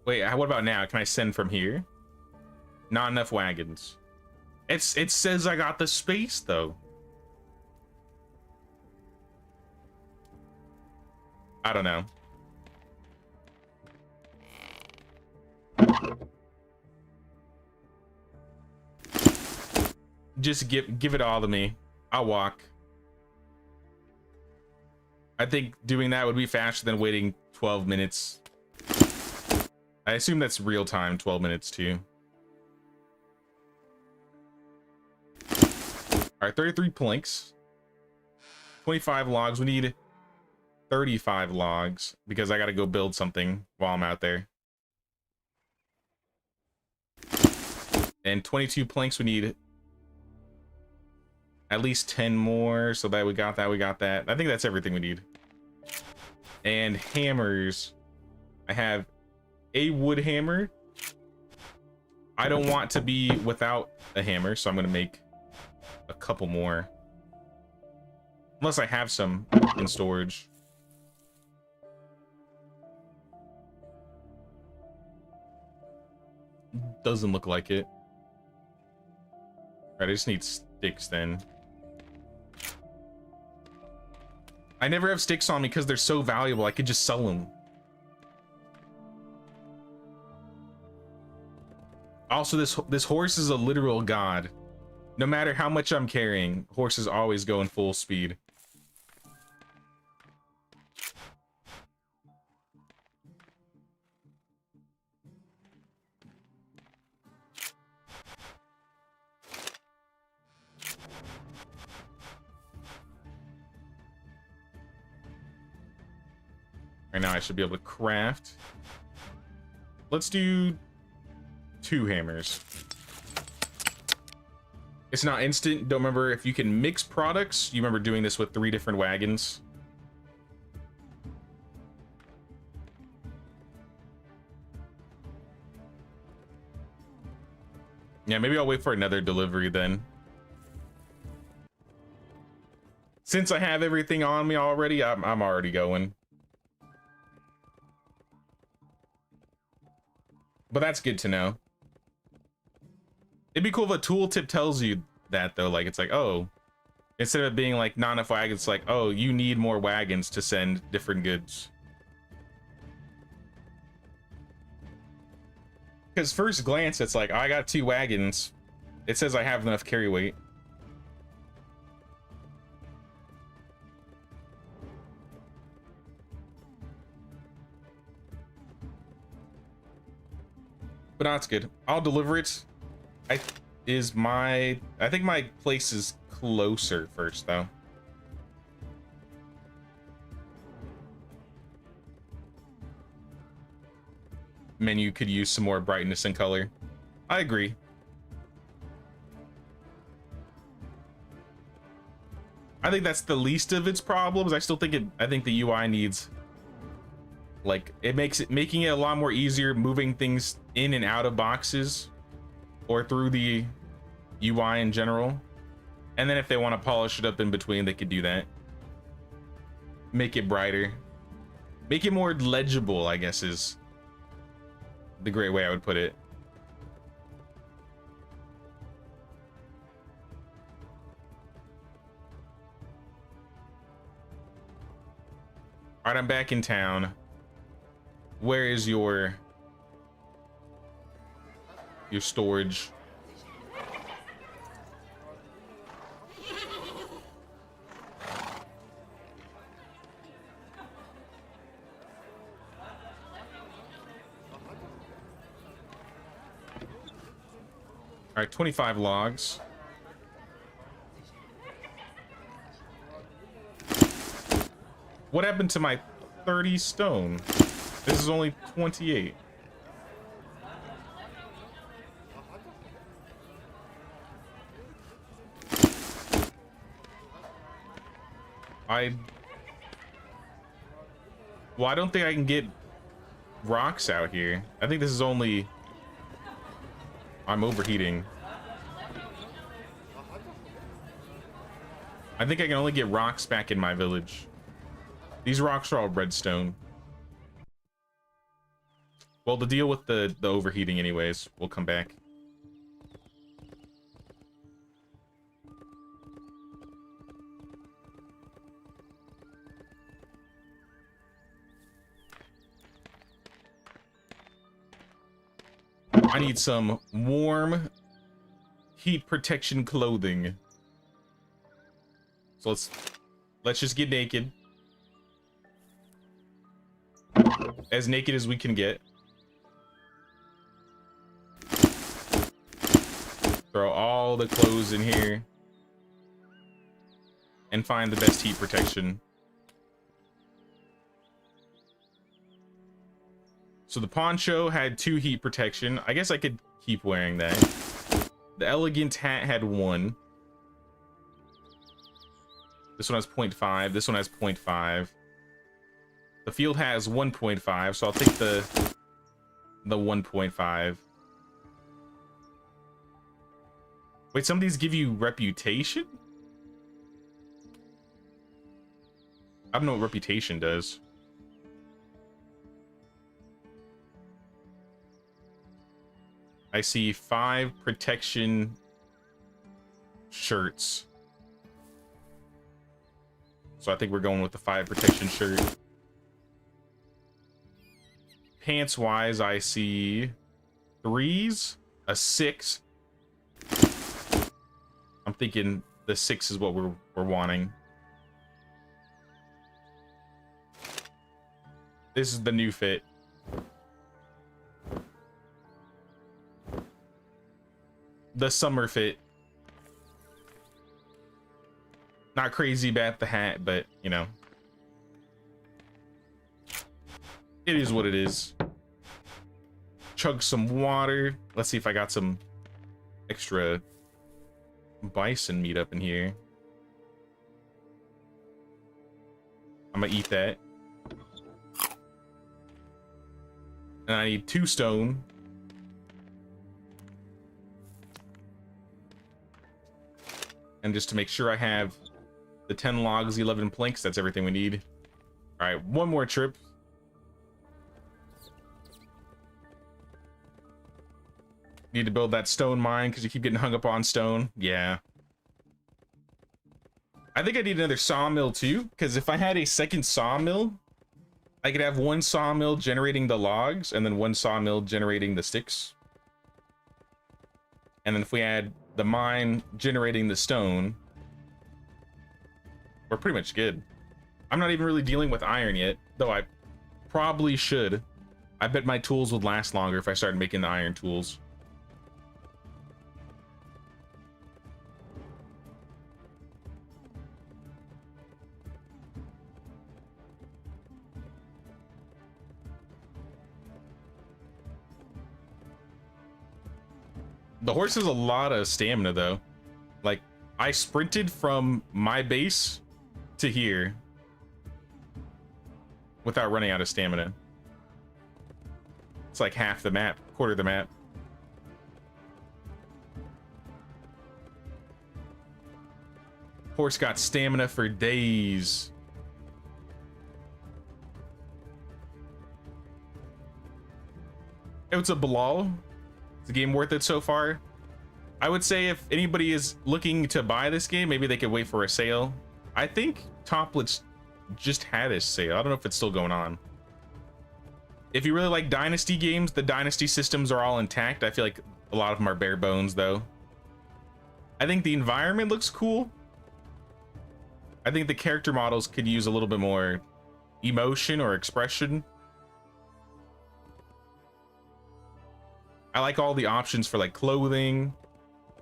Wait, what about now? Can I send from here? Not enough wagons. It says I got the space though. I don't know. Just give it all to me. I'll walk. I think doing that would be faster than waiting 12 minutes. I assume that's real time, 12 minutes too. All right, 33 planks, 25 logs. We need 35 logs because I got to go build something while I'm out there. And 22 planks. We need at least 10 more. So that we got that. We got that. I think that's everything we need. And hammers. I have a wood hammer. I don't want to be without a hammer, so I'm going to make a couple more, unless I have some in storage. Doesn't look like it. All right, I just need sticks then. I never have sticks on me because they're so valuable. I could just sell them. Also, this horse is a literal god. No matter how much I'm carrying, horses always go in full speed. Right now I should be able to craft. Let's do 2 hammers. It's not instant. Don't remember if you can mix products. You remember doing this with 3 different wagons. Yeah, maybe I'll wait for another delivery then. Since I have everything on me already, I'm already going. But that's good to know. It'd be cool if a tooltip tells you that though, like it's like, oh, instead of it being like not enough wagons, it's like, oh, you need more wagons to send different goods. Because first glance, it's like, oh, I got 2 wagons. It says I have enough carry weight. But that's good. I'll deliver it. I think my place is closer first though. Menu could use some more brightness and color. I agree. I think that's the least of its problems. I still think I think the UI needs, like, making it a lot more easier moving things in and out of boxes or through the UI in general. And then if they want to polish it up in between, they could do that. make it brighter. Make it more legible, I guess, is the great way I would put it. All right, I'm back in town. Where is your storage? All right, 25 logs. What happened to my 30 stone? This is only 28. Well, I don't think I can get rocks out here. I think this is only... I'm overheating. I think I can only get rocks back in my village. These rocks are all redstone. Well, to deal with the overheating anyways, we'll come back. I need some warm heat protection clothing. So let's just get naked. As naked as we can get. Throw all the clothes in here. And find the best heat protection. So the poncho had 2 heat protection. I guess I could keep wearing that. The elegant hat had 1. This one has 0.5. This one has 0.5. The field has 1.5, so I'll take the 1.5. Wait, some of these give you reputation? I don't know what reputation does. I see 5 protection shirts. So I think we're going with the 5 protection shirt. Pants wise, I see 3s, a 6. I'm thinking the 6 is what we're wanting. This is the new fit. The summer fit. Not crazy about the hat, but you know, it is what it is. Chug some water. Let's see if I got some extra bison meat up in here. I'm gonna eat that. And I need 2 stone. And just to make sure I have the 10 logs, 11 planks, that's everything we need. All right, one more trip. Need to build that stone mine because you keep getting hung up on stone. Yeah. I think I need another sawmill too, because if I had a second sawmill, I could have 1 sawmill generating the logs and then 1 sawmill generating the sticks. And then if we add the mine generating the stone, we're pretty much good. I'm not even really dealing with iron yet, though I probably should. I bet my tools would last longer if I started making the iron tools. The horse has a lot of stamina though. Like, I sprinted from my base to here without running out of stamina. It's like half the map, quarter of the map. Horse got stamina for days. It's a Bilal. It's a game worth it so far. I would say if anybody is looking to buy this game, maybe they could wait for a sale. I think Toplitz just had a sale. I don't know if it's still going on. If you really like Dynasty games, the Dynasty systems are all intact. I feel like a lot of them are bare bones though. I think the environment looks cool. I think the character models could use a little bit more emotion or expression. I like all the options for like clothing.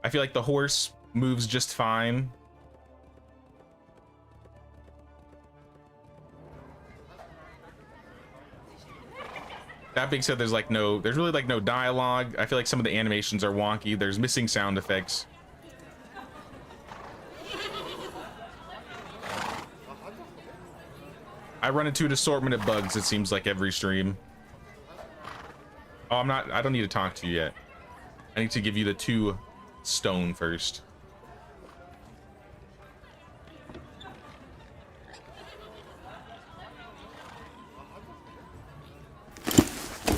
I feel like the horse moves just fine. That being said, there's really like no dialogue. I feel like some of the animations are wonky. There's missing sound effects. I run into an assortment of bugs, it seems like every stream. Oh, I don't need to talk to you yet. I need to give you the 2 stone first.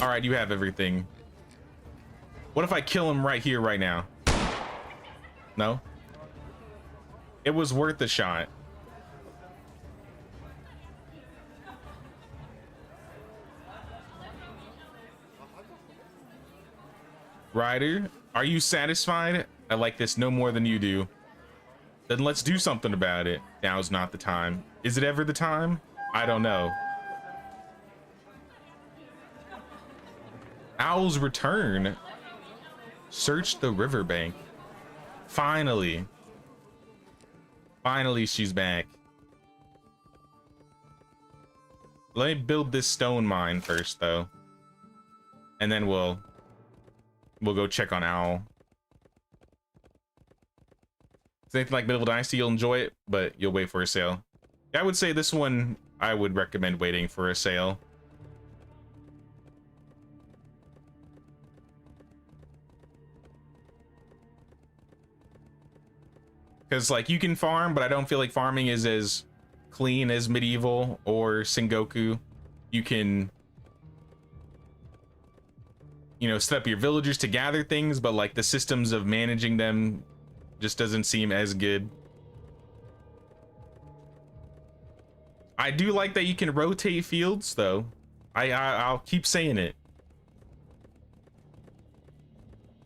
All right, you have everything. What if I kill him right here, right now? No? It was worth a shot. Ryder, are you satisfied? I like this no more than you do. Then let's do something about it. Now's not the time. Is it ever the time? I don't know. Owl's return. Search the riverbank. Finally. Finally, she's back. Let me build this stone mine first, though. And then we'll go check on Owl. If it's anything like Medieval Dynasty, you'll enjoy it, but you'll wait for a sale. I would say this one, I would recommend waiting for a sale. Because, like, you can farm, but I don't feel like farming is as clean as Medieval or Sengoku. You can, you know, set up your villagers to gather things, but like the systems of managing them just doesn't seem as good. I do like that you can rotate fields though. I'll keep saying it.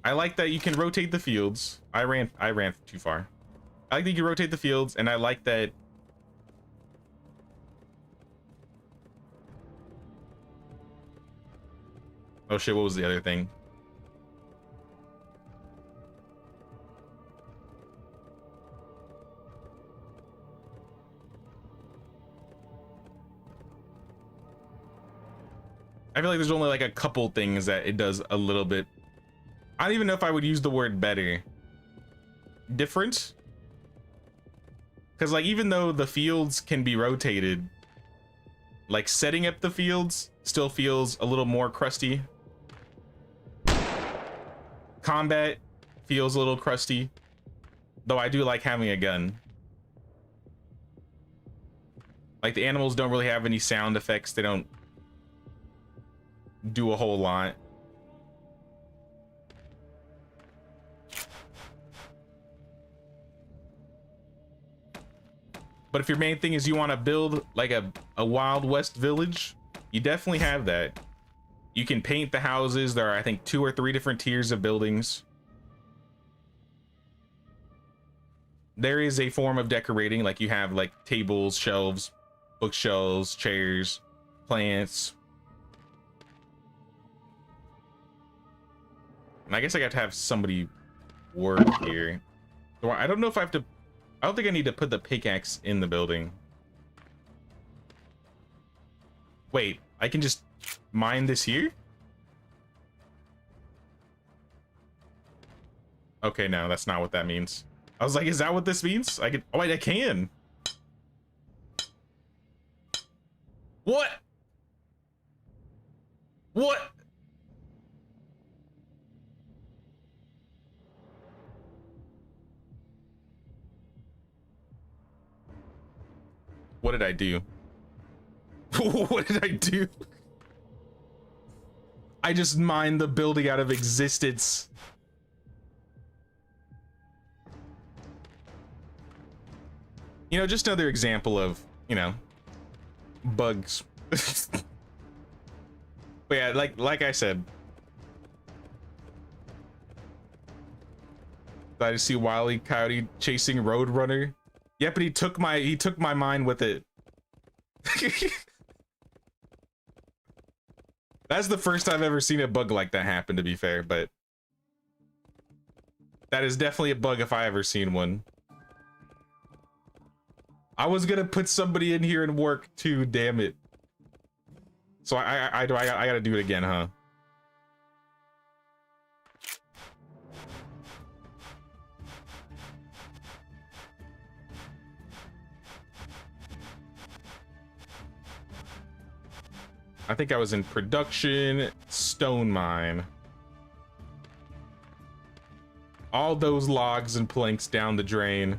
I like that you can rotate the fields. I ran too far. I like that you can rotate the fields, and I like that oh shit, what was the other thing? I feel like there's only like a couple things that it does a little bit. I don't even know if I would use the word better. Different? Because like even though the fields can be rotated, like setting up the fields still feels a little more crusty. Combat feels a little crusty, though I do like having a gun. Like the animals don't really have any sound effects. They don't do a whole lot. But if your main thing is you want to build like a Wild West village, you definitely have that. You can paint the houses. There are, I think, 2 or 3 different tiers of buildings. There is a form of decorating, like you have like tables, shelves, bookshelves, chairs, plants. And I guess I got to have somebody work here. So I don't know if I have to, I don't think I need to put the pickaxe in the building. Wait, I can just mine this here? Okay, no, that's not what that means. I was like, is that what this means? I can, oh wait, I can. What? What? What did I do? What did I do? I just mined the building out of existence. You know, just another example of, you know, bugs. But yeah, like I said, I just see Wile E. Coyote chasing Roadrunner. Yeah, but he took my mind with it. That's the first I've ever seen a bug like that happen, to be fair, but that is definitely a bug if I ever seen one. I was gonna put somebody in here and work too, damn it. So I gotta do it again, huh? I think I was in production, stone mine. All those logs and planks down the drain.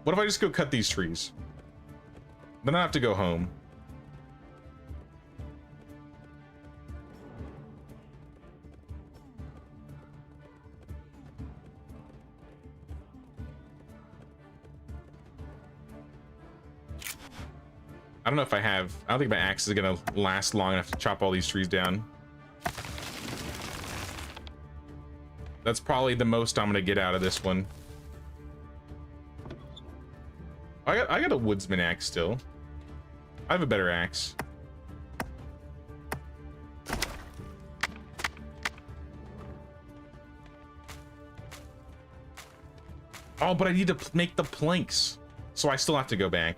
What if I just go cut these trees? Then I have to go home. I don't know if I don't think my axe is gonna last long enough to chop all these trees down. That's probably the most I'm gonna get out of this one. I got a woodsman axe still. I have a better axe. Oh, but I need to make the planks, so I still have to go back.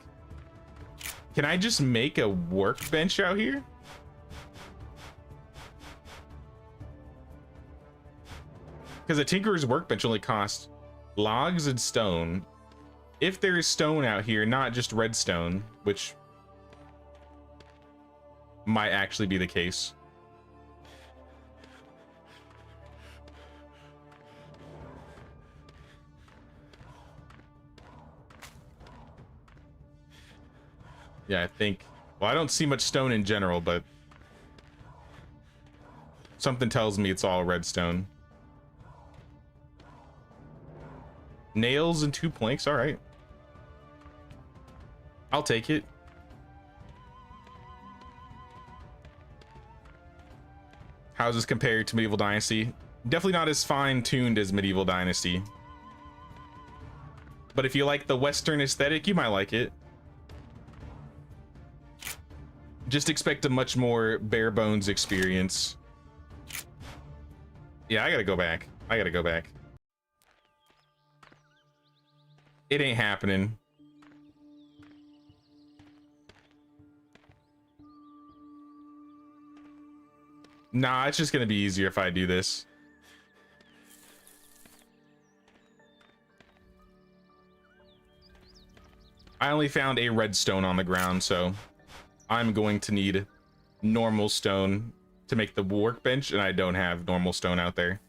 Can I just make a workbench out here? Because a tinkerer's workbench only costs logs and stone. If there is stone out here, not just redstone, which might actually be the case. Yeah, I think, well, I don't see much stone in general, but something tells me it's all redstone. Nails and 2 planks, all right. I'll take it. How's this compared to Medieval Dynasty? Definitely not as fine-tuned as Medieval Dynasty. But if you like the Western aesthetic, you might like it. Just expect a much more bare bones experience. Yeah, I gotta go back. I gotta go back. It ain't happening. Nah, it's just gonna be easier if I do this. I only found a redstone on the ground, so I'm going to need normal stone to make the workbench, and I don't have normal stone out there.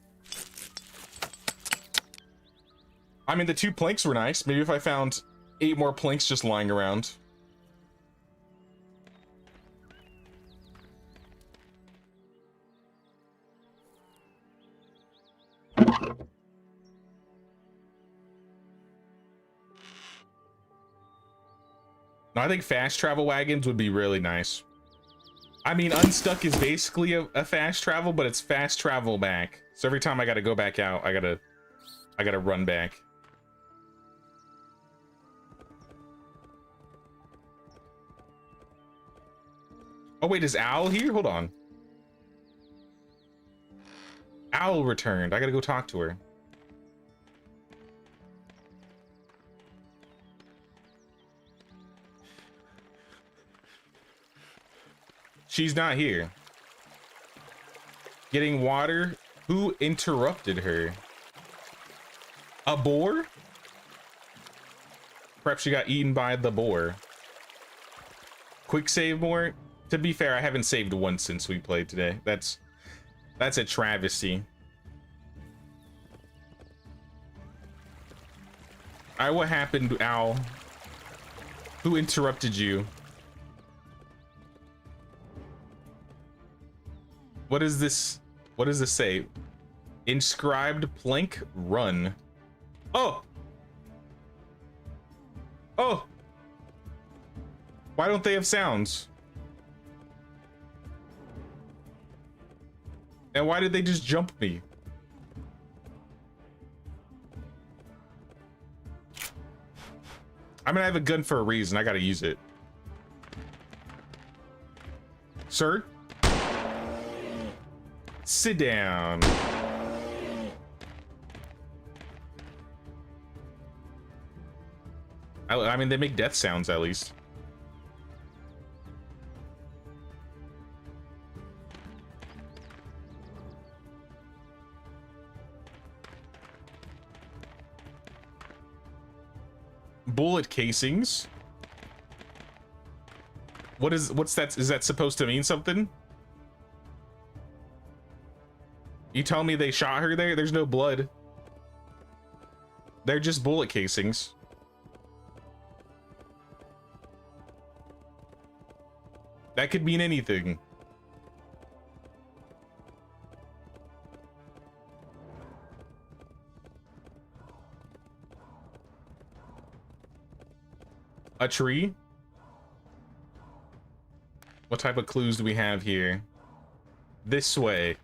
I mean, the 2 planks were nice. Maybe if I found 8 more planks just lying around. No, I think fast travel wagons would be really nice. I mean, Unstuck is basically a fast travel, but it's fast travel back. So every time I gotta go back out, I gotta run back. Oh wait, is Owl here? Hold on. Owl returned. I gotta go talk to her. She's not here. Getting water? Who interrupted her? A boar? Perhaps she got eaten by the boar. Quick save more? To be fair, I haven't saved once since we played today. That's a travesty. Alright, what happened, Owl? Who interrupted you? What is this? What does this say? Inscribed plank run. Oh! Oh! Why don't they have sounds? And why did they just jump me? I mean, I have a gun for a reason. I gotta use it. Sir? Sit down. I mean, they make death sounds at least. Bullet casings. What's that? Is that supposed to mean something? You tell me they shot her there? There's no blood. They're just bullet casings. That could mean anything. A tree? What type of clues do we have here? This way.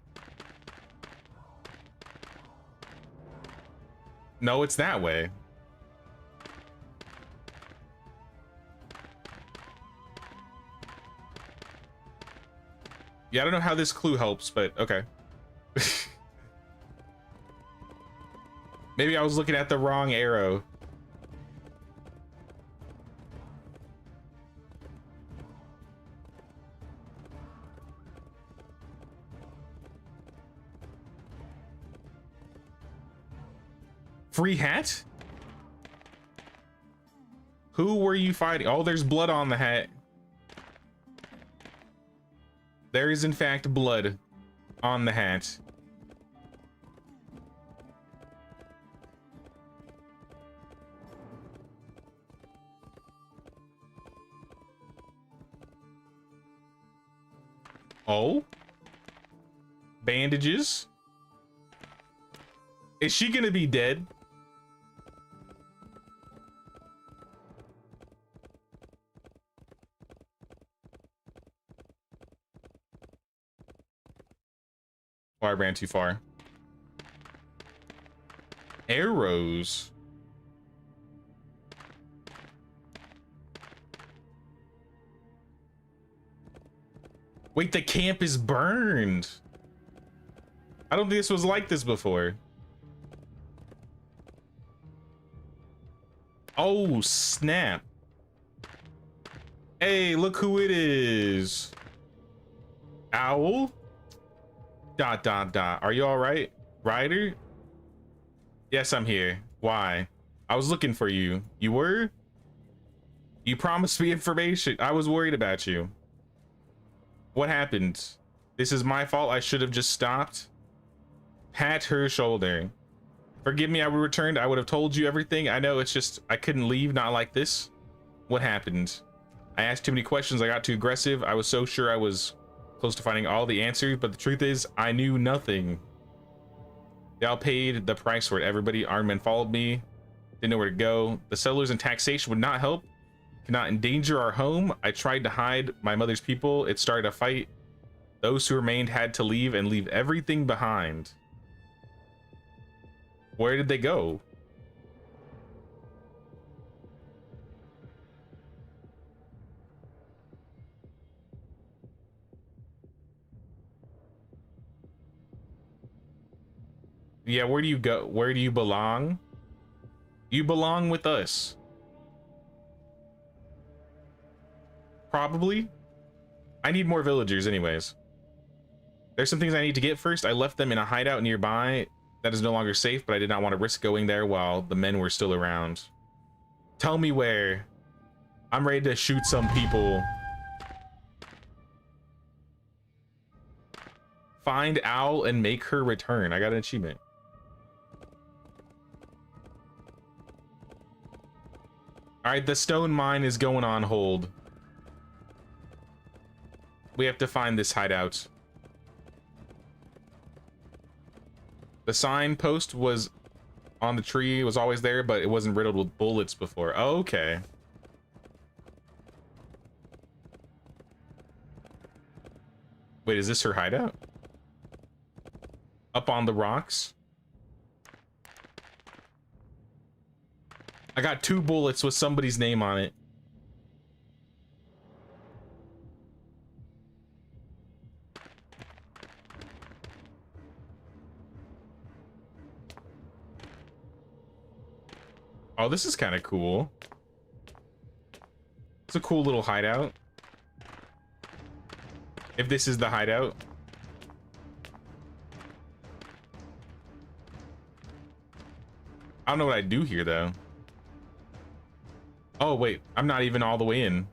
No, it's that way. Yeah, I don't know how this clue helps, but okay. Maybe I was looking at the wrong arrow. Free hat? Who were you fighting? Oh, there's blood on the hat. There is in fact blood on the hat. Oh? Bandages? Is she gonna be dead? Oh, I ran too far. Arrows. Wait, the camp is burned. I don't think this was like this before. Oh, snap. Hey, look who it is. Owl? ... Are you all right, Ryder? Yes, I'm here. Why? I was looking for you. You were? You promised me information. I was worried about you. What happened? This is my fault. I should have just stopped. Pat her shoulder. Forgive me, I returned. I would have told you everything. I know, it's just I couldn't leave, not like this. What happened? I asked too many questions. I got too aggressive. I was so sure I was close to finding all the answers, but the truth is I knew nothing. They all paid the price for it. Everybody, armed men followed me. Didn't know where to go. The settlers and taxation would not help. Could not endanger our home. I tried to hide my mother's people. It started a fight. Those who remained had to leave and leave everything behind. Where did they go? Yeah, where do you go? Where do you belong? You belong with us. Probably. I need more villagers anyways. There's some things I need to get first. I left them in a hideout nearby that is no longer safe, but I did not want to risk going there while the men were still around. Tell me where. I'm ready to shoot some people. Find Owl and make her return. I got an achievement. All right, the stone mine is going on hold. We have to find this hideout. The signpost was on the tree, it was always there, but it wasn't riddled with bullets before. Oh, okay. Wait, is this her hideout? Up on the rocks? I got 2 bullets with somebody's name on it. Oh, this is kind of cool. It's a cool little hideout. If this is the hideout. I don't know what I do here, though. Oh, wait. I'm not even all the way in.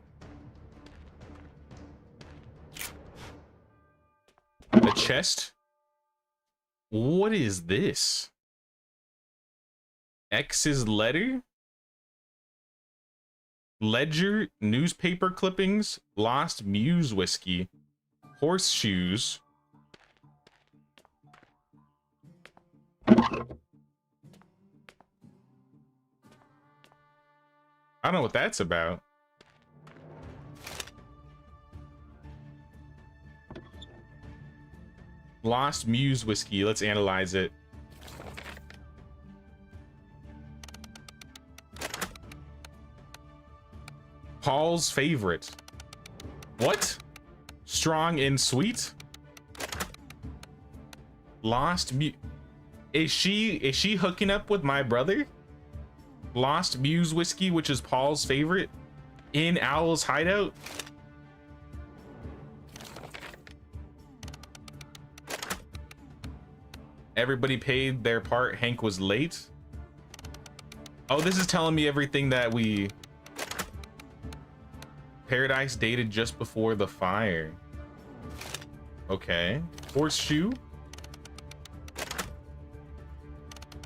The chest? What is this? X's letter? Ledger, newspaper clippings, lost muse whiskey, horseshoes. I don't know what that's about. Lost muse whiskey. Let's analyze it. Paul's favorite. What? Strong and sweet? Lost muse. Is she hooking up with my brother? Lost muse whiskey, which is Paul's favorite, in Owl's hideout. Everybody paid their part. Hank was late. Oh, this is telling me everything that we... Paradise dated just before the fire. Okay. Horseshoe.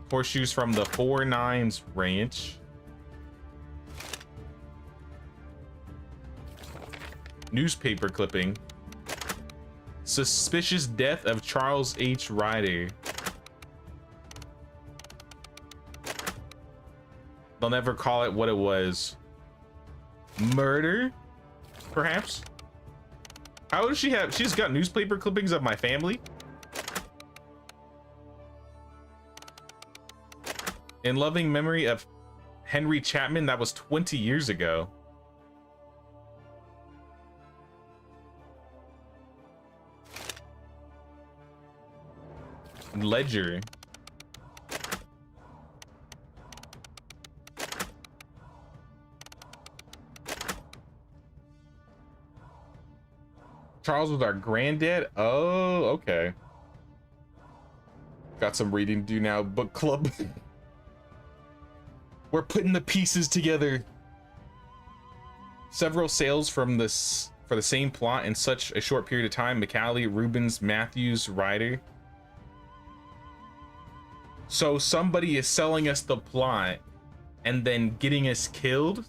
Horseshoes from the 4-9s ranch. Newspaper clipping. Suspicious death of Charles H. Ryder. They'll never call it what it was. Murder? Perhaps? How does she have? She's got newspaper clippings of my family? In loving memory of Henry Chapman, that was 20 years ago. Ledger. Charles was our granddad? Oh, okay. Got some reading to do now. Book club. We're putting the pieces together. Several sales from this for the same plot in such a short period of time. McCallie, Rubens, Matthews, Ryder. So somebody is selling us the plot and then getting us killed.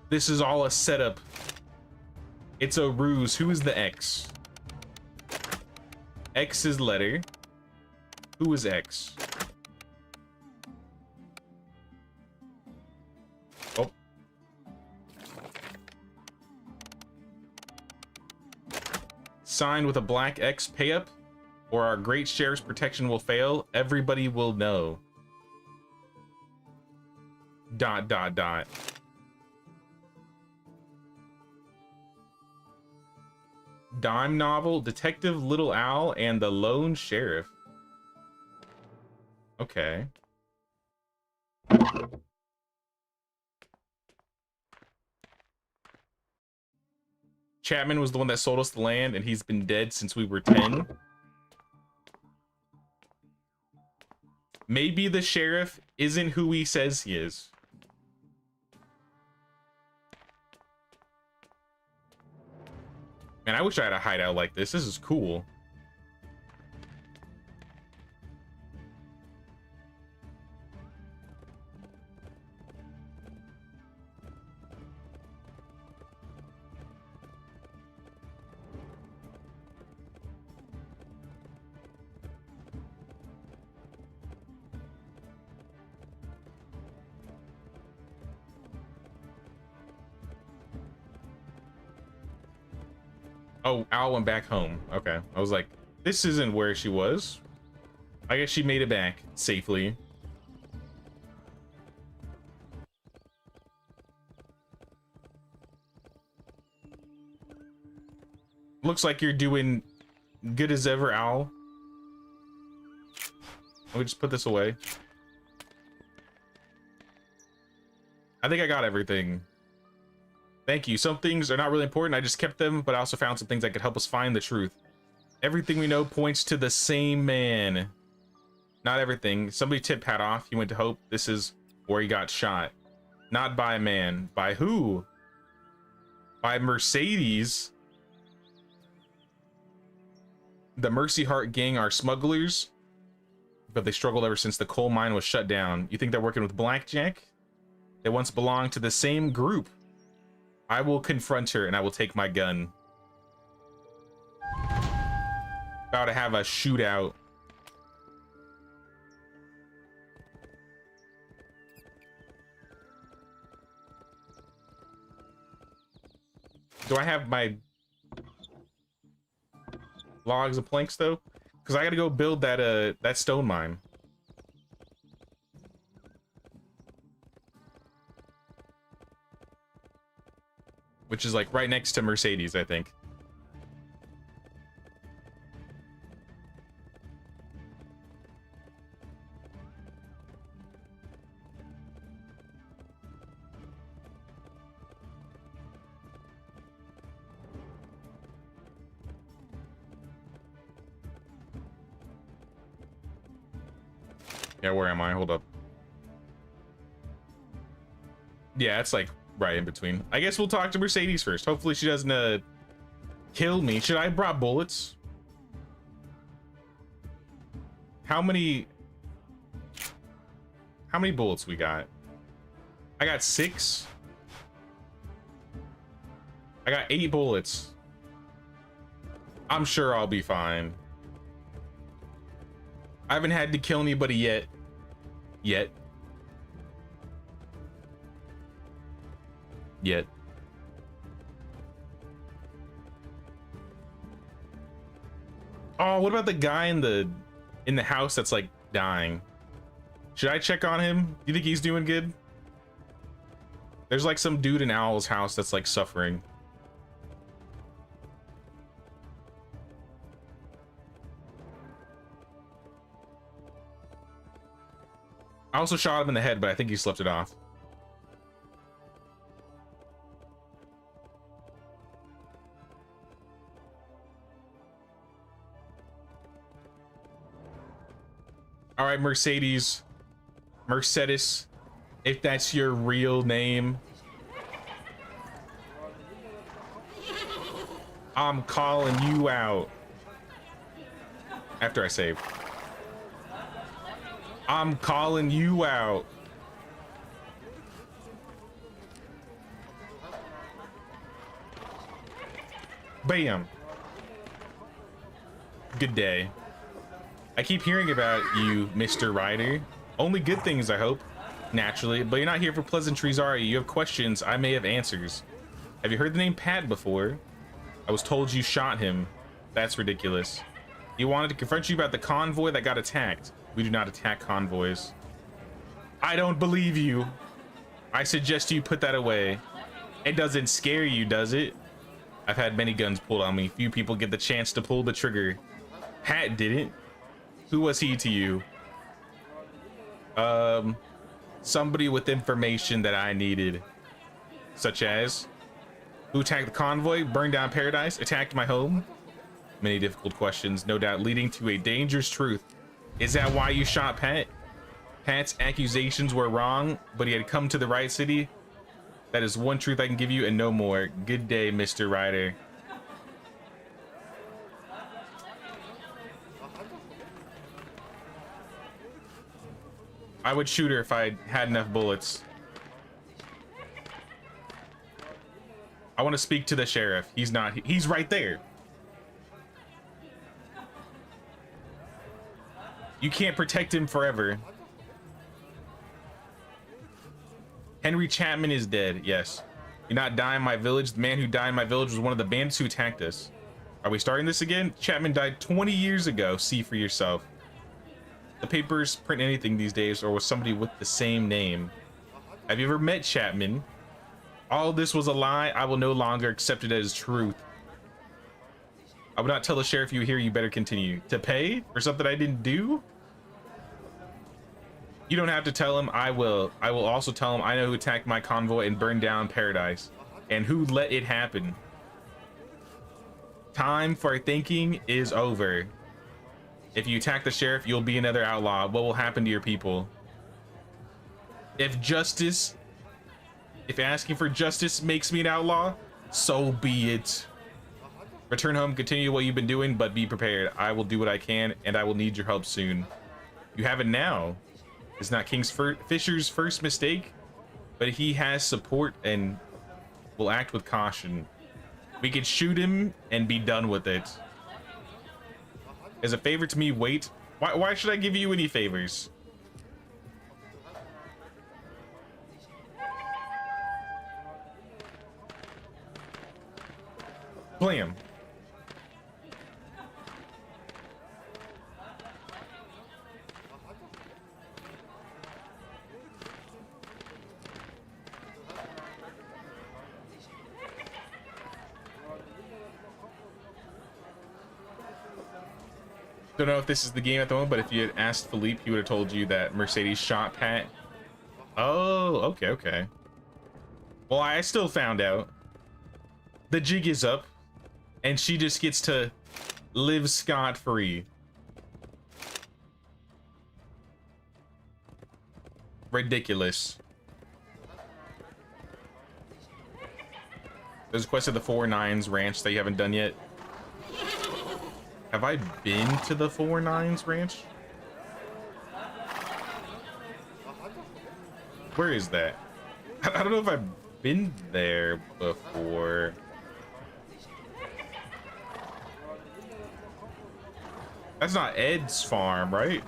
This is all a setup. It's a ruse. Who is the X? X's letter. Who is X? Oh. Signed with a black X, pay up, or our great sheriff's protection will fail. Everybody will know. ... Dime novel, Detective Little Owl, and the Lone Sheriff. Okay. Chapman was the one that sold us the land, and he's been dead since we were 10. Maybe the sheriff isn't who he says he is. Man, I wish I had a hideout like this. This is cool. Oh, Al went back home. Okay. I was like, this isn't where she was. I guess she made it back safely. Looks like you're doing good as ever, Al. Let me just put this away. I think I got everything. Thank you. Some things are not really important. I just kept them, but I also found some things that could help us find the truth. Everything we know points to the same man. Not everything. Somebody tipped hat off. He went to Hope. This is where he got shot. Not by a man. By who? By Mercedes. The Mercy Heart gang are smugglers, but they struggled ever since the coal mine was shut down. You think they're working with Blackjack? They once belonged to the same group. I will confront her and I will take my gun. About to have a shootout. Do I have my logs and planks though? Because I gotta go build that that stone mine. Which is like right next to Mercedes, I think. Yeah, where am I? Hold up. Yeah, it's like right in between. I guess we'll talk to Mercedes first. Hopefully she doesn't kill me. Should I have brought bullets? How many bullets we got? I got 6. I got 8 bullets. I'm sure I'll be fine. I haven't had to kill anybody yet. Yet. Oh, what about the guy in the house that's like dying? Should I check on him? You think he's doing good? There's like some dude in Owl's house that's like suffering. I also shot him in the head, but I think he slept it off. All right, Mercedes, if that's your real name, I'm calling you out. After I save. I'm calling you out. Bam. Good day. I keep hearing about you, Mr. Ryder. Only good things, I hope. Naturally, but you're not here for pleasantries, are you? You have questions, I may have answers. Have you heard the name Pat before? I was told you shot him. That's ridiculous. He wanted to confront you about the convoy that got attacked. We do not attack convoys. I don't believe you. I suggest you put that away. It doesn't scare you, does it? I've had many guns pulled on me. Few people get the chance to pull the trigger. Pat didn't. Who was he to you? Somebody with information that I needed. Such as? Who attacked the convoy? Burned down paradise? Attacked my home? Many difficult questions, no doubt leading to a dangerous truth. Is that why you shot Pat? Pat's accusations were wrong, but he had come to the right city. That is one truth I can give you and no more. Good day, Mr. Ryder. I would shoot her if I had enough bullets. I want to speak to the sheriff. He's not. He's right there. You can't protect him forever. Henry Chapman is dead. Yes. You're not dying in my village. The man who died in my village was one of the bandits who attacked us. Are we starting this again? Chapman died 20 years ago. See for yourself. The papers print anything these days, or was somebody with the same name? Have you ever met Chapman? All this was a lie. I will no longer accept it as truth. I would not tell the sheriff you here. You better continue. To pay for something I didn't do? You don't have to tell him. I will. I will also tell him I know who attacked my convoy and burned down paradise, and who let it happen. Time for thinking is over. If you attack the sheriff, you'll be another outlaw. What will happen to your people? If asking for justice makes me an outlaw, so be it. Return home, continue what you've been doing, but be prepared. I will do what I can, and I will need your help soon. You have it now. It's not Fisher's first mistake, but he has support and will act with caution. We could shoot him and be done with it. As a favor to me, wait. Why should I give you any favors? Blam. Don't know if this is the game at the moment, but if you had asked Philippe, he would have told you that Mercedes shot Pat. Oh, okay. Well, I still found out. The jig is up, and she just gets to live scot-free. Ridiculous. There's a quest at the 4-9s ranch that you haven't done yet. Have I been to the 4-9s ranch? Where is that? I don't know if I've been there before. That's not Ed's farm, right?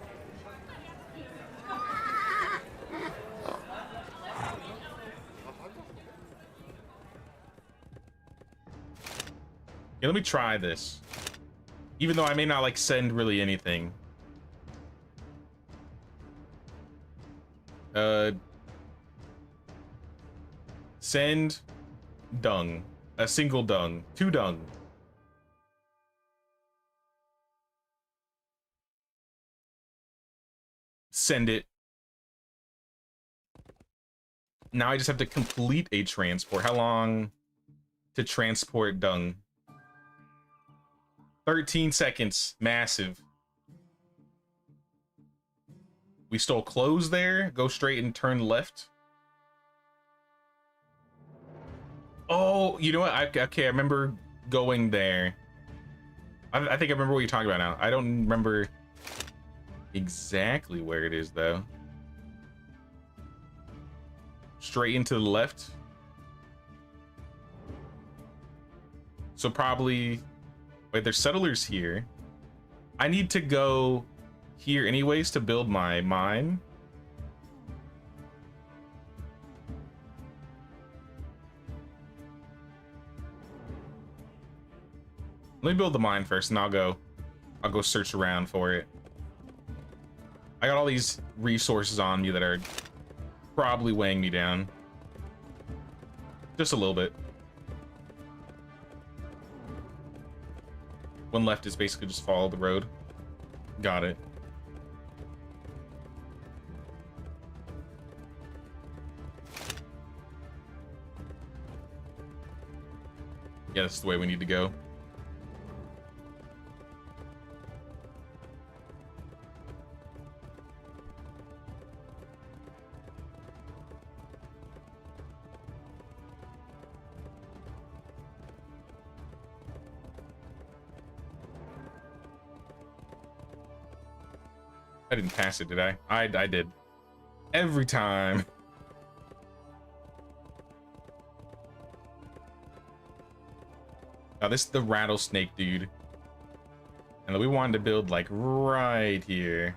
Yeah, let me try this. Even though I may not like send really anything. Send dung. A single dung. 2 dung. Send it. Now I just have to complete a transport. How long to transport dung? 13 seconds. Massive. We stole clothes there. Go straight and turn left. Oh, you know what? Okay, I remember going there. I think I remember what you're talking about now. I don't remember exactly where it is, though. Straight into the left. So probably... Wait, there's settlers here. I need to go here anyways to build my mine. Let me build the mine first, and I'll go search around for it. I got all these resources on me that are probably weighing me down. Just a little bit. One left is basically just follow the road. Got it. Yeah, this is the way we need to go. I didn't pass it, did I? I did. Every time. Now this is the rattlesnake dude. And we wanted to build like right here.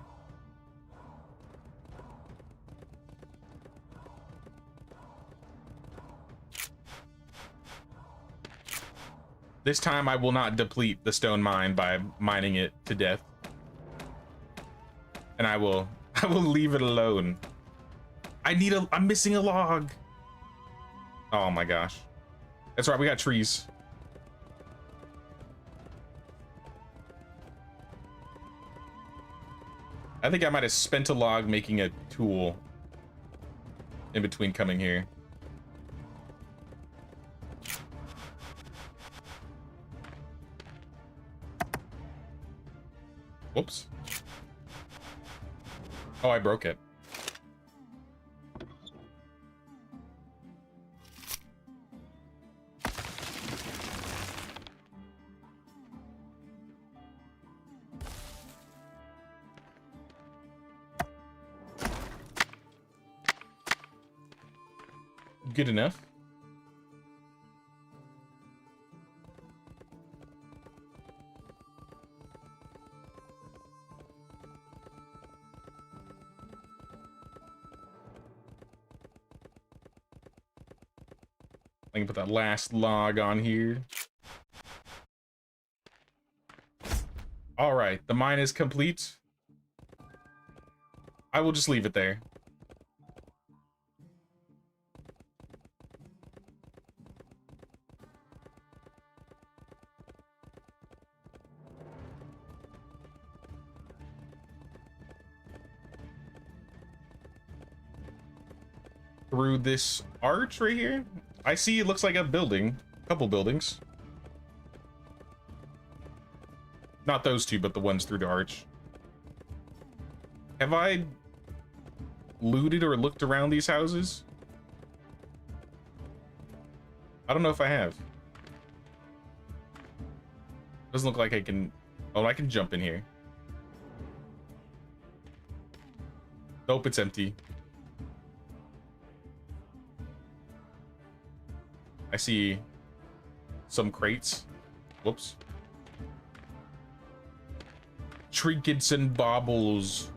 This time I will not deplete the stone mine by mining it to death. And I will leave it alone. I'm missing a log. Oh my gosh. That's right, we got trees. I think I might have spent a log making a tool in between coming here. Whoops. Oh, I broke it. Good enough. I can put that last log on here. All right, the mine is complete. I will just leave it there. Through this arch right here, I see it looks like a building, a couple buildings. Not those two, but the ones through the arch. Have I looted or looked around these houses? I don't know if I have. Doesn't look like I can. Oh, I can jump in here. Nope, it's empty. I see some crates. Whoops. Trinkets and baubles.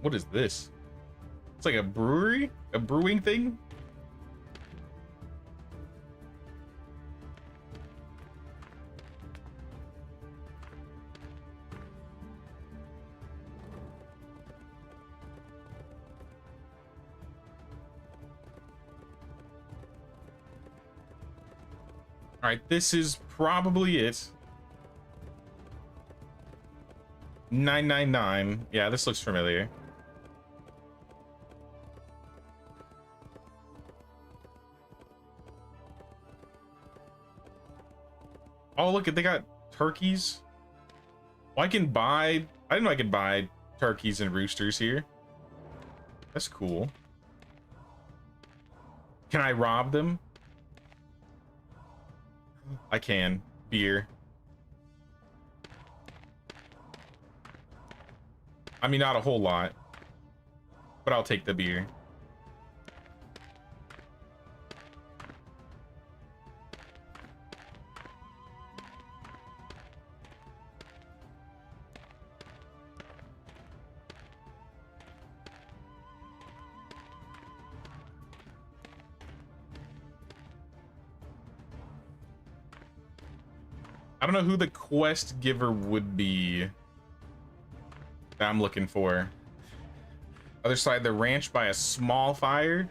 What is this? It's like a brewery? A brewing thing? All right, this is probably it. 999. Yeah, this looks familiar. Oh, look, they got turkeys. Well, I can buy... I didn't know I could buy turkeys and roosters here. That's cool. Can I rob them? I can. Beer. I mean, not a whole lot, but I'll take the beer. I don't know who the quest giver would be that I'm looking for. Other side of the ranch by a small fire.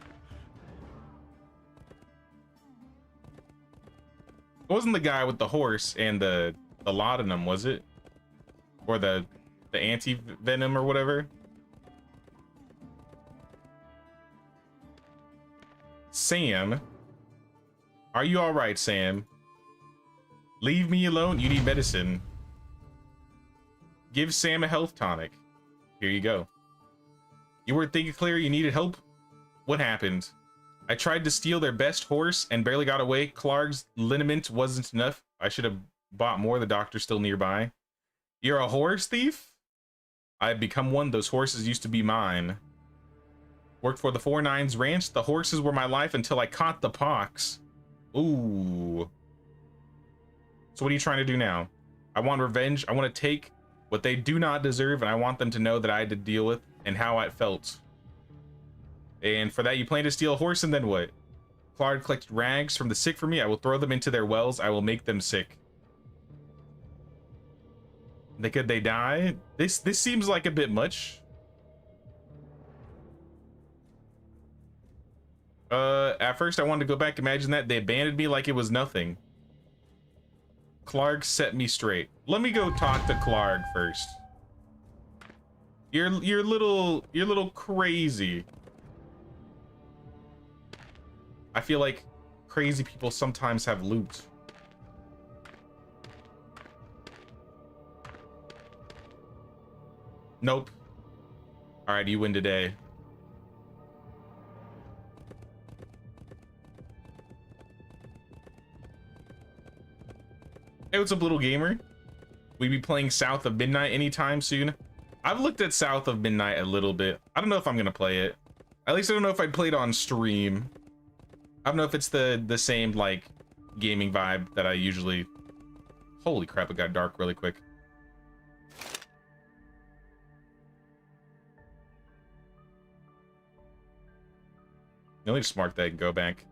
It wasn't the guy with the horse and the laudanum, was it? Or the anti-venom or whatever? Sam. Are you all right, Sam? Leave me alone. You need medicine. Give Sam a health tonic. Here you go. You weren't thinking clear. You needed help. What happened? I tried to steal their best horse and barely got away. Clark's liniment wasn't enough. I should have bought more. The doctor's still nearby. You're a horse thief? I've become one. Those horses used to be mine. Worked for the 4-9's ranch. The horses were my life until I caught the pox. Ooh. So what are you trying to do now? I want revenge. I want to take what they do not deserve, and I want them to know that I had to deal with and how I felt. And for that, you plan to steal a horse, and then what? Clark collected rags from the sick for me. I will throw them into their wells. I will make them sick. Could they die? This seems like a bit much. At first I wanted to go back. Imagine that. They abandoned me like it was nothing. Clark set me straight. Let me go talk to Clark first. You're a little crazy. I feel like crazy people sometimes have loot. Nope. All right, you win today. Hey, what's up, little gamer? We be playing South of Midnight anytime soon? I've looked at South of Midnight a little bit. I don't know if I'm gonna play it. At least I don't know if I'd play it on stream. I don't know if it's the same like gaming vibe that I usually. Holy crap! It got dark really quick. Let me just mark that and go back.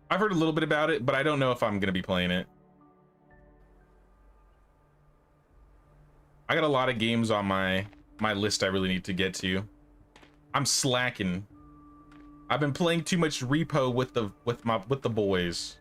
I've heard a little bit about it, but I don't know if I'm gonna be playing it. I got a lot of games on my list I really need to get to. I'm slacking. I've been playing too much repo with the boys.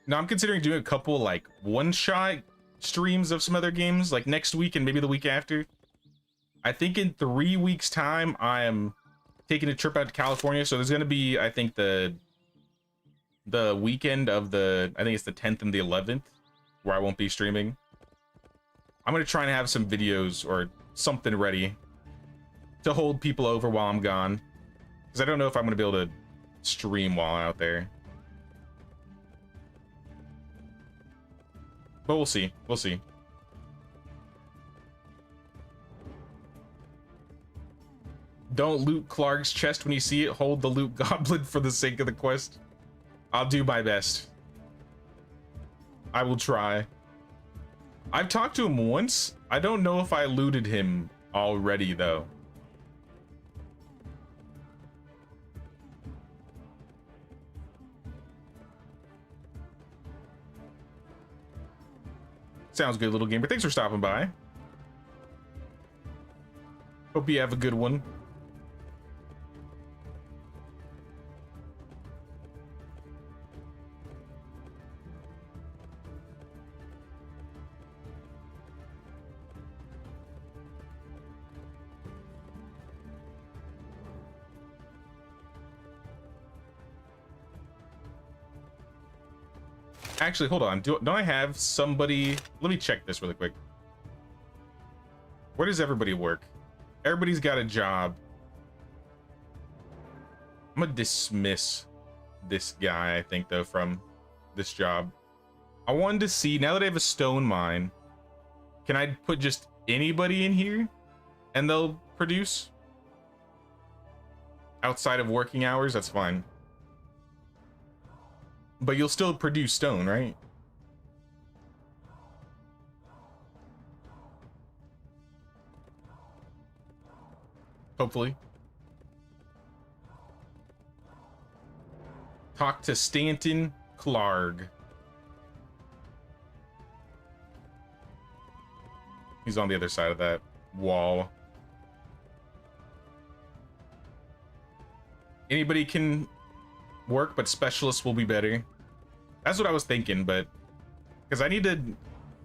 Now I'm considering doing a couple like one-shot streams of some other games, like next week and maybe the week after. I think in 3 weeks time I am taking a trip out to California, so there's gonna be, I think, the weekend of I think it's the 10th and the 11th where I won't be streaming. I'm gonna try and have some videos or something ready to hold people over while I'm gone, because I don't know if I'm gonna be able to stream while out there. But we'll see. We'll see. Don't loot Clark's chest when you see it. Hold the loot goblin for the sake of the quest. I'll do my best. I will try. I've talked to him once. I don't know if I looted him already, though. Sounds good, little gamer. Thanks for stopping by. Hope you have a good one. Actually, hold on. Don't I have somebody? Let me check this really quick. Where does everybody work? Everybody's got a job. I'm gonna dismiss this guy, I think, though, from this job. I wanted to see, now that I have a stone mine, can I put just anybody in here and they'll produce? Outside of working hours, that's fine. But you'll still produce stone, right? Hopefully. Talk to Stanton Clark. He's on the other side of that wall. Anybody can work, but specialists will be better. That's what I was thinking, but because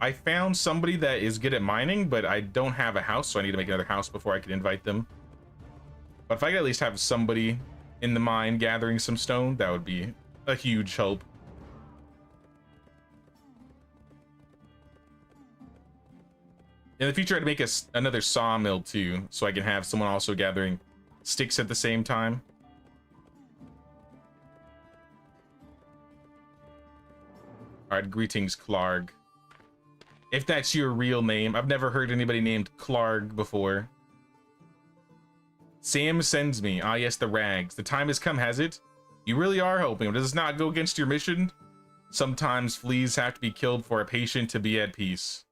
I found somebody that is good at mining, but I don't have a house, so I need to make another house before I can invite them. But if I could at least have somebody in the mine gathering some stone, that would be a huge help. In the future, I'd make another sawmill too, so I can have someone also gathering sticks at the same time. All right, greetings, Clark. If that's your real name. I've never heard anybody named Clark before. Sam sends me. Ah, yes, the rags. The time has come, has it? You really are hoping. Does this not go against your mission? Sometimes fleas have to be killed for a patient to be at peace.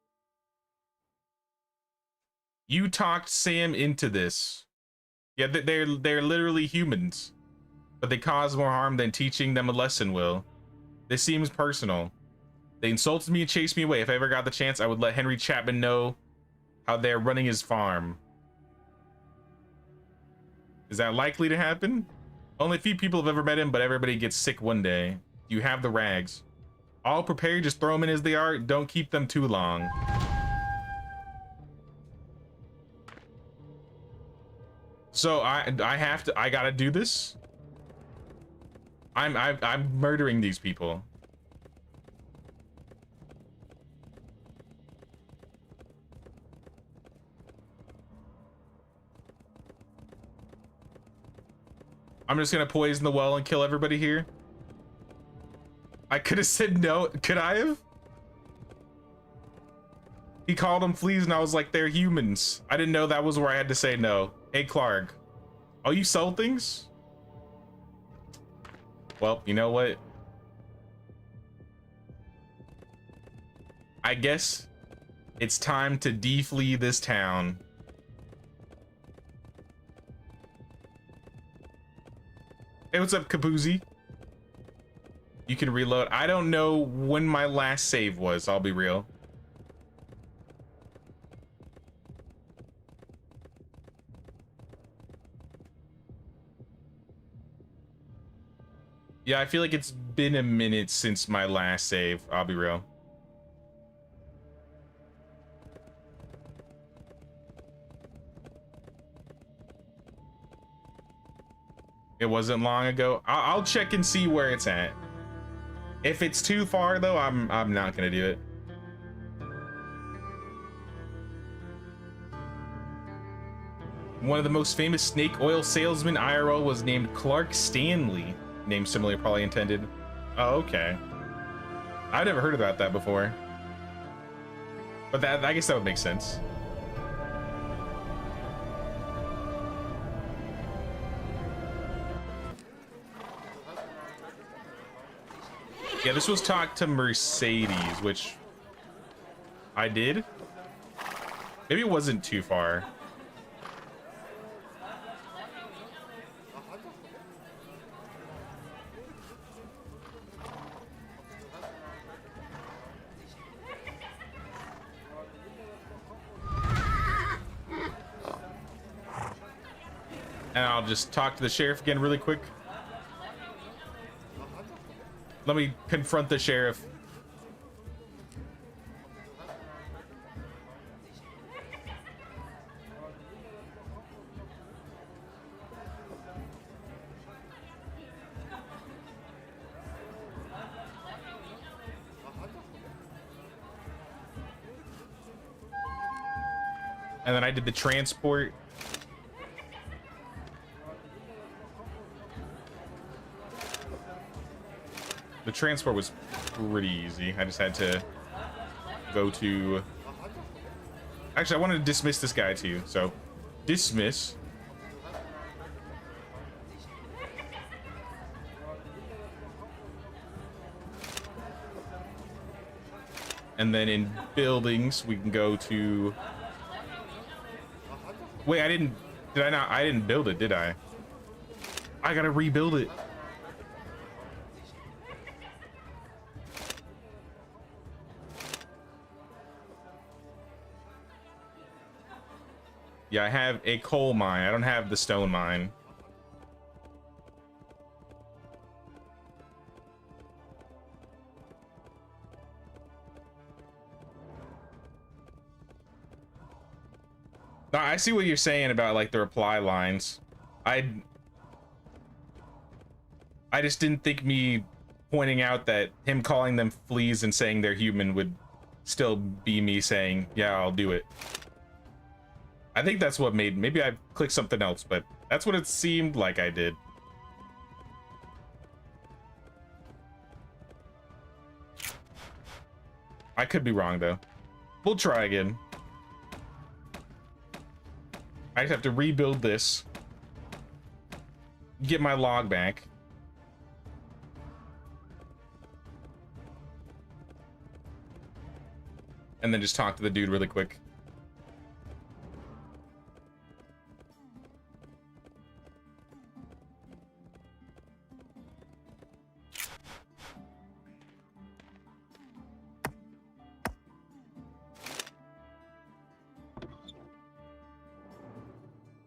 You talked Sam into this. Yeah, they're literally humans. But they cause more harm than teaching them a lesson will. This seems personal. They insulted me and chased me away. If I ever got the chance, I would let Henry Chapman know how they're running his farm. Is that likely to happen? Only a few people have ever met him, but everybody gets sick one day. You have the rags. All prepared, just throw them in as they are. Don't keep them too long. So I gotta do this. I'm murdering these people. I'm just gonna poison the well and kill everybody here. I could have said no. Could I have? He called them fleas and I was like, they're humans. I didn't know that was where I had to say no. Hey, Clark. Oh, you sell things? Well, you know what? I guess it's time to deflee this town. Hey, what's up, Kapoozy? You can reload. I don't know when my last save was, I'll be real. Yeah, I feel like it's been a minute since my last save, I'll be real. It wasn't long ago. I'll check and see where it's at. If it's too far though, I'm not gonna do it. One of the most famous snake oil salesmen IRL was named Clark Stanley. Name similarly probably intended. Oh, okay. I've never heard about that before. But that, I guess that would make sense. Yeah, this was talk to Mercedes, which I did. Maybe it wasn't too far. And I'll just talk to the sheriff again really quick. Let me confront the sheriff. And then I did the transport. The transport was pretty easy. I just had to go to... Actually, I wanted to dismiss this guy too, so dismiss. And then in buildings, we can go to... Wait, I didn't... Did I not? I didn't build it, did I? I gotta rebuild it. Yeah, I have a coal mine. I don't have the stone mine. No, I see what you're saying about like the reply lines. I just didn't think me pointing out that him calling them fleas and saying they're human would still be me saying, yeah, I'll do it. I think that's what made, maybe I clicked something else, but that's what it seemed like I did. I could be wrong though. We'll try again. I just have to rebuild this. Get my log back. And then just talk to the dude really quick.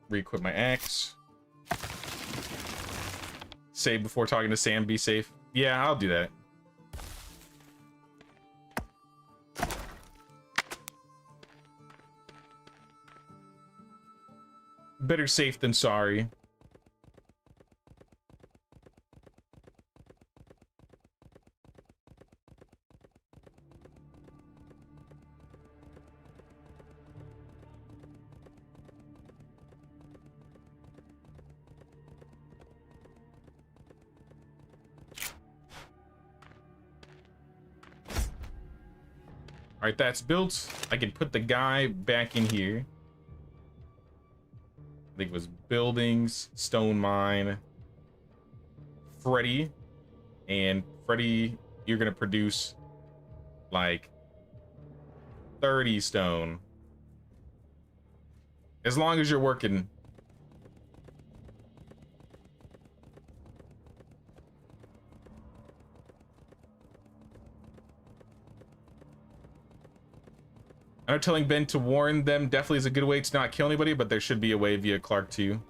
Re-equip my axe. Save before talking to Sam, be safe. Yeah, I'll do that. Better safe than sorry. All right, that's built. I can put the guy back in here. I think it was buildings, stone mine, Freddy. And Freddy, you're gonna produce like 30 stone. As long as you're working. I know telling Ben to warn them definitely is a good way to not kill anybody, but there should be a way via Clark too.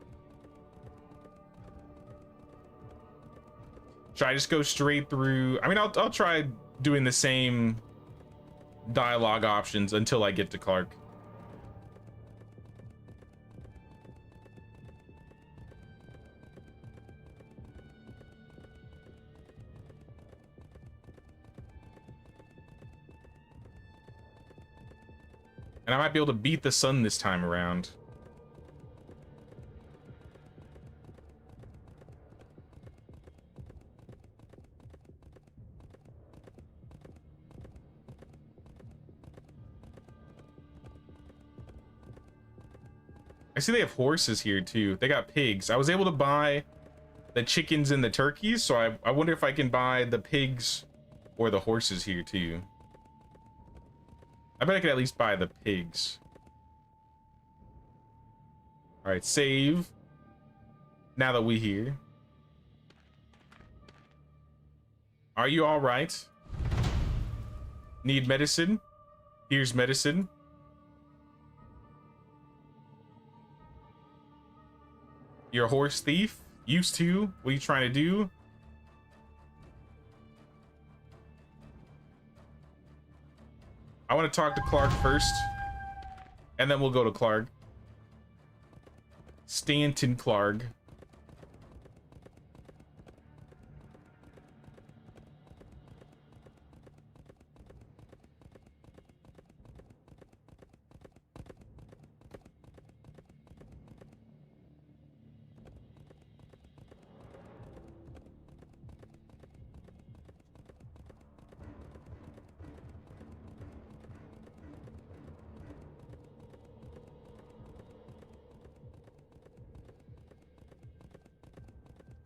Should I just go straight through? I mean, I'll try doing the same dialogue options until I get to Clark. And I might be able to beat the sun this time around. I see they have horses here too. They got pigs. I was able to buy the chickens and the turkeys, so I wonder if I can buy the pigs or the horses here too. I bet I could at least buy the pigs. All right, save. Now that we're here. Are you all right? Need medicine? Here's medicine. You're a horse thief? Used to? What are you trying to do? I want to talk to Clark first, and then we'll go to Clark. Stanton Clark.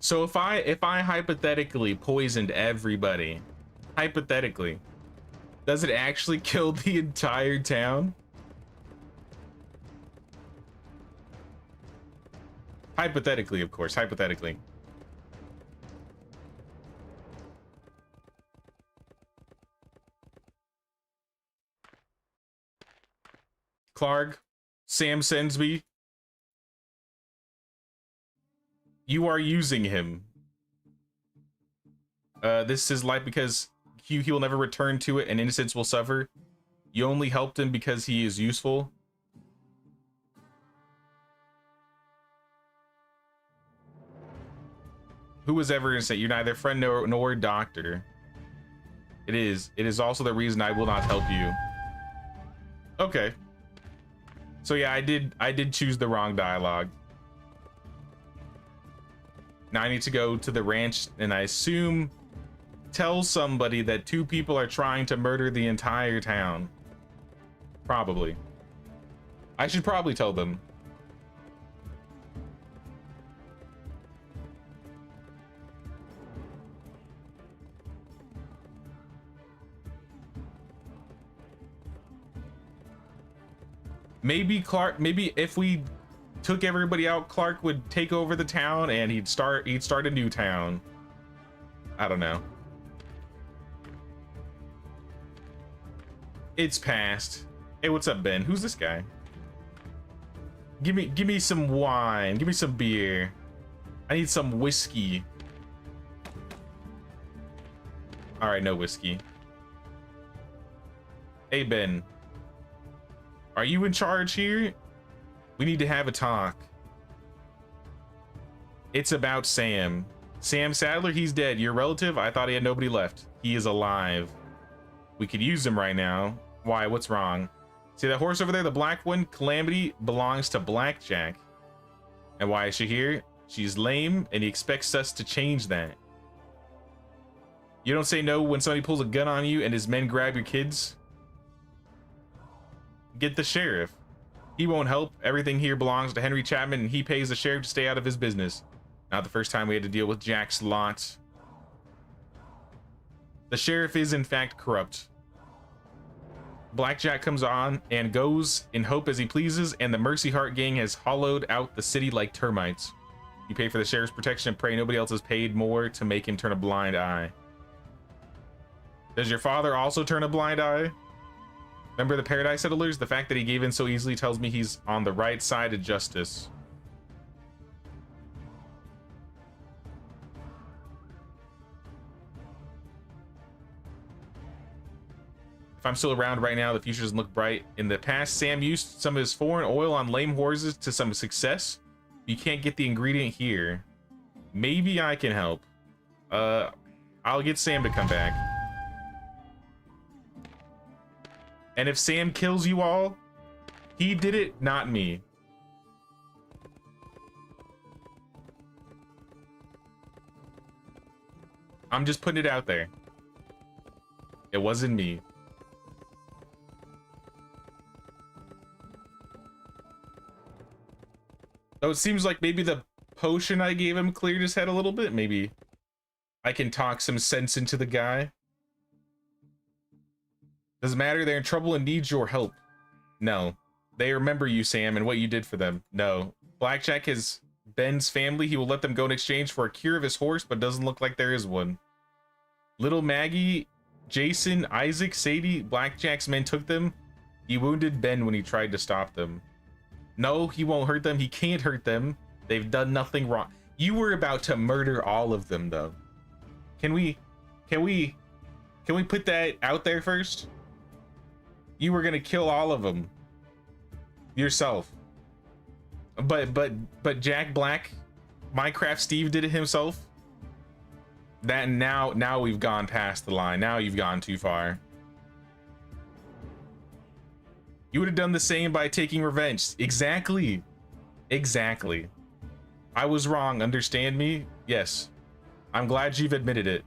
So if I hypothetically poisoned everybody, hypothetically, does it actually kill the entire town? Hypothetically, of course, hypothetically. Clark, Sam sends me. You are using him. This is life because he will never return to it and innocence will suffer. You only helped him because he is useful. Who was ever innocent? You're neither friend nor doctor. It is also the reason I will not help you. Okay. So yeah, I did choose the wrong dialogue. Now I need to go to the ranch, and I assume tell somebody that 2 people are trying to murder the entire town. Probably. I should probably tell them. Maybe Clark, maybe if we took everybody out, Clark would take over the town and he'd start a new town. I don't know. It's past. Hey, what's up, Ben? Who's this guy? Give me some wine. Give me some beer. I need some whiskey. All right, no whiskey. Hey, Ben. Are you in charge here? We need to have a talk. It's about Sam. Sam Sadler, he's dead. Your relative? I thought he had nobody left. He is alive. We could use him right now. Why? What's wrong? See that horse over there, the black one? Calamity belongs to Blackjack. And why is she here? She's lame, and he expects us to change that. You don't say no when somebody pulls a gun on you and his men grab your kids. Get the sheriff. He won't help. Everything here belongs to Henry Chapman, and he pays the sheriff to stay out of his business. Not the first time we had to deal with Jack's lot. The sheriff is in fact corrupt. Blackjack comes on and goes in hope as he pleases, and the Mercy Heart gang has hollowed out the city like termites. You pay for the sheriff's protection and pray nobody else has paid more to make him turn a blind eye. Does your father also turn a blind eye? Remember the Paradise Settlers? The fact that he gave in so easily tells me he's on the right side of justice. If I'm still around right now, the future doesn't look bright. In the past, Sam used some of his foreign oil on lame horses to some success. You can't get the ingredient here. Maybe I can help. I'll get Sam to come back. And if Sam kills you all, he did it, not me. I'm just putting it out there. It wasn't me. So it seems like maybe the potion I gave him cleared his head a little bit. Maybe I can talk some sense into the guy. Doesn't matter, they're in trouble and need your help. No. They remember you, Sam, and what you did for them. No. Blackjack is Ben's family. He will let them go in exchange for a cure of his horse, but doesn't look like there is one. Little Maggie, Jason, Isaac, Sadie, Blackjack's men took them. He wounded Ben when he tried to stop them. No, he won't hurt them. He can't hurt them. They've done nothing wrong. You were about to murder all of them, though. Can we put that out there first? You were gonna kill all of them yourself. But Jack Black, Minecraft Steve did it himself. That now we've gone past the line. Now you've gone too far. You would have done the same by taking revenge. Exactly. Exactly. I was wrong. Understand me? Yes. I'm glad you've admitted it.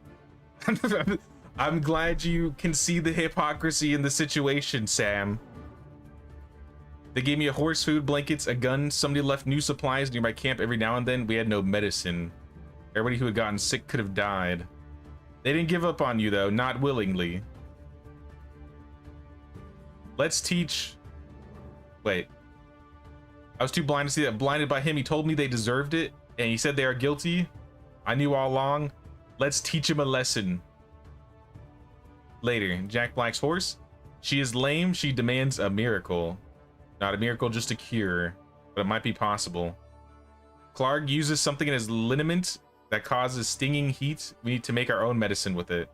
I'm glad you can see the hypocrisy in the situation, Sam. They gave me a horse, food, blankets, a gun. Somebody left new supplies near my camp every now and then. We had no medicine. Everybody who had gotten sick could have died. They didn't give up on you, though. Not willingly. Let's teach... Wait. I was too blind to see that. Blinded by him, he told me they deserved it, and he said they are guilty. I knew all along. Let's teach him a lesson. Later, Jack Black's horse. She is lame. She demands a miracle. Not a miracle, just a cure. But it might be possible. Clark uses something in his liniment that causes stinging heat. We need to make our own medicine with it.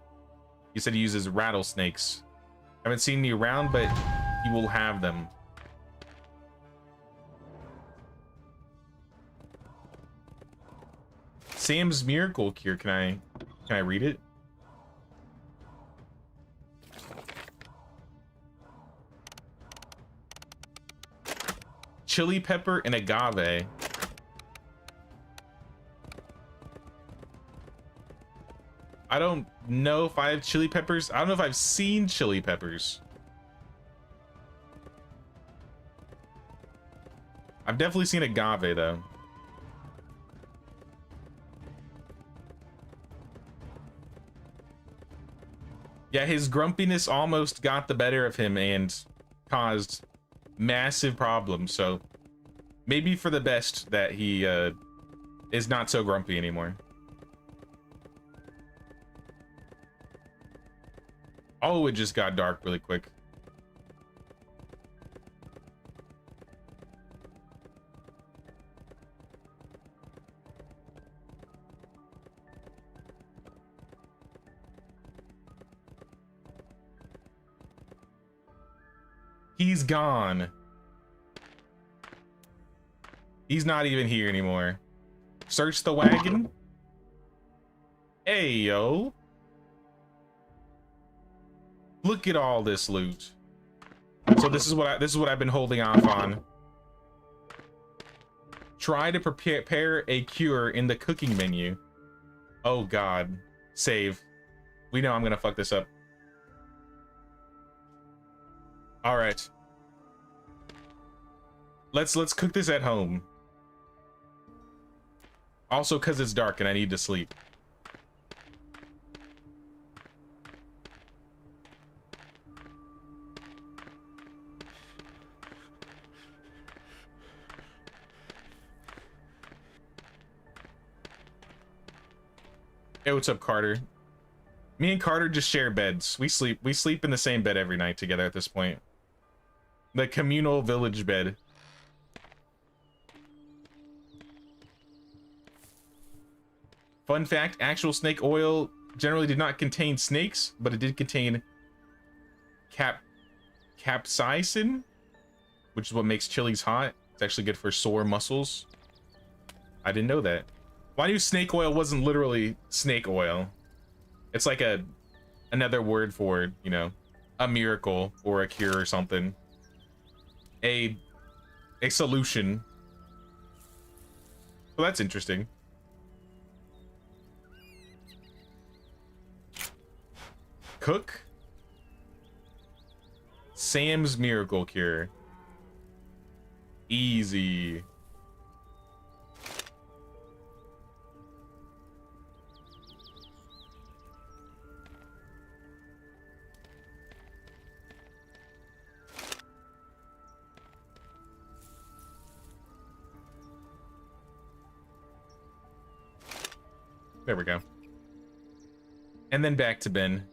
He said he uses rattlesnakes. I haven't seen any around, but he will have them. Sam's miracle cure. Can I read it? Chili pepper and agave. I don't know if I have chili peppers. I don't know if I've seen chili peppers. I've definitely seen agave though. Yeah, his grumpiness almost got the better of him and caused massive problems. So maybe for the best that he is not so grumpy anymore. Oh, it just got dark really quick. He's gone. He's not even here anymore. Search the wagon. Hey, yo. Look at all this loot. So this is what I've been holding off on. Try to prepare a cure in the cooking menu. Oh god. Save. We know I'm gonna fuck this up. All right. Let's cook this at home. Also, because it's dark and I need to sleep. Hey, what's up, Carter? Me and Carter just share beds. We sleep in the same bed every night together at this point. The communal village bed. Fun fact, actual snake oil generally did not contain snakes, but it did contain capsaicin, which is what makes chilies hot. It's actually good for sore muscles. I didn't know that. Well, I knew snake oil wasn't literally snake oil. It's like another word for, you know, a miracle or a cure or something. A solution. Well, that's interesting. Cook Sam's miracle cure. Easy. There we go. And then back to Ben.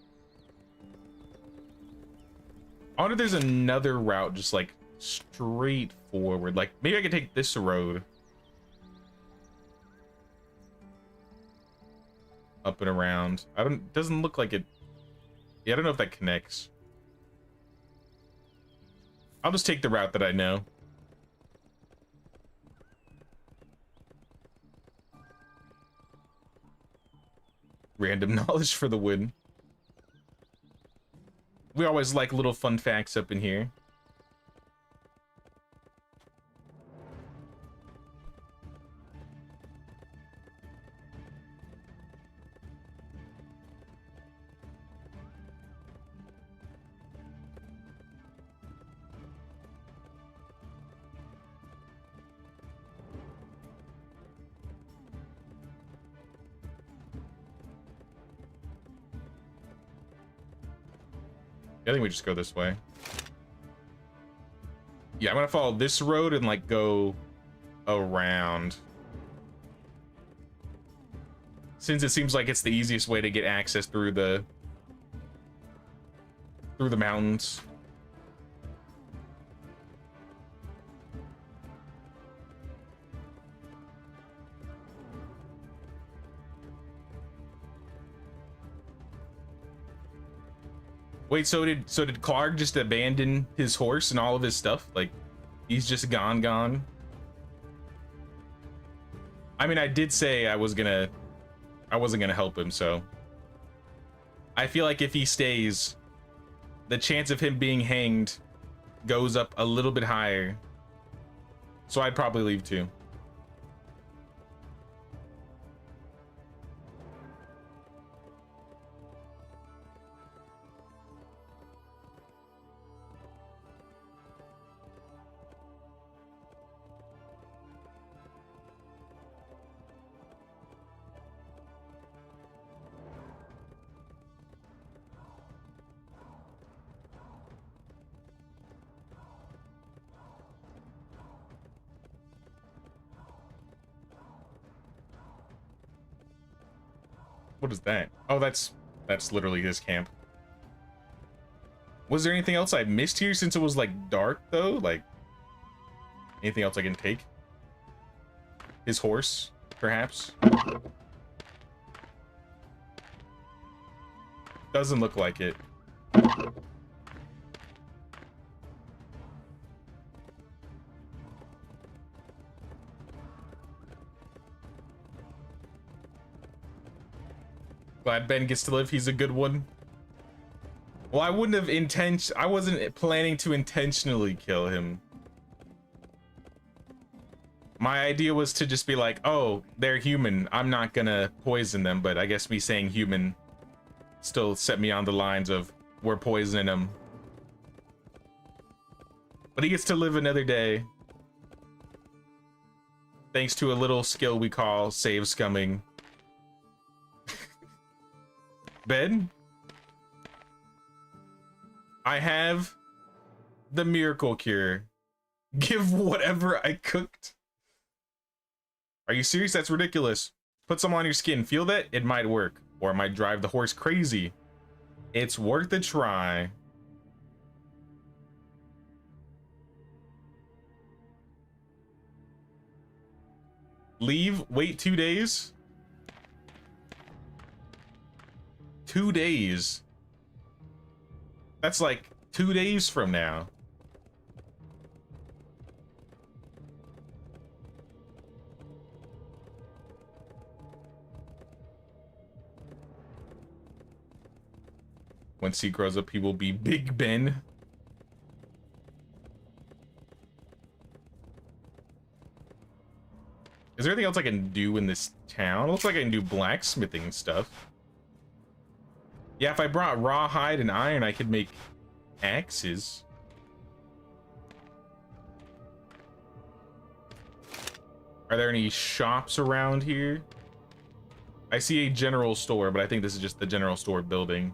I wonder if there's another route just like straight forward. Like maybe I could take this road up and around. Doesn't look like it. Yeah, I don't know if that connects. I'll just take the route that I know. Random knowledge for the win. We always like little fun facts up in here. I think we just go this way. Yeah, I'm gonna follow this road and like go around. Since it seems like it's the easiest way to get access through the mountains. Wait, so did Clark just abandon his horse and all of his stuff? Like, he's just gone? I mean, I did say I wasn't gonna help him, so I feel like if he stays, the chance of him being hanged goes up a little bit higher. So I'd probably leave too. What is that? Oh, that's literally his camp. Was there anything else I missed here since it was like dark though? Like anything else I can take? His horse, perhaps? Doesn't look like it. Glad Ben gets to live. He's a good one. Well, I wouldn't have I wasn't planning to intentionally kill him. My idea was to just be like, oh, they're human. I'm not gonna poison them, but I guess me saying human still set me on the lines of we're poisoning him. But he gets to live another day. Thanks to a little skill we call save scumming. Ben? I have the miracle cure. Give whatever I cooked. Are you serious? That's ridiculous. Put some on your skin. Feel that? It might work. Or it might drive the horse crazy. It's worth a try. Leave. Wait 2 days. 2 days. That's like 2 days from now. Once he grows up, he will be Big Ben. Is there anything else I can do in this town? It looks like I can do blacksmithing stuff. Yeah, if I brought rawhide and iron, I could make axes. Are there any shops around here? I see a general store, but I think this is just the general store building.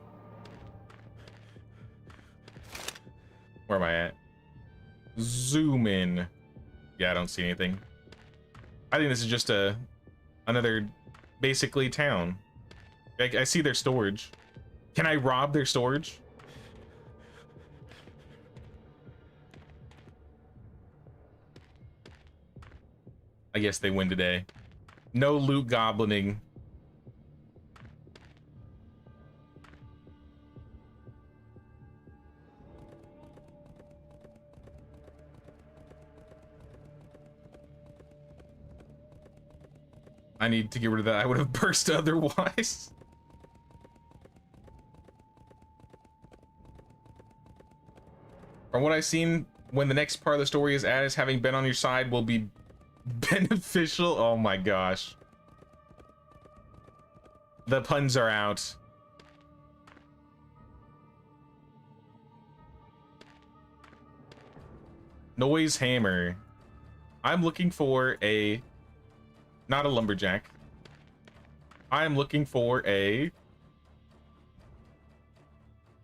Where am I at? Zoom in. Yeah, I don't see anything. I think this is just another basically town. I see their storage. Can I rob their storage? I guess they win today. No loot goblining. I need to get rid of that. I would have burst otherwise. From what I've seen, when the next part of the story is added, having Ben on your side will be beneficial. Oh my gosh. The puns are out. Noise hammer. I'm looking for a... Not a lumberjack. I'm looking for a...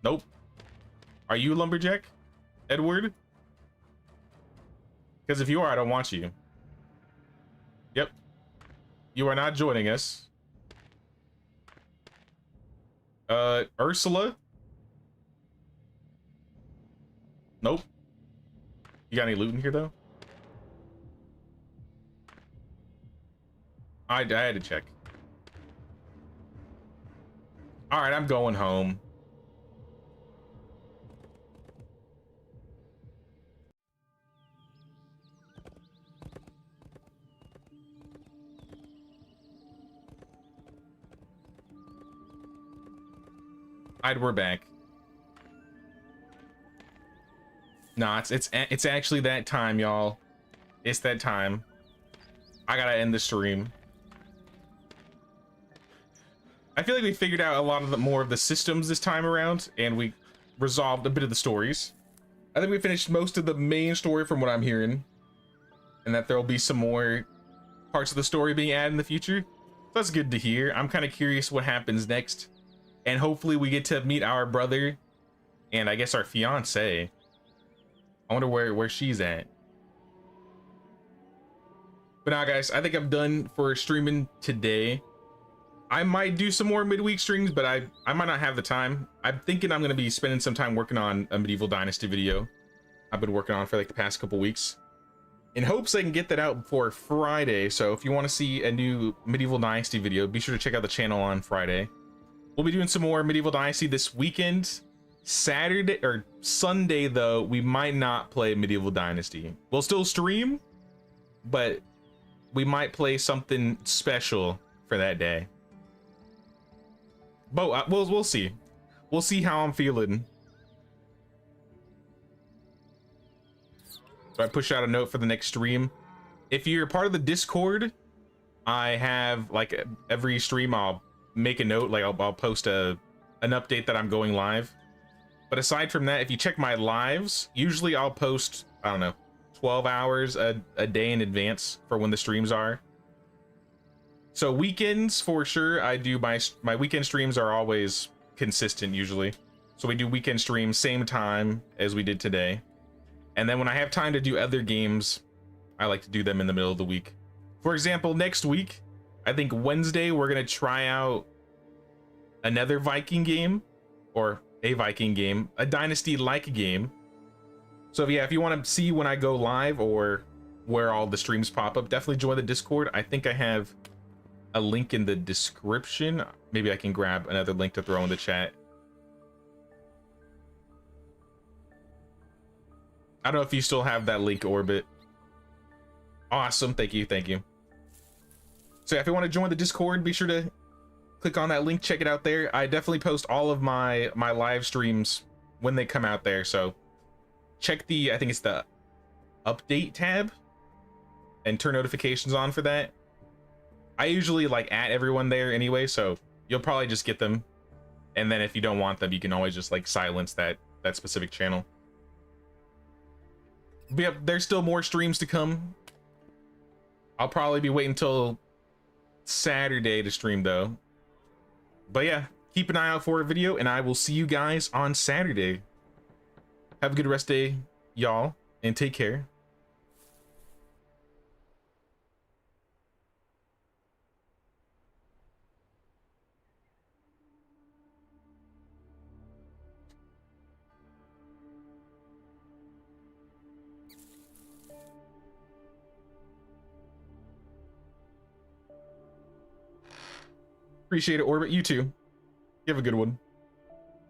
Nope. Are you a lumberjack, Edward? Because if you are, I don't want you. Yep. You are not joining us. Ursula? Nope. You got any loot in here, though? I had to check. All right, I'm going home. We're back. Nah, it's actually that time, y'all. It's that time. I gotta end the stream. I feel like we figured out a lot of more of the systems this time around, and we resolved a bit of the stories. I think we finished most of the main story from what I'm hearing, and that there'll be some more parts of the story being added in the future. That's good to hear. I'm kind of curious what happens next, and hopefully we get to meet our brother and I guess our fiance. I wonder where she's at. But now, guys, I think I'm done for streaming today. I might do some more midweek streams, but I might not have the time. I'm thinking I'm going to be spending some time working on a Medieval Dynasty video I've been working on for like the past couple weeks, in hopes I can get that out before Friday. So if you want to see a new Medieval Dynasty video, be sure to check out the channel on Friday. We'll be doing some more Medieval Dynasty this weekend. Saturday or Sunday, though, we might not play Medieval Dynasty. We'll still stream, but we might play something special for that day. But we'll see. We'll see how I'm feeling. So I push out a note for the next stream. If you're part of the Discord, I have like every stream I'll make a note, like I'll post an update that I'm going live. But aside from that, if you check my lives, usually I'll post, I don't know, 12 hours a day in advance for when the streams are. So weekends for sure, I do my weekend streams are always consistent usually. So we do weekend streams same time as we did today. And then when I have time to do other games, I like to do them in the middle of the week. For example, next week, I think Wednesday, we're going to try out another Viking game, or a Viking game, a Dynasty-like game. So yeah, if you want to see when I go live or where all the streams pop up, definitely join the Discord. I think I have a link in the description. Maybe I can grab another link to throw in the chat. I don't know if you still have that link, Orbit. Awesome, thank you, thank you. So if you want to join the Discord, be sure to click on that link, check it out there. I definitely post all of my live streams when they come out there, so check the, I think it's the update tab, and turn notifications on for that. I usually like add everyone there anyway, so you'll probably just get them, and then if you don't want them, you can always just like silence that specific channel. But yep, there's still more streams to come. I'll probably be waiting until Saturday to stream though. But yeah, keep an eye out for a video, and I will see you guys on Saturday. Have a good rest day, y'all, and take care. Appreciate it, Orbit. You too. You have a good one.